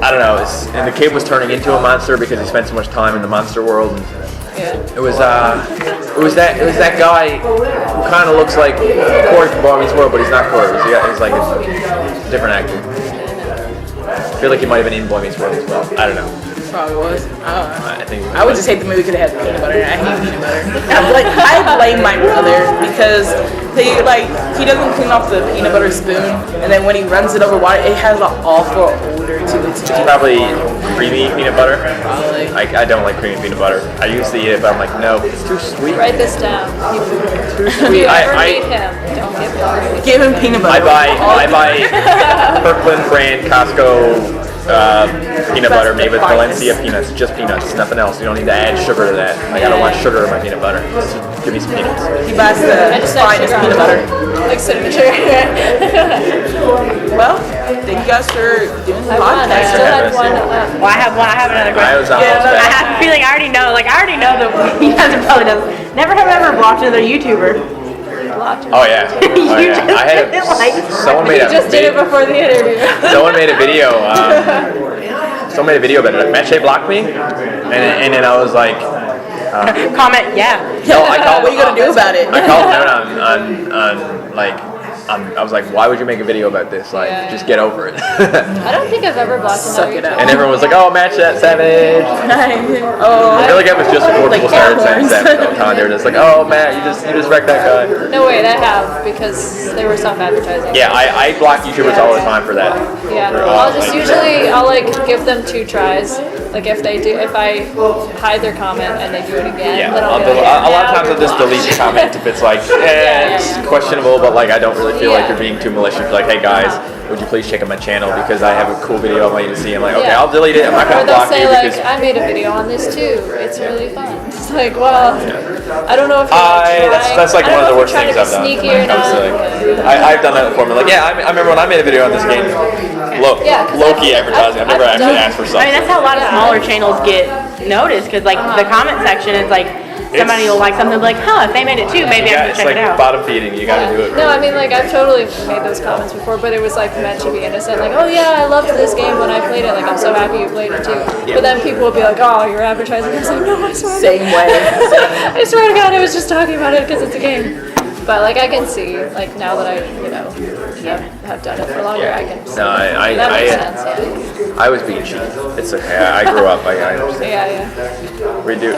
I don't know. And the kid was turning into a monster because he spent so much time in the monster world. And it was that guy who kind of looks like Corey from Boy Meets World, but he's not Corey. He's like a different actor. I feel like he might have been in Boy Meets World as well. I don't know. Probably was. I think. I would just hate the movie because it has peanut butter. I hate peanut butter. I blame my brother because he doesn't clean off the peanut butter spoon, and then when he runs it over water, it has an awful odor to it. It's probably creamy peanut butter. Probably. I don't like creamy peanut butter. I used to eat it, but I'm like, no, it's too sweet. Write this down. Too If sweet. you ever meet him, don't give him. Give him peanut butter. I buy Kirkland brand Costco peanut butter made with Valencia peanuts, just peanuts, nothing else. You don't need to add sugar to that. Like I don't want sugar in my peanut butter. Just give me some peanuts. He buys the finest peanut butter. Like cinnamon sugar. Well, thank you guys for doing the I won. I podcast. still had one left. Well, I have another I was question. almost I back. have a feeling I already know that you guys are probably does. Never have ever watched another YouTuber. Oh yeah. Oh, yeah. I had someone made You just did it before the interview. Someone made a video. Someone made a video about it. MattShea blocked me, and then I was like, Comment, yeah. no, I called. What are you gonna do about it? I called him out on I was like, why would you make a video about this? Like, Yeah. just get over it. I don't think I've ever blocked Suck another it out. And everyone was like, oh, match that savage. Oh, I feel like it was just before Like people started air saying horns. savage all the time. They were just like, oh, Matt, you just wrecked that guy. No, wait, I have, because there were some advertising. Yeah, I block YouTubers all the time for that. Yeah, For, I'll just usually, I'll like give them 2 tries. Like if I hide their comment and they do it again, Yeah, then I'll be a like, lot of now times I'll you're just delete the blocked. comment if it's like, it's questionable, but like I don't really feel like you're being too malicious. Like, hey guys, would you please check out my channel because I have a cool video I want you to see. I'm like, okay, Yeah. I'll delete it. I'm not Or gonna they'll block say you like, because I made a video on this too. It's really fun. It's like, well, I don't know if you're like, that's like I one of don't the know worst if you're things trying I've to be done. sneaky or not. I've done that before. I'm like, yeah, I remember when I made a video on this game. Yeah, 'cause Low-key I've advertising. I've never done- actually asked for I something. mean, that's how a lot of smaller channels get noticed, because like the comment section is like, somebody will like something, they'll be like, huh, if they made it too, maybe I It's can check like it out. bottom feeding. You gotta do it. No, I mean, like, I've totally made those comments before, but it was, like, meant to be innocent. Like, oh, yeah, I loved this game when I played it. Like, I'm so happy you played it, too. But then people would be like, oh, you're advertising. I was like, no, I swear. same way. I swear to God, I was just talking about it because it's a game. But, like, I can see, like, now that I, have done it for longer, I can see. No, That makes sense, I was being cheap. It's okay. I grew up. I understand. yeah. We do.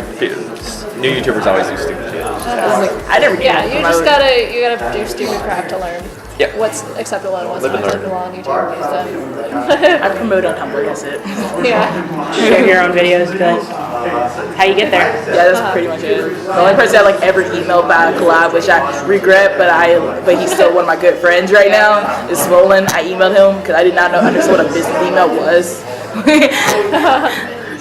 New YouTubers always do stupid shit. I never Yeah, did you just gotta do stupid crap to learn. Yep. What's acceptable and what's Live not and learn. acceptable on YouTube. I promote on Tumblr, that's it. Yeah. Share your own videos, but how you get there. Yeah, that's pretty much it. The only person that like ever emailed about a collab, which I regret, but he's still one of my good friends right now, is Swollen. I emailed him because I did not understand what a business email was.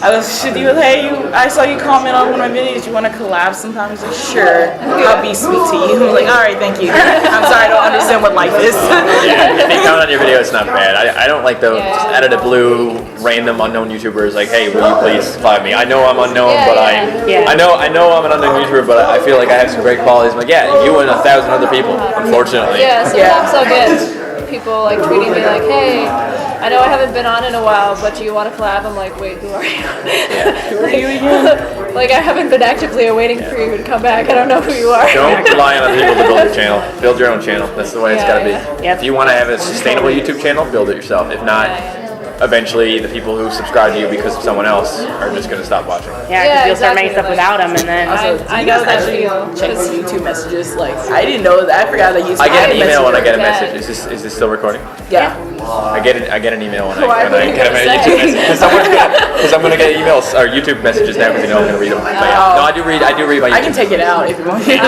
I was, he was, hey, I saw you comment on one of my videos. You want to collab sometime? I was like, sure. I'll be sweet to you. I was like, all right, thank you. I'm sorry, I don't understand what life is. Yeah, if they comment on your video, it's not bad. I don't like the just out of the blue, random unknown YouTubers like, hey, will you please follow me? I know I'm unknown, but I know I'm an unknown YouTuber, but I feel like I have some great qualities. I'm like, yeah, you and 1,000 other people, unfortunately. Yeah, sometimes I'll get people like tweeting me like, hey, I know I haven't been on in a while, but do you want to collab? I'm like, wait, who are you? Who are you again? Like, I haven't been actively waiting for you to come back. I don't know who you are. Don't rely on other people to build your channel. Build your own channel. That's the way it's got to be. Yep. If you want to have a sustainable YouTube channel, build it yourself. If not, eventually the people who subscribe to you because of someone else are just going to stop watching. Yeah, because you'll start making stuff without them, and then Also, I do you know guys that actually feel, check because- the YouTube messages? Like, I didn't know that. I forgot that YouTube. I get an email when I get a Yeah. message. Is this still recording? Yeah. I get an email when Why I were you get a gonna YouTube say? message because I'm gonna get emails or YouTube messages now because I'm gonna read them. But yeah, no, I do read my YouTube. I can take it out if you want. Like,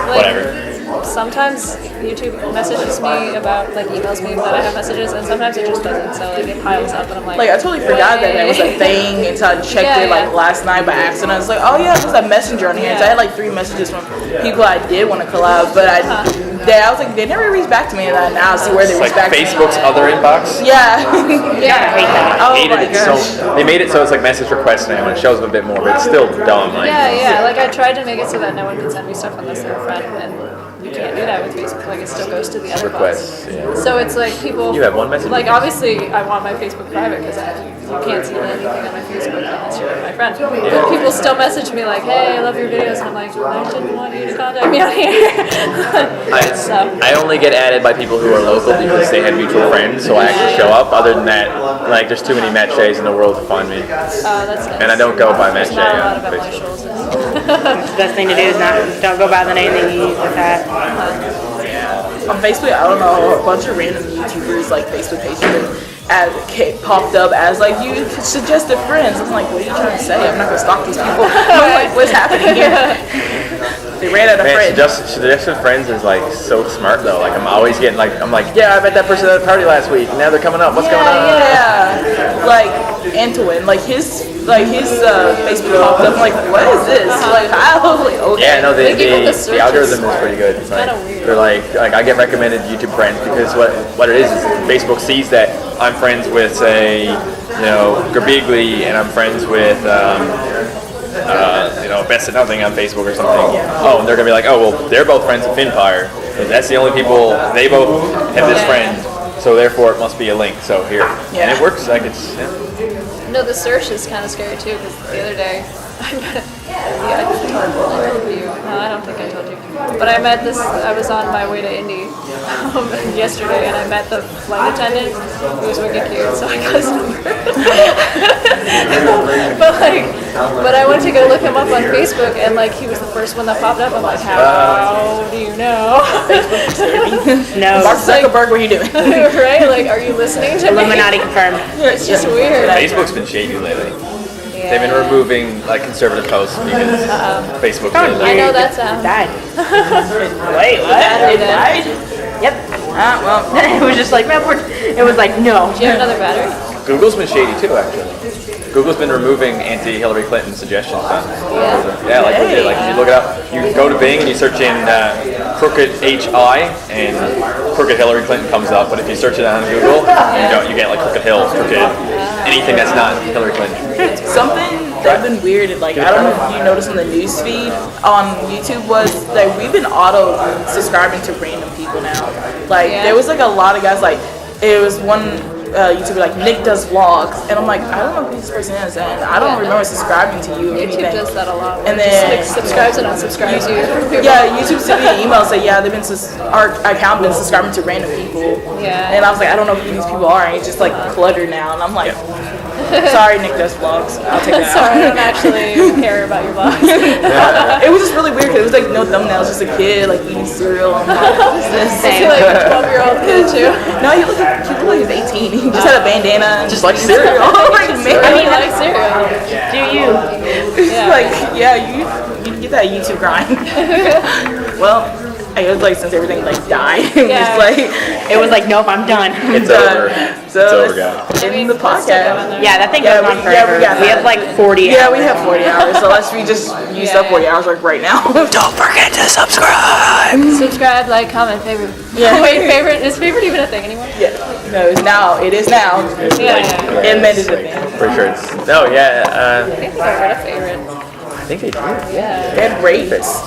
Whatever. sometimes YouTube messages me about, like, emails me that I have messages, and sometimes it just doesn't. So like it piles up, and I'm like, I totally forgot that was a thing until I checked it like last night by accident. I was like, oh yeah, there's a messenger on here. So I had like 3 messages from people I did want to collab, but I was like, they never reached back to me, and I now see where they reached back Facebook's to me. other inbox. Yeah. I hate that. Oh Hated my it gosh. so. They made it so it's like message requests now, and it shows them a bit more, but it's still dumb. Like, yeah. Like I tried to make it so that no one can send me stuff unless they're a friend, and you can't do that with Facebook. Like it still goes to the other requests. bots. Yeah. So it's like people. You have one message. Like obviously, I want my Facebook private because you can't see anything on my Facebook unless you're my friend. But people still message me like, "Hey, I love your videos," and I'm like, "I didn't want you to contact me on here." I only get added by people who are local because they have mutual friends, so I actually show up. Other than that, like there's too many MattShea's in the world to find me. That's nice. And I don't go by MattShea Not a lot on of Facebook. The best thing to do is don't go by the name that you use with that. On Facebook, I don't know, a bunch of random YouTubers like Facebook pages popped up as like you suggested friends. I'm like, what are you trying to say? I'm not gonna stalk these people. I'm like, what's happening here? They ran out of friends. Suggested friends is like so smart though. Like I'm always getting like yeah, I met that person at a party last week. Now they're coming up. What's going on? Yeah, like Antoine, like his Facebook popped up. I'm like, what is this? Like I was like, okay. Yeah, no, the the algorithm is pretty good. It's like, they're like I get recommended YouTube friends because what it is Facebook sees that I'm friends with say Girbeagly and I'm friends with Best of Nothing on Facebook or something. Oh, and they're gonna be like, oh well, they're both friends with Finfire. That's the only people they both have this friend. So therefore, it must be a link. So here, and it works. Like it's. No, the search is kind of scary too because the other day, I told you. No, I don't think I told you. But I met this. I was on my way to Indy yesterday, and I met the flight attendant who was wicked cute. So I got his number. but I went to go look him up on Facebook, and like he was the first one that popped up. I'm like, how do you know? No. Mark Zuckerberg, what are you doing? Right? Like, are you listening to me? Illuminati confirmed. It's just weird. Facebook's been shady lately. They've been removing like conservative posts because Facebook's really I know that sound. Died. Wait, what? It died? Yep. Well, It was just like, it was like, no. Do you have another battery? Google's been shady too, actually. Google's been removing anti-Hillary Clinton suggestions. Yeah, like we did. Like if you look it up, you go to Bing and you search in crooked HI and crooked Hillary Clinton comes up. But if you search it on Google, you get like crooked Hill, crooked anything that's not Hillary Clinton. something that's been weird. Like I don't know if you noticed on the news feed on YouTube was that we've been auto subscribing to random people now. Like there was like a lot of guys. Like it was one. YouTuber like Nick does vlogs, and I'm like, I don't know who this person is, and I don't remember subscribing to you or YouTube anything. does that a lot. And then just, like, subscribes and unsubscribes you. Yeah, YouTube sent me an email and said, yeah, they've been our account been subscribing to random people. Yeah. And I was like, I don't know who these people are, and it's just like cluttered now, and I'm like, sorry, Nick does vlogs. I'll take that Sorry, I out. don't actually care about your vlogs. It was just really weird because it was like no thumbnails, just a kid like eating cereal. I'm like, what is this? I feel like a 12-year-old kid too. No, he looked like he was 18. He just had a bandana and Just like eating cereal. I'm like, man, I mean, like cereal. Do you? it's like, yeah, you get that YouTube grind. Well, I guess like since everything like died, It was like, nope, I'm done. It's over. So It's over, guys. in the podcast. Yeah, that thing goes on forever. We have like 40 hours. Yeah, we have 40 hours, so let's just use up 40 hours like right now. Don't forget to subscribe. Subscribe, like, comment, favorite. Yeah. Wait, favorite? Is favorite even a thing anymore? Yeah, no, it's now. It is now. It meant it's a thing. Pretty sure it's. No, yeah. I think I read a favorite. I think they do. Yeah. And rates.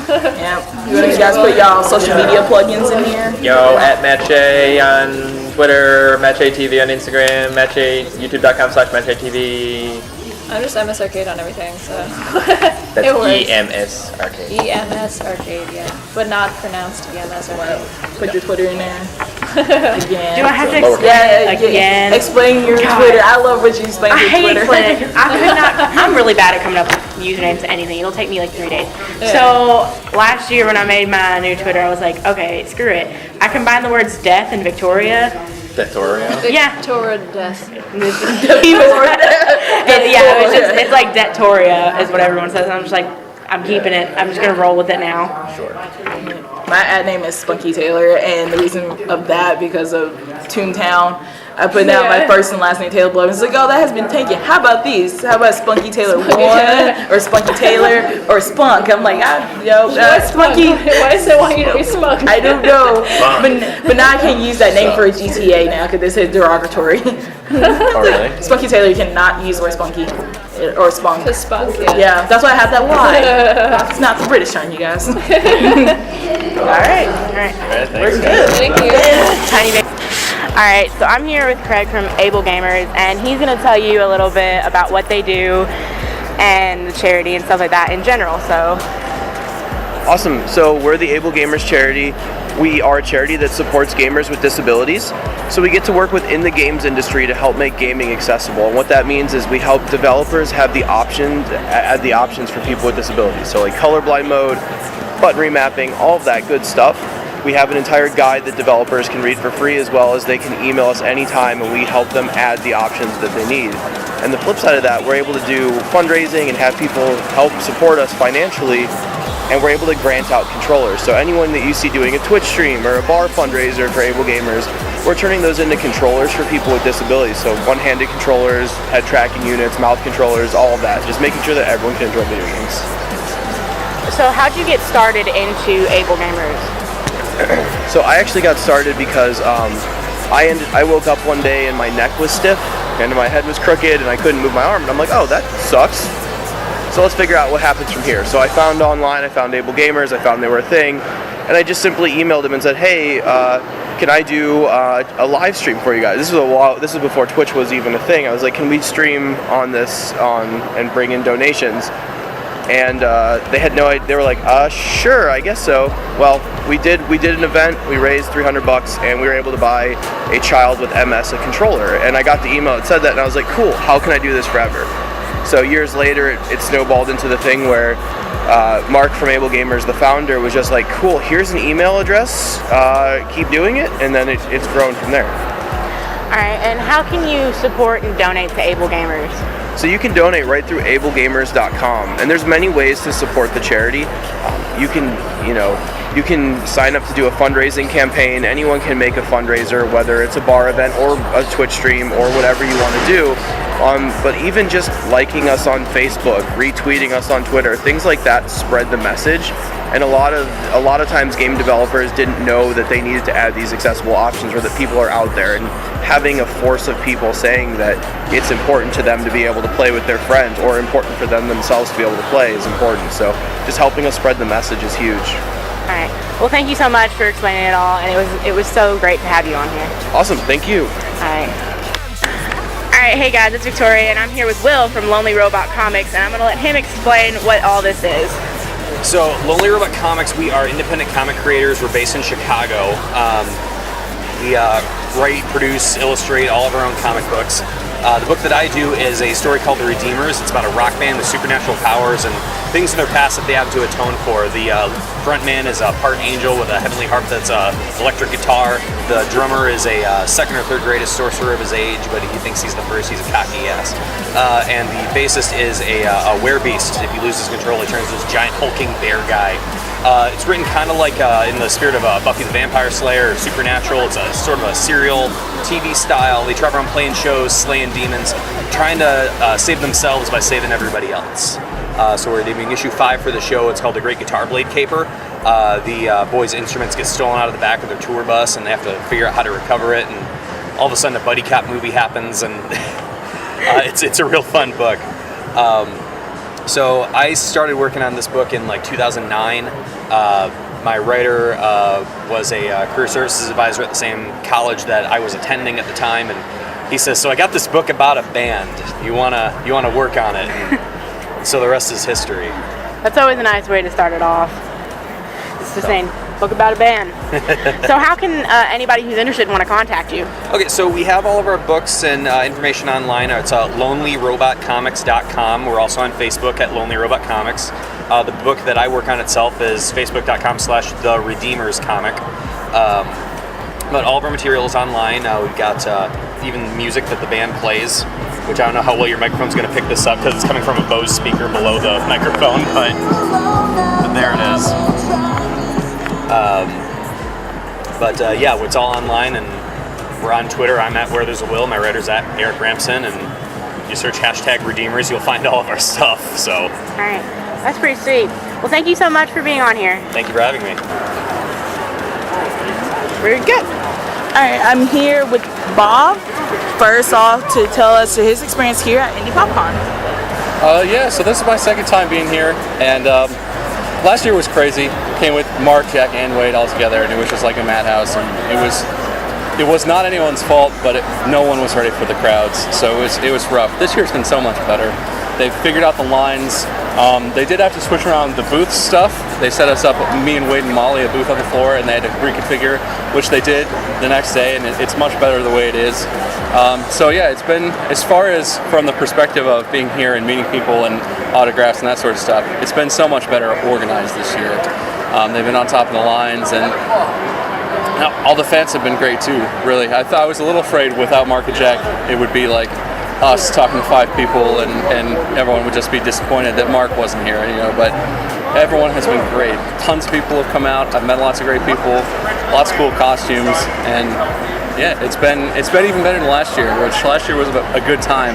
Yeah. You guys put y'all social media plugins in here? Yo, at MattShea on Twitter, MattShea TV on Instagram, MattShea, youtube.com/MattShea TV. I'm just MSRcade on everything, so That's it works. EMS Arcade. EMS Arcade, yeah. But not pronounced EMS Arcade. Put your Twitter in there. Again. Do I have to Lower explain Yeah, again? Explain your Twitter. I love what you explain I your hate Twitter. explaining. I could not. I'm really bad at coming up with usernames to anything. It'll take me like 3 days. So last year when I made my new Twitter, I was like, okay, screw it. I combined the words death and Victoria. Victoria. Yeah. Victoria Death. It's like Detoria is what everyone says. And I'm just like, I'm keeping it. I'm just gonna roll with it now. Sure. My ad name is Spunky Taylor, and the reason of that because of Toontown. I put down my first and last name Taylor Blow. It's like, oh, that has been taken. How about these? How about Spunky Taylor 1 or Spunky Taylor or Spunk? I'm like, Spunky. Why is it why you know Spunk? I don't know, but now I can't use that name for a GTA now because this is derogatory. Oh, really? Spunky Taylor, you cannot use the word spunky or spunk. The Spunk, Yeah, that's why I have that Y. It's not the British on you guys. All right. We're good. Thank you. Tiny bit. All right, so I'm here with Craig from Ablegamers, and he's going to tell you a little bit about what they do and the charity and stuff like that in general. So, awesome. So we're the Ablegamers charity. We are a charity that supports gamers with disabilities. So we get to work within the games industry to help make gaming accessible. And what that means is we help developers have the options, add the options for people with disabilities. So like colorblind mode, button remapping, all of that good stuff. We have an entire guide that developers can read for free, as well as they can email us anytime and we help them add the options that they need. And the flip side of that, we're able to do fundraising and have people help support us financially, and we're able to grant out controllers. So anyone that you see doing a Twitch stream or a bar fundraiser for Ablegamers, we're turning those into controllers for people with disabilities. So one-handed controllers, head tracking units, mouth controllers, all of that. Just making sure that everyone can enjoy video games. so how'd you get started into Ablegamers? So I actually got started because I woke up one day and my neck was stiff and my head was crooked and I couldn't move my arm. And I'm like, oh, that sucks. So let's figure out what happens from here. So I found online, I found Ablegamers, I found they were a thing, and I just simply emailed them and said, hey, can I do a live stream for you guys? This was before Twitch was even a thing. I was like, can we stream on this and bring in donations? And they had no idea. They were like, sure, I guess so. Well, we did an event, we raised $300 and we were able to buy a child with MS a controller. And I got the email that said that and I was like, cool, how can I do this forever? So years later, it snowballed into the thing where Mark from Ablegamers, the founder, was just like, cool, here's an email address, keep doing it, and then it's grown from there. All right, and how can you support and donate to Ablegamers? So you can donate right through ablegamers.com, and there's many ways to support the charity. You can sign up to do a fundraising campaign. Anyone can make a fundraiser, whether it's a bar event or a Twitch stream or whatever you want to do. But even just liking us on Facebook, retweeting us on Twitter, things like that spread the message. And a lot of times game developers didn't know that they needed to add these accessible options, or that people are out there, and having a force of people saying that it's important to them to be able to play with their friends, or important for them themselves to be able to play, is important. So just helping us spread the message is huge. All right. Well, thank you so much for explaining it all, and it was so great to have you on here. Awesome. Thank you. All right. All right. Hey guys, it's Victoria, and I'm here with Will from LonelyRobotscomics, and I'm gonna let him explain what all this is. So, Lonely Robot Comics, we are independent comic creators. We're based in Chicago. We write, produce, illustrate all of our own comic books. The book that I do is a story called The Redeemers. It's about a rock band with supernatural powers and things in their past that they have to atone for. The front man is a part angel with a heavenly harp that's electric guitar. The drummer is a second or third greatest sorcerer of his age, but he thinks he's the first. He's a cocky ass. And the bassist is a werebeast. If he loses control, he turns into this giant hulking bear guy. It's written kind of like in the spirit of Buffy the Vampire Slayer or Supernatural. It's a sort of a serial TV style. They travel around playing shows, slaying demons, trying to save themselves by saving everybody else. So we're doing issue 5 for the show. It's called The Great Guitar Blade Caper. The boys' instruments get stolen out of the back of their tour bus, and they have to figure out how to recover it. And all of a sudden, a buddy cop movie happens, and it's a real fun book. So I started working on this book in like 2009. My writer was a career services advisor at the same college that I was attending at the time, and he says, "So I got this book about a band. You wanna work on it?" And so the rest is history. That's always a nice way to start it off. It's just saying, book about a band. So how can anybody who's interested want to contact you? Okay, so we have all of our books and information online. It's LonelyRobotComics.com. We're also on Facebook at LonelyRobotComics. The book that I work on itself is Facebook.com/TheRedeemersComic. But all of our material is online. We've got even music that the band plays. which I don't know how well your microphone's going to pick this up because it's coming from a Bose speaker below the microphone, but there it is. Yeah, it's all online, and we're on Twitter. I'm at Where There's a Will. My writer's at Eric Ramson, and you search #Redeemers, you'll find all of our stuff. So. All right, that's pretty sweet. Well, thank you so much for being on here. Thank you for having me. Very good. All right, I'm here with Bob. First off, to tell us his experience here at Indypopcon. Yeah, so this is my second time being here, and last year was crazy. Came with Mark, Jack, and Wade all together, and it was just like a madhouse. And it was not anyone's fault, but no one was ready for the crowds, so it was rough. This year's been so much better. They figured out the lines. They did have to switch around the booth stuff. They set us up, me and Wade and Molly, a booth on the floor, and they had to reconfigure, which they did the next day, and it's much better the way it is. So yeah, it's been, as far as from the perspective of being here and meeting people and autographs and that sort of stuff, it's been so much better organized this year. They've been on top of the lines, and all the fans have been great too, really. I thought I was a little afraid without Mark and Jack, it would be like us talking to 5 people and everyone would just be disappointed that Mark wasn't here, but everyone has been great. Tons of people have come out. I've met lots of great people, lots of cool costumes, and yeah, it's been even better than last year, which last year was a good time,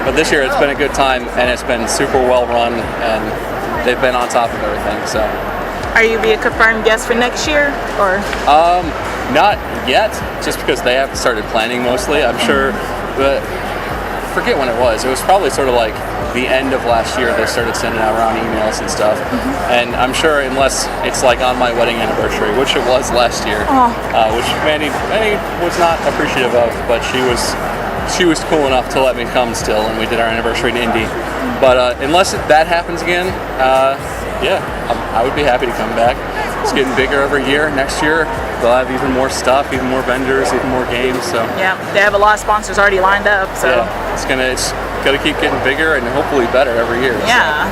but this year it's been a good time, and it's been super well run, and they've been on top of everything. So, are you be a confirmed guest for next year, or? Not yet, just because they haven't started planning mostly. I'm sure, but I forget when it was. It was probably sort of like the end of last year they started sending out around emails and stuff. And I'm sure unless it's like on my wedding anniversary, which it was last year, which Manny was not appreciative of, but she was cool enough to let me come still, and we did our anniversary in Indy. But unless that happens again, yeah, I would be happy to come back. It's getting bigger every year. Next year, they'll have even more stuff, even more vendors, even more games. So yeah, they have a lot of sponsors already lined up. So yeah, it's gonna keep getting bigger and hopefully better every year. Yeah. So.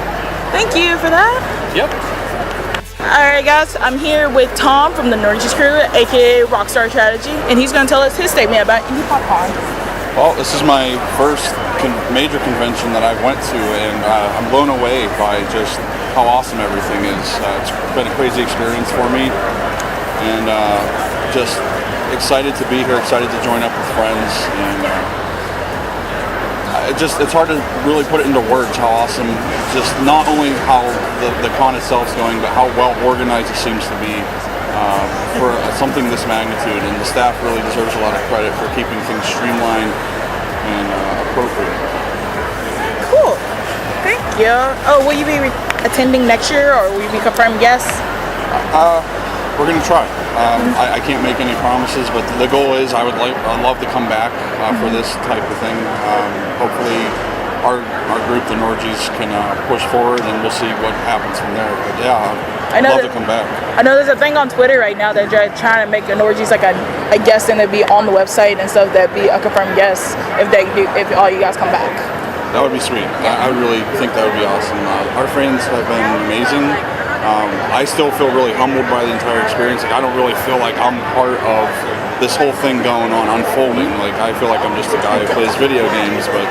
Thank you for that. Yep. All right, guys, I'm here with Tom from the Nordics crew, aka Rockstar Strategy, and he's gonna tell us his statement about Indypopcon. Well, this is my first major convention that I went to, and I'm blown away by just how awesome everything is. It's been a crazy experience for me, and just excited to be here, excited to join up with friends, and it's hard to really put it into words how awesome, just not only how the con itself is going, but how well organized it seems to be for something this magnitude, and the staff really deserves a lot of credit for keeping things streamlined and appropriate. Cool. Thank you. Oh, will you be attending next year, or will you be confirmed guests? We're gonna try. I can't make any promises, but the goal is I'd love to come back for this type of thing. Hopefully, our group, the Norgies, can push forward, and we'll see what happens from there. But yeah, I'd love to come back. I know there's a thing on Twitter right now that they're trying to make the Norgies like a guest, and they'd be on the website and stuff. That'd be a confirmed guest if all you guys come back. That would be sweet. I really think that would be awesome. Our fans have been amazing. I still feel really humbled by the entire experience. Like, I don't really feel like I'm part of this whole thing going on, unfolding. Like, I feel like I'm just a guy who plays video games, but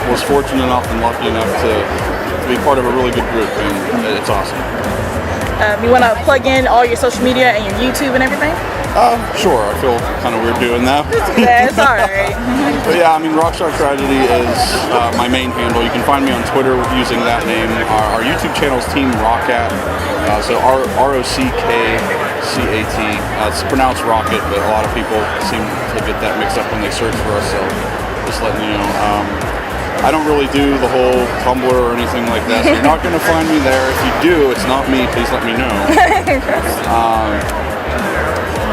was fortunate enough and lucky enough to be part of a really good group, and it's awesome. You want to plug in all your social media and your YouTube and everything? Sure. I feel kind of weird doing that. It's all right. But yeah, I mean, Rockstar Tragedy is my main handle. You can find me on Twitter using that name. Our YouTube channel is TeamRockCat. So ROCKCAT. It's pronounced Rocket, but a lot of people seem to get that mixed up when they search for us. So just letting you know. I don't really do the whole Tumblr or anything like that. So you're not going to find me there. If you do, it's not me. Please let me know.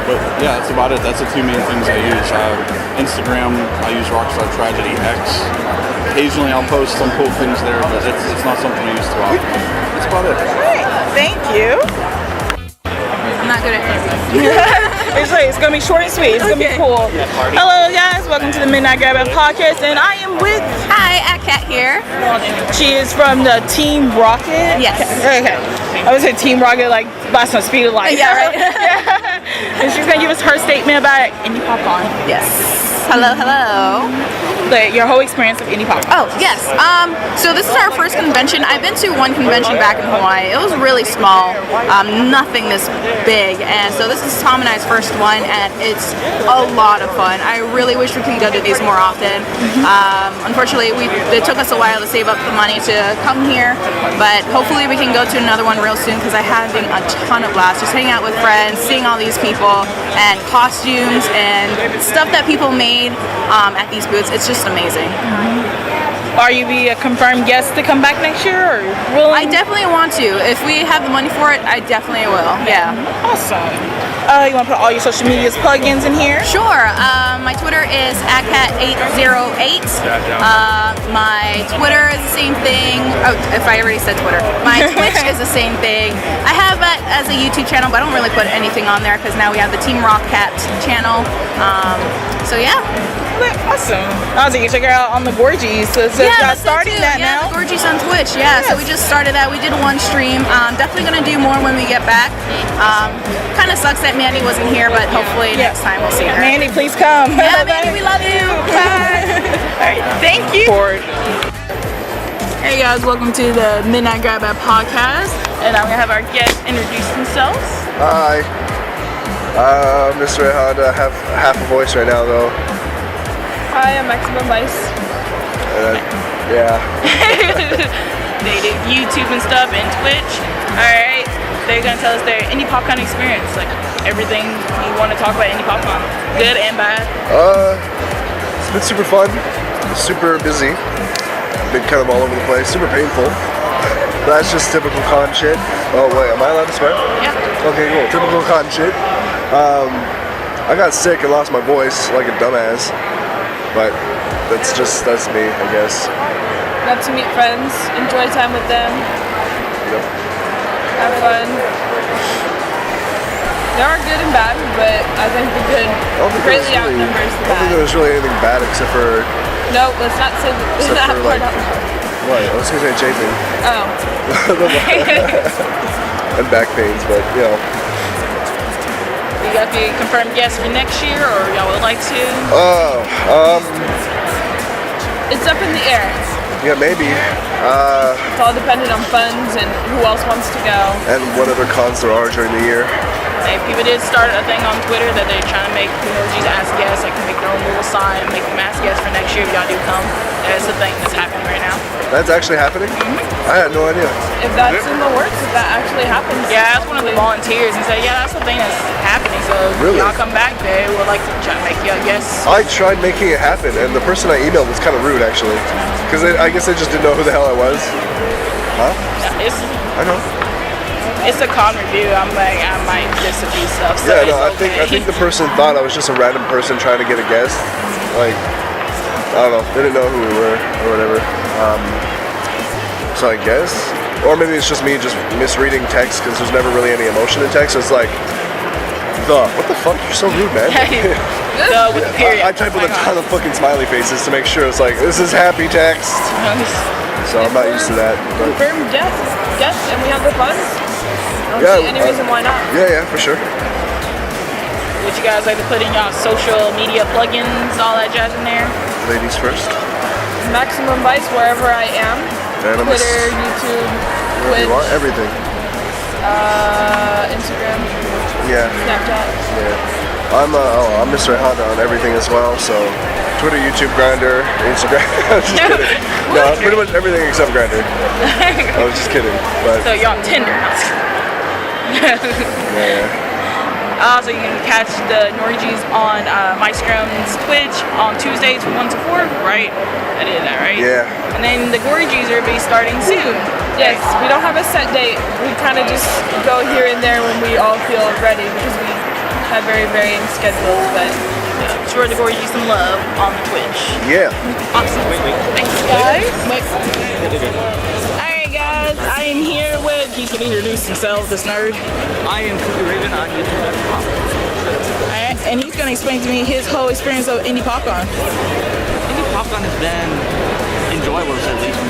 But yeah, that's about it. That's the two main things I use. Instagram, I use Rockstar Tragedy X. Occasionally I'll post some cool things there, but it's not something I use too often. That's about it. Great. Thank you. I'm not good at this. It's gonna be short and sweet. It's gonna be cool. Hello guys, welcome to the MidnightGrabbag podcast, and I am with Cat here. She is from the Team Rocket. Yes. Okay. I would say Team Rocket like last time Speed of Light. Yeah, right. And she's gonna give us her statement about Indypopcon. Yes. Hello. your whole experience of Indypopcon. Oh, yes. So this is our first convention. I've been to one convention back in Hawaii. It was really small, nothing this big. And so this is Tom and I's first one, and it's a lot of fun. I really wish we could go to these more often. Unfortunately, it took us a while to save up the money to come here, but hopefully we can go to another one real soon because I had a ton of blast just hanging out with friends, seeing all these people, and costumes and stuff that people made at these booths. It's just amazing. Are you be a confirmed guest to come back next year, or willing? I definitely want to. If we have the money for it, I definitely will. Yeah. Awesome. You want to put all your social media's plugins in here? Sure. My Twitter is @cat808. My Twitter is the same thing. Oh, if I already said Twitter. My Twitch is the same thing. I have it as a YouTube channel, but I don't really put anything on there because now we have the TeamRockCat channel. So yeah. Awesome. Also, you can check her out on the Gorgies. So starting that now. The Gorgies on Twitch. Yeah. Yes. So we just started that. We did one stream. Definitely gonna do more when we get back. Kind of sucks that Mandy wasn't here, but hopefully next time we'll see her. Mandy, please come. Yeah, Mandy, we love you. Bye. All right, thank you. Hey guys, welcome to the MidnightGrabbag podcast, and I'm gonna have our guests introduce themselves. Hi, MrRayhonda. I have half a voice right now though. Hi, I'm Maximum Vice. Yeah. They did YouTube and stuff and Twitch. Alright, they're gonna tell us their Indypopcon experience, like everything you want to talk about Indypopcon, good and bad. It's been super fun, super busy, been kind of all over the place, super painful. That's just typical con shit. Oh wait, am I allowed to swear? Yeah. Okay, cool, typical con shit. I got sick and lost my voice like a dumbass, but that's me, I guess. Got to meet friends, enjoy time with them. Yep. Have fun. There are good and bad, but I think the good greatly outnumbers the bad. I don't think there was really anything bad except for... No, let's not say that part out loud. What? I was going to say chafing. Oh. And back pains, but you know. You got the confirmed guest for next year, or y'all would like to? It's up in the air. Yeah, maybe. It's all dependent on funds and who else wants to go. And what other cons there are during the year. Hey, people did start a thing on Twitter that they're trying to make emojis as guests, like make their own little sign and make them as guests for next year if y'all do come. That's the thing that's happening right now. That's actually happening? I had no idea. If that's in the works, if that actually happens. Yeah, that's one of the volunteers. He said, yeah, that's the thing that's happening. So really? Y'all come back, they would like to try to make you a guest. I tried making it happen, and the person I emailed was kind of rude, actually. Because I guess they just didn't know who the hell I was. Huh? Yeah, I know. It's a con review. I might miss a few stuff. So yeah, no, I think the person thought I was just a random person trying to get a guest. Like, I don't know, they didn't know who we were or whatever. So I guess, or maybe it's just me just misreading text because there's never really any emotion in text. So it's like, what the fuck? You're so rude, man. With the period. I type with a ton of fucking smiley faces to make sure it's like, this is happy text. So I'm not used to that. Confirmed guest, and we have the funds. I don't see any reason why not. Yeah, for sure. Would you guys like to put in y'all social media plugins, all that jazz in there? Ladies first. Maximum Vice wherever I am. Animus. Twitter, YouTube, Twitch. You want everything. Instagram. Yeah. Snapchat. Yeah. I'm MrRayhonda on everything as well. So Twitter, YouTube, Grindr, Instagram. I'm just kidding. No, pretty much everything except Grindr. I was just kidding. But so you're on Tinder. yeah. So you can catch the Norgies on Muyskerm's Twitch on Tuesdays from 1 to 4, right? I did that, right? Yeah. And then the Gorgies are be starting soon. Yes, we don't have a set date. We kind of just go here and there when we all feel ready because we have very varying schedules, but sure to Gorgies some love on the Twitch. Yeah. Awesome. Thanks, guys. Alright, guys, I am here with, he's going to introduce himself, this nerd. I am CreepyRaven on YouTube.com. Alright, and he's going to explain to me his whole experience of Indypopcon. Indypopcon has been enjoyable, to say the least.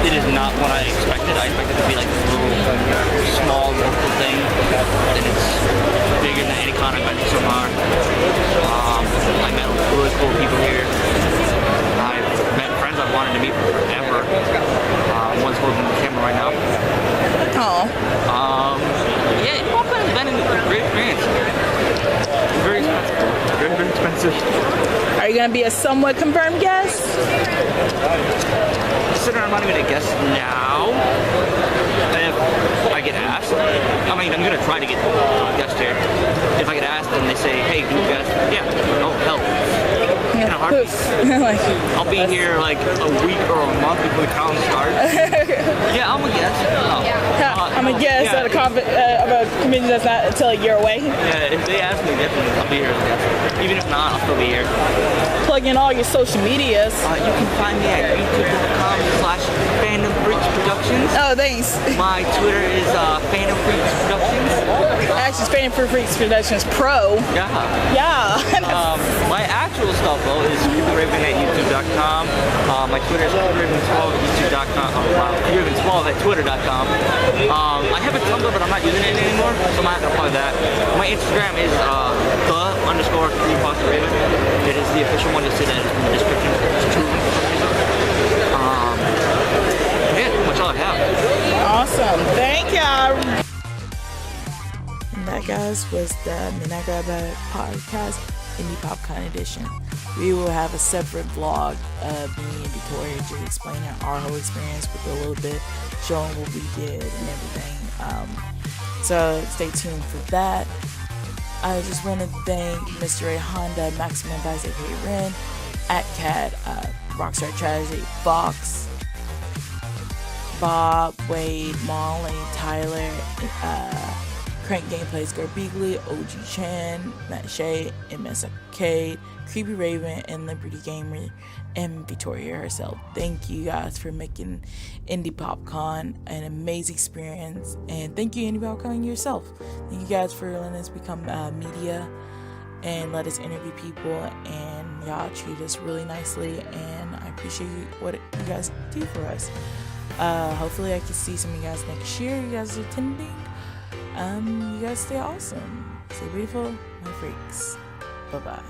It is not what I expected. I expected it to be like this little, small, local thing, and it's bigger than any con I've been to so far. I met really cool people here. somewhat confirmed guest? Considering I'm not even a guest now, if I get asked, I mean, I'm gonna try to get a guest here. If I get asked and they say, hey, do a guest, yeah, oh, hell. In a heartbeat. I'll be here like a week or a month before the con starts. Yeah, I'm a guest. I'm a guest at a convention that's not until a year away. Yeah, if they ask me, definitely I'll be here as a guest. Even if not, I'll still be here. Plug in all your social medias. You can find me at youtube.com/FandomFreaksProductions. Oh, thanks. My Twitter is FandomFreaksProductions. Actually, it's FandomFreaksProductions Pro. Yeah. Yeah. My actual stuff though is CreepyRaven at youtube.com. My Twitter is CreepyRaven12 at youtube.com. CreepyRaven12 at twitter.com. I have a Tumblr, but I'm not using it anymore, so I might have to apply that. My Instagram is _creepyraven. It is the official one. You'll see that in the description. It's true. Yeah, pretty much all I have. Awesome. Thank you. And that, guys, was the MidnightGrabbag podcast Indypopcon edition. We will have a separate vlog of me and Victoria just explaining our whole experience with a little bit, showing what we did and everything. So stay tuned for that. I just want to thank MrRayhonda, Maximum Vice, aka Ren, @Cat, Rockstar Tragedy, Fox, Bob, Wade, Molly, Tyler, Crankgameplay, Girbeagly, OGchan, MattShea&EmSarcade, CreepyRaven, and Liberty Gamer, and Victoria herself. Thank you guys for making Indypopcon an amazing experience, and thank you Indypopcon yourself. Thank you guys for letting us become media and let us interview people, and y'all treat us really nicely, and I appreciate what you guys do for us. Hopefully I can see some of you guys next year. You guys are attending. You guys stay awesome. Stay beautiful, my freaks. Bye-bye.